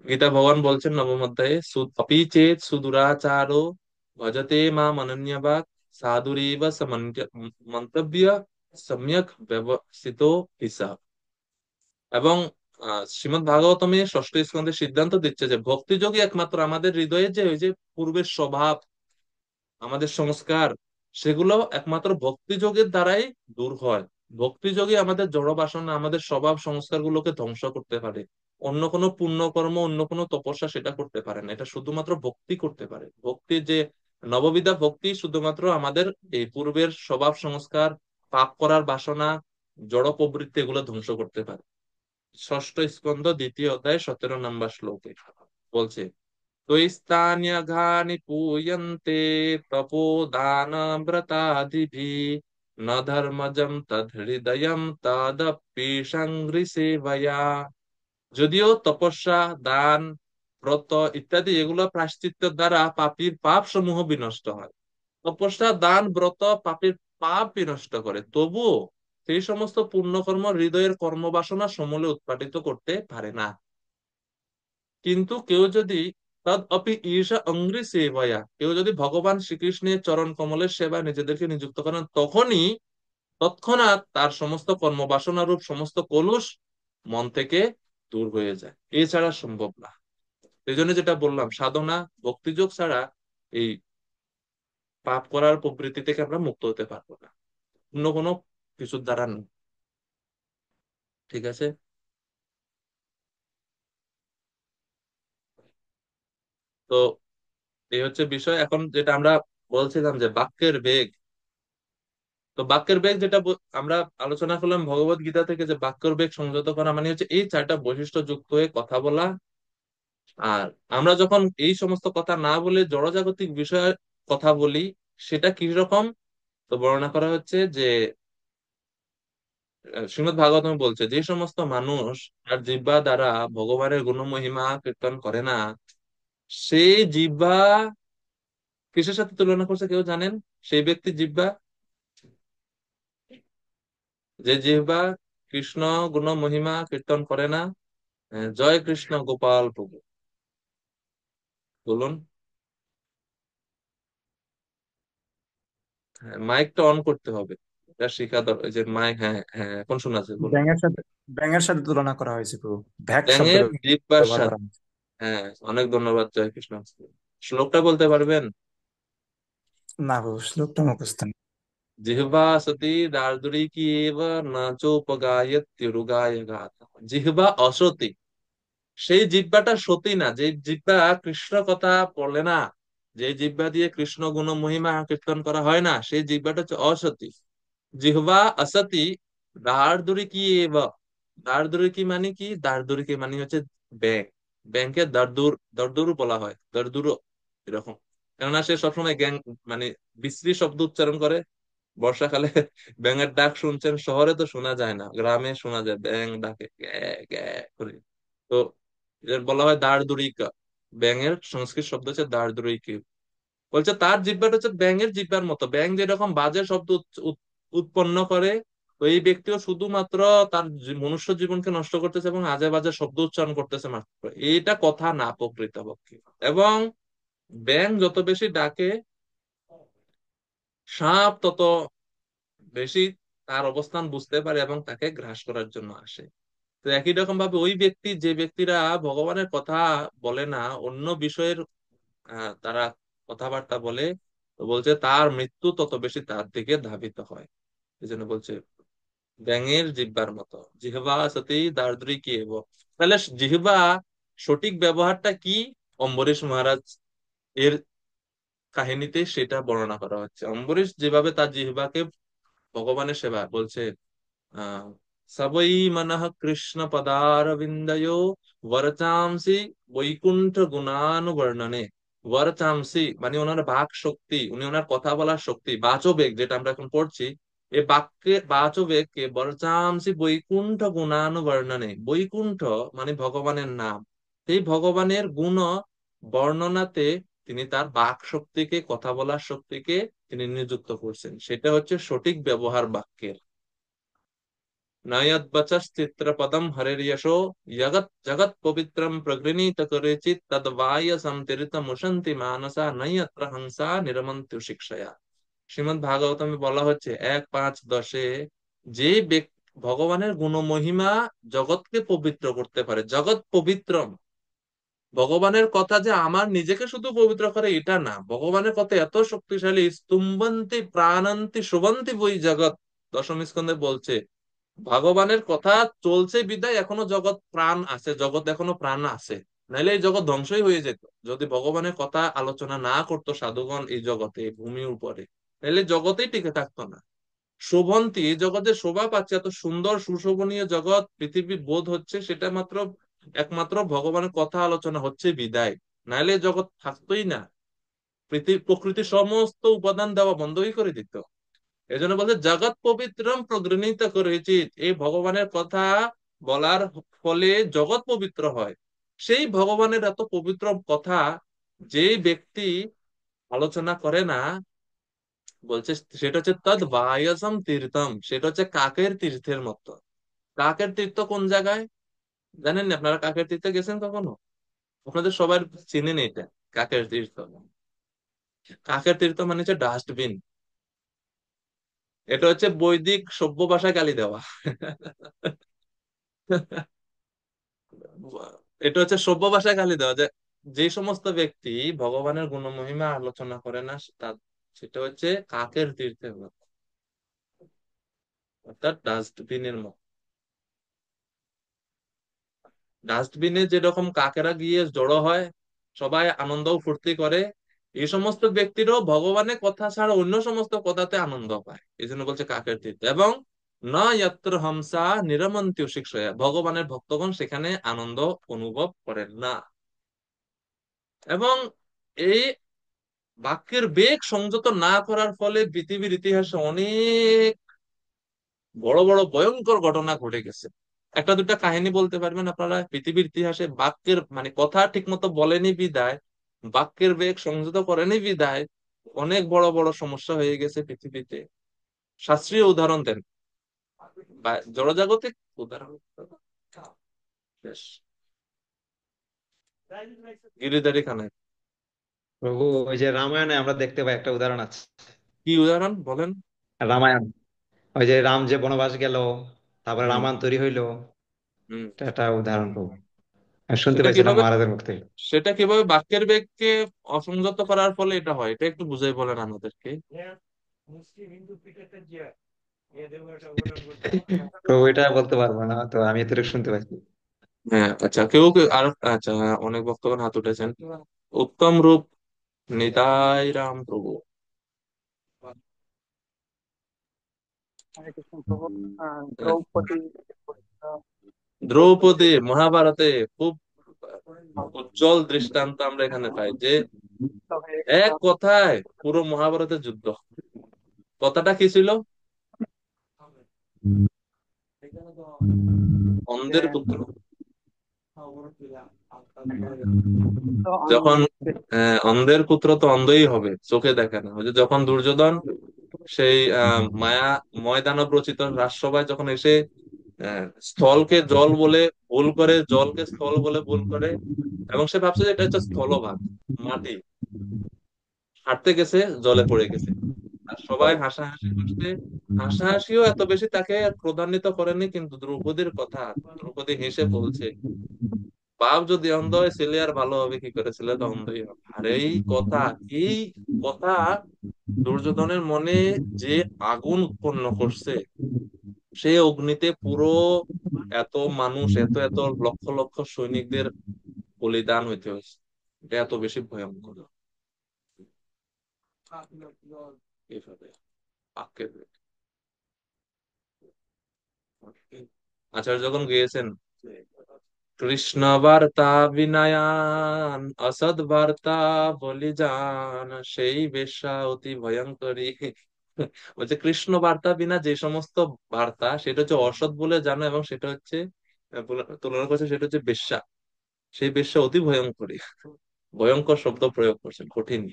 গীতা ভগবান বলছেন নবম অধ্যায়ে, অপি চেত সুদুরাচারো ভজতে মা অনন্যবাক সাধুরেব মন্তব্য সম্যক ব্যবস্থিত হিসাব। এবং শ্রীমদ্ ভাগবতমে ষষ্ঠ স্কন্ধে সিদ্ধান্ত দিচ্ছে যে ভক্তিযোগী একমাত্র আমাদের হৃদয়ে যে ওই যে পূর্বের স্বভাব, আমাদের সংস্কার, সেগুলো একমাত্র ভক্তিযোগের দ্বারাই দূর হয়। ভক্তিযোগী আমাদের জড় বাসনা, আমাদের স্বভাব সংস্কার গুলোকে ধ্বংস করতে পারে। অন্য কোনো পুণ্যকর্ম, অন্য কোনো তপস্যা সেটা করতে পারে না, এটা শুধুমাত্র ভক্তি করতে পারে। ভক্তি যে নববিধা ভক্তি শুধুমাত্র আমাদের এই পূর্বের স্বভাব সংস্কার, পাপ করার বাসনা, জড় প্রবৃত্তি এগুলো ধ্বংস করতে পারে। ষষ্ঠ স্কন্ধ দ্বিতীয় অধ্যায় 17 নম্বর শ্লোকে বলছে, त्वयिस्तान्यघानि पूयन्ते तपोदानव्रतादिभिः न धर्मजं तद्हृदयं तदपि সংগৃসেবয়া। যদিও তপস্যা, দান, ব্রত ইত্যাদি এগুলো প্রায়শ্চিত্তের দ্বারা পাপীর পাপ সমূহ বিনষ্ট হয়। তপস্যা, দান, ব্রত পাপীর পাপ বিনষ্ট করে, তবুও সেই সমস্ত পুণ্যকর্ম হৃদয়ের কর্মবাসনা সমূলে উৎপাদিত করতে পারে না। কিন্তু কেউ যদি তদ অপি ঈশা অঙ্গ্রি সেবয়া, কেউ যদি ভগবান শ্রীকৃষ্ণের চরণ কমলের সেবায় নিজেদেরকে নিযুক্ত করেন, তখনই তৎক্ষণাৎ তার সমস্ত কর্মবাসনা রূপ সমস্ত কলুষ মন থেকে দূর হয়ে যায়। এছাড়া সম্ভব না। এই জন্য যেটা বললাম, সাধনা ভক্তিযোগ ছাড়া এই পাপ করার প্রবৃত্তি থেকে আমরা মুক্ত হতে পারবো না, অন্য কোনো কিছুর দ্বারা না। ঠিক আছে? তো এই হচ্ছে বিষয়। এখন যেটা আমরা বলছিলাম যে বাক্যের বেগ, তো বাক্যের বেগ যেটা আমরা আলোচনা করলাম ভগবত গীতা থেকে, যে বাক্যের বেগ সংযত করা মানে হচ্ছে এই চারটা বৈশিষ্ট্য যুক্ত হয়ে কথা বলা। আর আমরা যখন এই সমস্ত কথা না বলে জড়জাগতিক বিষয়ে কথা বলি, সেটা কি রকম? তো বর্ণনা করা হচ্ছে যে শ্রীমদ্ ভাগবতম বলছে, যে সমস্ত মানুষ আর জিহ্বা দ্বারা ভগবানের গুণমহিমা কীর্তন করে না, সেই জিহ্বা কিসের সাথে তুলনা করছে কেউ জানেন? সেই ব্যক্তি জিহ্বা, যে জিহ্বা কৃষ্ণ গুণ মহিমা কীর্তন করে না। জয় কৃষ্ণ গোপাল প্রভু, বলুন। হ্যাঁ, মাইকটা অন করতে হবে, এটা শিখা দরকার। এই যে মাইক, হ্যাঁ হ্যাঁ, এখন শোনা যায়, বলুন। ব্যাঙের সাথে তুলনা করা হয়েছে প্রভু। ভ্যাক শব্দ ব্যাঙের জিহ্বার ব্যবহার করা সাথে। হয়েছে। হ্যাঁ, অনেক ধন্যবাদ, জয় কৃষ্ণ। শ্লোকটা বলতে পারবেন? না প্রভু, শ্লোকটা মুখস্থ নেই। जिह्वा सती दार्दुरिकीव न चोपगायत्युरुगाय गाथा। জিহ্বা অসতী, সেই জিহ্বাটা সতী না, যে জিহ্বা কৃষ্ণ কথা বলে না, যে জিহ্বা দিয়ে কৃষ্ণ গুণ মহিমা কীর্তন করা হয় না, সেই জিহ্বাটা হচ্ছে অসতী। জিহ্বা অসতী দার্দুরিকি এব। দার্দুরিকি মানে কি? দার্দুরিকি মানে হচ্ছে ব্যাং। ব্যাংকে দারদুর, দারদুরু বলা হয়, দারদুরু এরকম। কেননা সে সবসময় গ্যাং মানে বিশ্রী শব্দ উচ্চারণ করে। বর্ষাকালে ব্যাঙের ডাক শুনছেন, শহরে তো শোনা যায় না, গ্রামে শোনা যায় ব্যাঙ ডাকে গ্যা গ্যা করে। তো এর বলা হয় দারদুরিকা। ব্যাঙের সংস্কৃত শব্দ হচ্ছে দারদুরিকি। বলছে তার জিহ্বাটা হচ্ছে ব্যাঙের জিহ্বার মতো, ব্যাঙ যেরকম বাজে শব্দ উৎপন্ন করে, তো এই ব্যক্তিও শুধুমাত্র তার মনুষ্য জীবনকে নষ্ট করতেছে এবং আজে বাজে শব্দ উচ্চারণ করতেছে মাত্র। এইটা কথা না প্রকৃতপক্ষে। এবং ব্যাঙ যত বেশি ডাকে, সাপ তত বেশি তার অবস্থান বুঝতে পারে এবং তাকে গ্রাস করার জন্য আসে। তো একই রকম ভাবে ওই ব্যক্তি, যে ব্যক্তিরা ভগবানের কথা বলে না, অন্য বিষয়ের তারা কথাবার্তা বলে, তো বলছে তার মৃত্যু তত বেশি তার দিকে ধাবিত হয়। এই জন্য বলছে ব্যাঙের জিহ্বার মতো, জিহ্বা সতী দার্দ্রিক এব। তাহলে জিহ্বা সঠিক ব্যবহারটা কি? অম্বরীশ মহারাজ এর কাহিনীতে সেটা বর্ণনা করা হচ্ছে। অম্বরীশ যেভাবে তার জিহ্বাকে ভগবানের সেবা বলছে, আহ সবই মনঃ কৃষ্ণ পদারবিন্দयो বরচামসি বৈকুণ্ঠ গুণানুবর্ণনে। বরচামসি মানে ওনার বাক শক্তি, উনি ওনার কথা বলার শক্তি, বাচবেগ যেটা আমরা এখন পড়ছি, এই বাক্যের বাচবেগকে বরচামসি বৈকুণ্ঠ গুণানুবর্ণনে। বৈকুণ্ঠ মানে ভগবানের নাম, সেই ভগবানের গুণ বর্ণনাতে তিনি তার বাক শক্তিকে, কথা বলার শক্তিকে তিনি নিযুক্ত করছেন। সেটা হচ্ছে সঠিক ব্যবহার বাক্যের। নয়দ্বচশ্চিত্রপদম হরের্যশো জগৎ জগৎ পবিত্রম প্রগৃণীত করেচিত তদ্বায় সমতীর্থ মুশন্তি মানসা নয়ত্র হংসা নিরমন্ত্যু শিক্ষয়া। শ্রীমদ্ ভাগবতমে বলা হচ্ছে 1:5-10, যে ভগবানের গুণমহিমা জগৎকে পবিত্র করতে পারে। জগৎ পবিত্রম, ভগবানের কথা যে আমার নিজেকে শুধু পবিত্র করে এটা না, ভগবানের কথা এত শক্তিশালী, স্তম্ভন্তি প্রাণন্তি শুভন্তি বই জগৎ। দশম স্কন্ধে বলছে ভগবানের কথা চলছে বিদায় এখনো জগৎ প্রাণ আছে, জগৎ এখনো প্রাণ আছে। নাইলে এই জগৎ ধ্বংসই হয়ে যেত যদি ভগবানের কথা আলোচনা না করতো সাধুগণ এই জগতে, এই ভূমির উপরে, নাইলে জগতেই টিকে থাকতো না। শোভন্তি, এই জগতে শোভা পাচ্ছে, এত সুন্দর সুশোভনীয় জগৎ পৃথিবী বোধ হচ্ছে, সেটা মাত্র একমাত্র ভগবানের কথা আলোচনা হচ্ছে বিদায়, নাইলে এই জগৎ থাকতোই না। পৃথিবী প্রকৃতির সমস্ত উপাদান দেওয়া বন্ধই করে দিত। এই জন্য বলছে জগৎ পবিত্রম প্রগৃহীত করেছি, এই ভগবানের কথা বলার ফলে জগৎ পবিত্র হয়। সেই ভগবানের এত পবিত্র কথা যে ব্যক্তি আলোচনা করে না, বলছে সেটা হচ্ছে তদ বায়সম তীর্থম, সেটা হচ্ছে কাকের তীর্থের মতো। কাকের তীর্থ কোন জায়গায় জানেন না? আপনারা কাকের তীর্থে গেছেন কখনো? আপনাদের সবার চিনেন এটা, কাকের তীর্থ। কাকের তীর্থ মানে হচ্ছে ডাস্টবিন। এটা হচ্ছে বৈদিক সভ্য ভাষায় গালি দেওয়া। এটা হচ্ছে সভ্য ভাষায় গালি দেওয়া, যে যে সমস্ত ব্যক্তি ভগবানের গুণমহিমা আলোচনা করে না, সেটা হচ্ছে কাকের তীর্থের মতো, অর্থাৎ ডাস্টবিনের মতো। ডাস্টবিনে যেরকম কাকেরা গিয়ে জড়ো হয়, সবাই আনন্দ ও ফুর্তি করে, এই সমস্ত ব্যক্তিরও ভগবানের কথা ছাড়া অন্য সমস্ত কথাতে আনন্দ পায়। এই জন্য বলছে কাকের তীর্থ। এবং না ইয়াত্র হংসা নিরমন্ত্য শিক্ষয়া, ভগবানের ভক্তগণ সেখানে আনন্দ অনুভব করেন না। এবং এই বাক্যের বেগ সংযত না করার ফলে পৃথিবীর ইতিহাসে অনেক বড় বড় ভয়ঙ্কর ঘটনা ঘটে গেছে। একটা দুটা কাহিনী বলতে পারবেন আপনারা পৃথিবীর ইতিহাসে বাক্যের মানে কথা ঠিক মতো বলেনি বিদায় বাক্যের বেগ সংযত করেনি বিধায় অনেক বড় বড় সমস্যা হয়ে গেছে পৃথিবীতে। শাস্ত্রীয় উদাহরণ দেন বা জড়জাগতিক উদাহরণ। বেশ, গিরিধারী খানের প্রভু, ওই যে রামায়ণে আমরা দেখতে পাই একটা উদাহরণ আছে। কি উদাহরণ বলেন? রামায়ণ, ওই যে রাম যে বনবাস গেল, তারপরে হুম রামায়ণ তৈরি হইলো, হুম। এটা একটা উদাহরণ প্রভু। আমি শুনতে সেটা পাইছিলাম কিভাবে মহারাজের মুখ থেকে। সেটা কিভাবে বাক্যের বেগকে অসংযত করার ফলে এটা হয়, এটা একটু বুঝাই বলেন আমাদেরকে। প্রভু এটা বলতে পারবো না, তো আমি এতটুকু শুনতে পাইছি। হ্যাঁ আচ্ছা, কেউ কেউ আর আচ্ছা, হ্যাঁ, অনেক ভক্তগণ হাত উঠেছেন। উত্তম রূপ নিতাই রাম প্রভু। হরে কৃষ্ণ প্রভু। দ্রৌপদী দ্রৌপদী মহাভারতে খুব উজ্জ্বল দৃষ্টান্ত আমরা এখানে পাই যে হরে এক কথায় পুরো মহাভারতের যুদ্ধ। কথাটা কি ছিল? অন্ধের পুত্র যখন অন্ধের পুত্র তো অন্ধই হবে, চোখে দেখে না। ওই যে যখন দুর্যোধন সেই মায়া ময়দানব রচিত রাজসভায় যখন এসে স্থলকে জল বলে ভুল করে, জলকে স্থল বলে ভুল করে, এবং সে ভাবছে যে এটা হচ্ছে স্থলভাগ, মাটি, হাঁটতে গেছে জলে পড়ে গেছে। আর সবাই হাসাহাসি করছে। হাসাহাসিও এত বেশি তাকে ক্রোধান্বিত করেনি, কিন্তু দ্রৌপদীর কথা, দ্রৌপদী হেসে বলছে, বাপ যদি অন্ধ হয় ছেলে আর ভালো হবে কি করে, ছেলে তো অন্ধই হবে। আর এই কথা দুর্যোধনের মনে যে আগুন উৎপন্ন করছে, সে অগ্নিতে পুরো এত মানুষ, এত এত লক্ষ লক্ষ সৈনিকদের বলিদান হইতে হয়েছে। এটা এত বেশি ভয়ঙ্কর এইভাবে বাক্যের। আচার্য যখন গিয়েছেন, কৃষ্ণ বার্তা বিনয়ান অসৎ বার্তা বলি যান, সেই বেশ্যা অতি ভয়ঙ্করী। বলছে কৃষ্ণ বার্তা বিনা যে সমস্ত বার্তা সেটা হচ্ছে অসৎ বলে জানো, এবং সেটা হচ্ছে তুলনা করছে সেটা হচ্ছে বেশ্যা, সেই বেশ্যা অতি ভয়ঙ্করী। ভয়ঙ্কর শব্দ প্রয়োগ করছেন, কঠিন।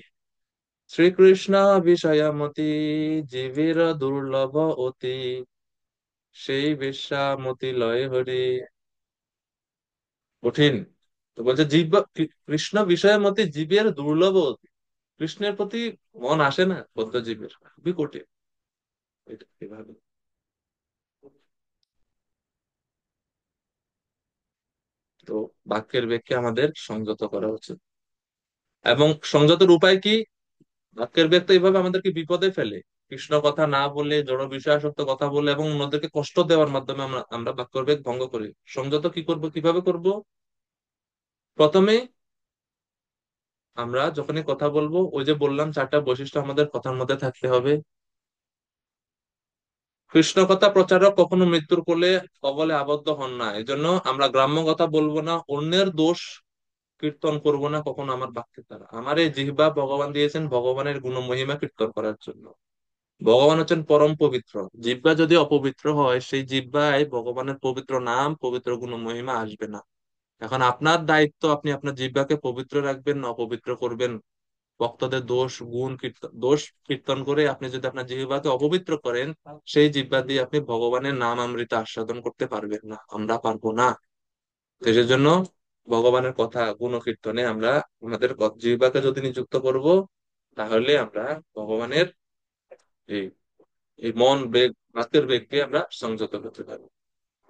শ্রীকৃষ্ণ বিষয়ামতি জীবের দুর্লভ অতি, সেই বেশ্যা মতি লয় হরি। কঠিন। তো বলছে জীব, কৃষ্ণ বিষয়ের মধ্যে জীবের দুর্লভ অতি। কৃষ্ণের প্রতি মন আসে না বদ্ধ জীবের, খুবই কঠিন এটা এভাবে। তো বাক্যের বেগকে আমাদের সংযত করা উচিত, এবং সংযতের উপায় কি? বাক্যের বেগ তো এইভাবে আমাদেরকে বিপদে ফেলে। কৃষ্ণ কথা না বলে, জড় বিষয়াসক্ত কথা বলে এবং অন্যদেরকে কষ্ট দেওয়ার মাধ্যমে আমরা আমরা বাক্যের বেগ ভঙ্গ করি। সংযত কি করব, কিভাবে করব? প্রথমে আমরা যখনই কথা বলবো, ওই যে বললাম চারটা বৈশিষ্ট্য আমাদের কথার মধ্যে থাকতে হবে। কৃষ্ণ কথা প্রচারক কখনো মৃত্যুর কোলে কবলে আবদ্ধ হন না, এই জন্য আমরা গ্রাম্য কথা বলবো না, অন্যের দোষ কীর্তন করব না কখনো আমার বাক্যের দ্বারা। আমার এই জিহ্বা ভগবান দিয়েছেন ভগবানের গুণ মহিমা কীর্তন করার জন্য। ভগবান হচ্ছেন পরম পবিত্র। জিহ্বা যদি অপবিত্র হয়, সেই জিহ্বায় ভগবানের পবিত্র নাম, পবিত্র গুণ মহিমা আসবে না। এখন আপনার দায়িত্ব, আপনি আপনার জিহ্বাকে পবিত্র রাখবেন না অপবিত্র করবেন। ভক্তদের দোষ কীর্তন করে আপনি যদি আপনার জিহ্বাকে অপবিত্র করেন, সেই জিহ্বা দিয়ে আপনি ভগবানের নাম অমৃত আস্বাদন করতে পারবেন না, আমরা পারবো না। তো সেই জন্য ভগবানের কথা গুণ কীর্তনে আমরা আমাদের জিহ্বাকে যদি নিযুক্ত করব, তাহলে আমরা ভগবানের এই এই মন বেগ, বাক্যের বেগকে আমরা সংযত করতে পারবো।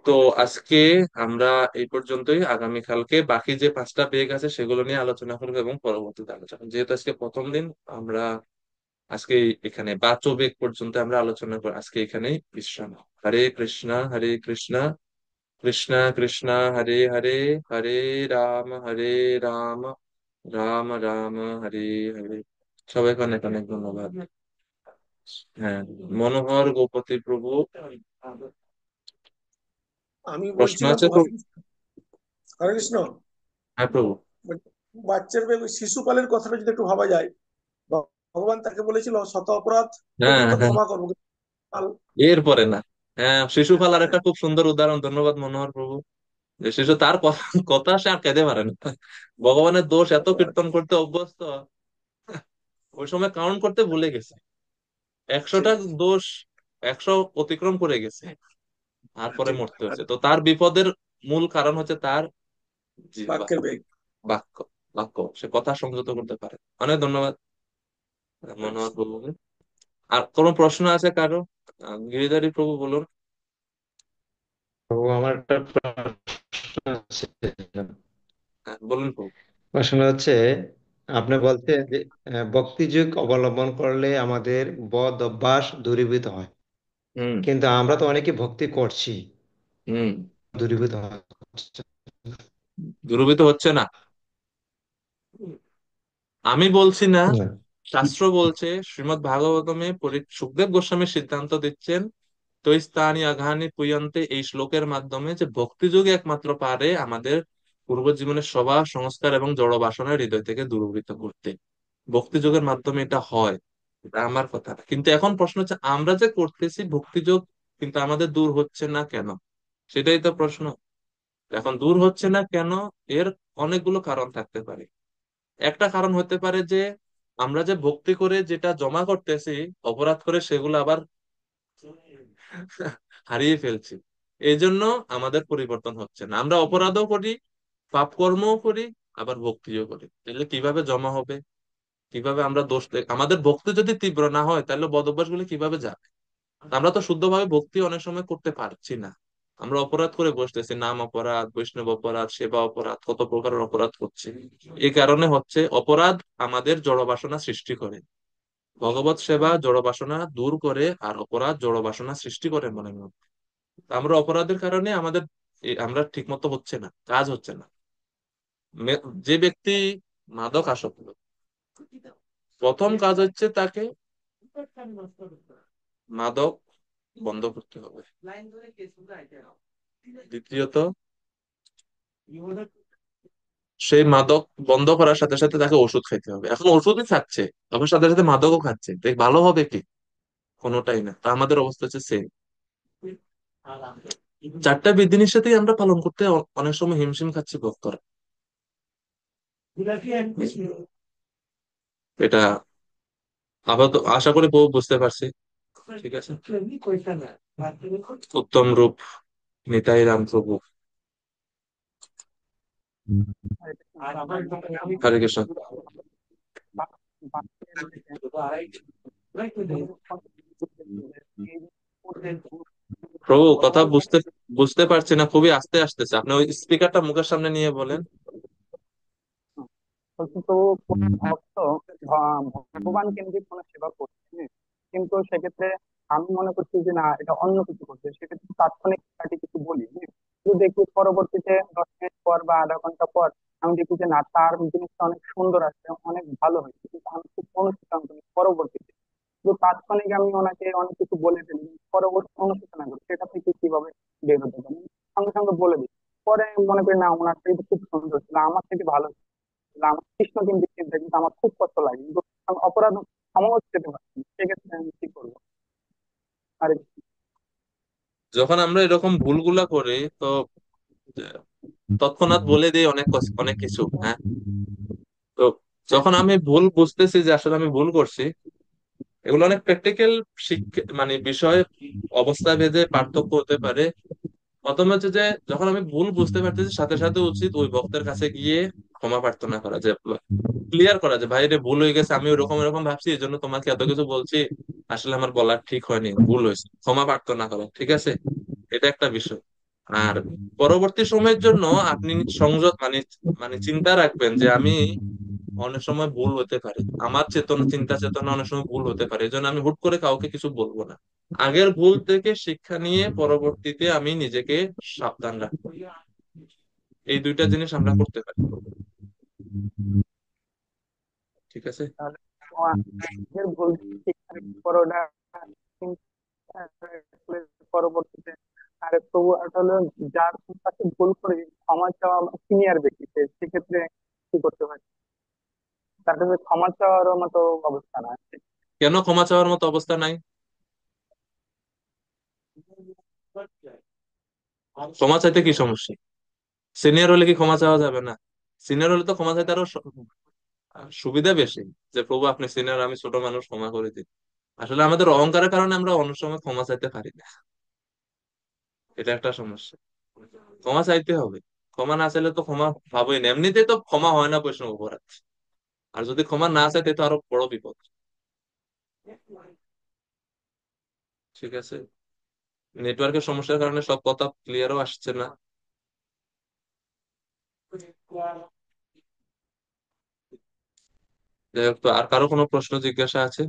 তো আজকে আমরা এই পর্যন্তই। আগামীকালকে বাকি যে পাঁচটা বেগ আছে সেগুলো নিয়ে আলোচনা করবো, এবং পরবর্তীতে আলোচনা, যেহেতু আজকে প্রথম দিন, আমরা আজকে এখানে বাচবেগ পর্যন্ত আমরা আলোচনা করি। আজকে এখানেই বিশ্রাম। হরে কৃষ্ণ হরে কৃষ্ণ কৃষ্ণ কৃষ্ণ হরে হরে, হরে হরে রাম, রাম রাম হরে হরে। সবাইকে অনেক অনেক ধন্যবাদ। হ্যাঁ, মনোহর গোপতি প্রভু, আমি প্রশ্ন বলছিলাম আছে প্রভু, প্রভু? হরে কৃষ্ণ, হ্যাঁ প্রভু। বাচ্চার শিশুকালের কথাটা যদি একটু ভাবা যায়, ভগবান তাকে বলেছিল শত অপরাধ হ্যাঁ পর্যন্ত হ্যাঁ, ক্ষমা করবো, এরপরে না। হ্যাঁ, শিশুপাল আর একটা খুব সুন্দর উদাহরণ। ধন্যবাদ মনোহর প্রভু। যে শিষ্য তার কথা সে আটকাইতে পারে না। ভগবানের দোষ এত কীর্তন করতে অভ্যস্ত, ওই সময় কাউন্ট করতে ভুলে গেছে, 100টা দোষ 100 অতিক্রম করে গেছে, তারপরে ঠিক মরতে হয়েছে। তো তার বিপদের মূল কারণ হচ্ছে তার জিহ্বা, বাক্যের বেগ। বাক্য বাক্য সে কথা সংযত করতে পারে। অনেক ধন্যবাদ মনোহর প্রভুকে। আর কোনো প্রশ্ন আছে কারো? গিরিধারী প্রভু বলুন। তো আমার একটা প্রশ্ন আছে। হ্যাঁ, বলুন প্রভু। প্রশ্ন হচ্ছে, আপনি বলছেন যে ভক্তিযোগ অবলম্বন করলে আমাদের বদ অভ্যাস দূরীভূত হয়, হুম। কিন্তু আমরা তো অনেকে ভক্তি করছি, হুম। দূরীভূত হচ্ছে দুর্বৃত্ত হচ্ছে না, আমি বলছি না, না। শাস্ত্র বলছে। শ্রীমদ্ ভাগবতমে সুখদেব গোস্বামী সিদ্ধান্ত দিচ্ছেন তো স্থানি আঘানি পুয়ন্তে, এই শ্লোকের মাধ্যমে, যে ভক্তি যোগে একমাত্র পারে আমাদের পূর্ব জীবনের স্বভাব সংস্কার এবং জড় বাসনা হৃদয় থেকে দূরীভূত করতে। ভক্তি যোগের মাধ্যমে এটা হয়, এটা আমার কথা না। কিন্তু এখন প্রশ্ন হচ্ছে আমরা যে করতেছি ভক্তি যোগ, কিন্তু আমাদের দূর হচ্ছে না কেন? সেটাই তো প্রশ্ন। এখন দূর হচ্ছে না কেন, এর অনেকগুলো কারণ থাকতে পারে। একটা কারণ হতে পারে যে আমরা যে ভক্তি করে যেটা জমা করতেছি, অপরাধ করে সেগুলো আবার হারিয়ে ফেলছি, এই জন্য আমাদের পরিবর্তন হচ্ছে না। আমরা অপরাধও করি, পাপ কর্মও করি, আবার ভক্তিও করি, তাহলে কিভাবে জমা হবে? কিভাবে আমরা আমাদের ভক্তি যদি তীব্র না হয় তাহলে বদ অভ্যাস গুলো কিভাবে যাবে? আমরা তো শুদ্ধভাবে ভক্তি অনেক সময় করতে পারছি না, আমরা অপরাধ করে বসতেছি, নাম অপরাধ, বৈষ্ণব অপরাধ, সেবা অপরাধ, কত প্রকারের অপরাধ করছি। এই কারণে হচ্ছে অপরাধ আমাদের জড় বাসনা সৃষ্টি করে। ভগবত সেবা জড় বাসনা দূর করে, আর অপরাধ জড় বাসনা সৃষ্টি করে মনের মধ্যে। তো আমরা অপরাধের কারণে আমাদের আমরা ঠিক মতো হচ্ছে না, কাজ হচ্ছে না। যে ব্যক্তি মাদক আসক্ত, প্রথম কাজ হচ্ছে তাকে মাদক বন্ধ করতে হবে। দ্বিতীয়ত, সেই মাদক বন্ধ করার সাথে সাথে তাকে ওষুধ খাইতে হবে। এখন ওষুধই খাচ্ছে, আবার সাথে সাথে মাদকও খাচ্ছে, দেখ ভালো হবে কি? কোনোটাই না। তা আমাদের অবস্থা হচ্ছে সেম। 4টা বিধিনিষেধই আমরা পালন করতে অনেক সময় হিমশিম খাচ্ছি ভক্তরা। এটা আপাতত আশা করি বহু বুঝতে পারছি। ঠিক আছে। উত্তম রূপ নিতাই রাম প্রভু। হরে কৃষ্ণ। বাক্যের যে প্রভু কথা বুঝতে বুঝতে পারছি না, খুবই আস্তে আসতেছে। আপনি ওই স্পিকারটা মুখের সামনে নিয়ে বলেন। বলছি তো, কোনো ভক্ত ভগবান কেন্দ্রিক কোনো সেবা করছে, হ্যাঁ, কিন্তু সেক্ষেত্রে আমি মনে করছি যে না, এটা অন্য কিছু করছে, সেক্ষেত্রে তাৎক্ষণিক তাকে কিছু বলি, হ্যাঁ, কিন্তু দেখি পরবর্তীতে 10 মিনিট পর বা আধা ঘন্টা পর আমি দেখি যে না, তার জিনিসটা অনেক সুন্দর আসছে, অনেক ভালো হয়েছে, কিন্তু আমি খুব অনুশোচনা করি পরবর্তীতে। কিন্তু তাৎক্ষণিক আমি ওনাকে অনেক কিছু বলে ফেলি, পরবর্তী অনুশোচনা করি, সেটা থেকে কিভাবে বের হতে পারি? সঙ্গে সঙ্গে বলে দিই, পরে আমি মনে করি না, ওনার থেকে খুব সুন্দর ছিল, আমার থেকে ভালো ছিল, আমার কৃষ্ণ কিন্তু চিন্তা, কিন্তু আমার খুব কষ্ট লাগে, কিন্তু আমি অপরাধ ক্ষমাও পেতে পারছি না। সেক্ষেত্রে আমি কি করবো? আরে যখন আমরা এরকম ভুলগুলা করি, তো তৎক্ষণাৎ বলে দিই অনেক অনেক কিছু, হ্যাঁ। তো হ্যাঁ, যখন আমি ভুল বুঝতেছি যে আসলে আমি ভুল করছি, এগুলো অনেক প্র্যাকটিক্যাল শিক্ষা, মানে বিষয়, অবস্থা ভেদে পার্থক্য হতে পারে। প্রথম হচ্ছে যে যখন আমি ভুল বুঝতে পারতেছি, সাথে সাথে উচিত ওই ভক্তের কাছে গিয়ে ক্ষমা প্রার্থনা করা, যে ক্লিয়ার করা যে ভাই এটা ভুল হয়ে গেছে, আমি ওরকম এরকম ভাবছি, এই জন্য তোমাকে এত কিছু বলছি, আসলে আমার বলার ঠিক হয়নি, ভুল হয়েছে, ক্ষমা প্রার্থনা করো, ঠিক আছে। এটা একটা বিষয়। আর পরবর্তী সময়ের জন্য আপনি সংযত, মানে মানে চিন্তা রাখবেন যে আমি অনেক সময় ভুল হতে পারে, আমার চিন্তা চেতনা অনেক সময় ভুল হতে পারে, এই জন্য আমি হুট করে কাউকে কিছু বলবো না। আগের ভুল থেকে শিক্ষা নিয়ে পরবর্তীতে আমি নিজেকে সাবধান রাখবো। এই দুইটা জিনিস আমরা করতে পারি। ঠিক আছে। তাহলে আগের ভুল শিক্ষা পরে ওটা চিন্তা করে পরবর্তীতে। আর তবু আসলে যার কাছে ভুল করে ক্ষমা চাওয়া সিনিয়র ব্যক্তি, সেক্ষেত্রে কি করতে হয়? তার কাছে ক্ষমা চাওয়ার মতো অবস্থা না। কেন ক্ষমা চাওয়ার মতো অবস্থা নাই? ক্ষমা চাইতে কি সমস্যা? সিনিয়র হলে কি ক্ষমা চাওয়া যাবে না? সিনিয়র হলে তো ক্ষমা চাইতে আরো সুবিধা বেশি, যে প্রভু আপনি সিনিয়র, আমি ছোট মানুষ, ক্ষমা করে দিন। আসলে আমাদের অহংকারের কারণে আমরা অনেক সময় ক্ষমা চাইতে পারি না, এটা একটা সমস্যা। ক্ষমা চাইতে হবে, ক্ষমা না চাইলে তো ক্ষমা পাবোই না, এমনিতেই তো ক্ষমা হয় না বৈষ্ণব অপরাধ, আর যদি ক্ষমা না চাইতে তো আরো বড় বিপদ। ঠিক আছে, নেটওয়ার্কের সমস্যার কারণে সব কথা ক্লিয়ারও আসছে না। যাই হোক, তো আর কারো কোনো প্রশ্ন জিজ্ঞাসা আছে?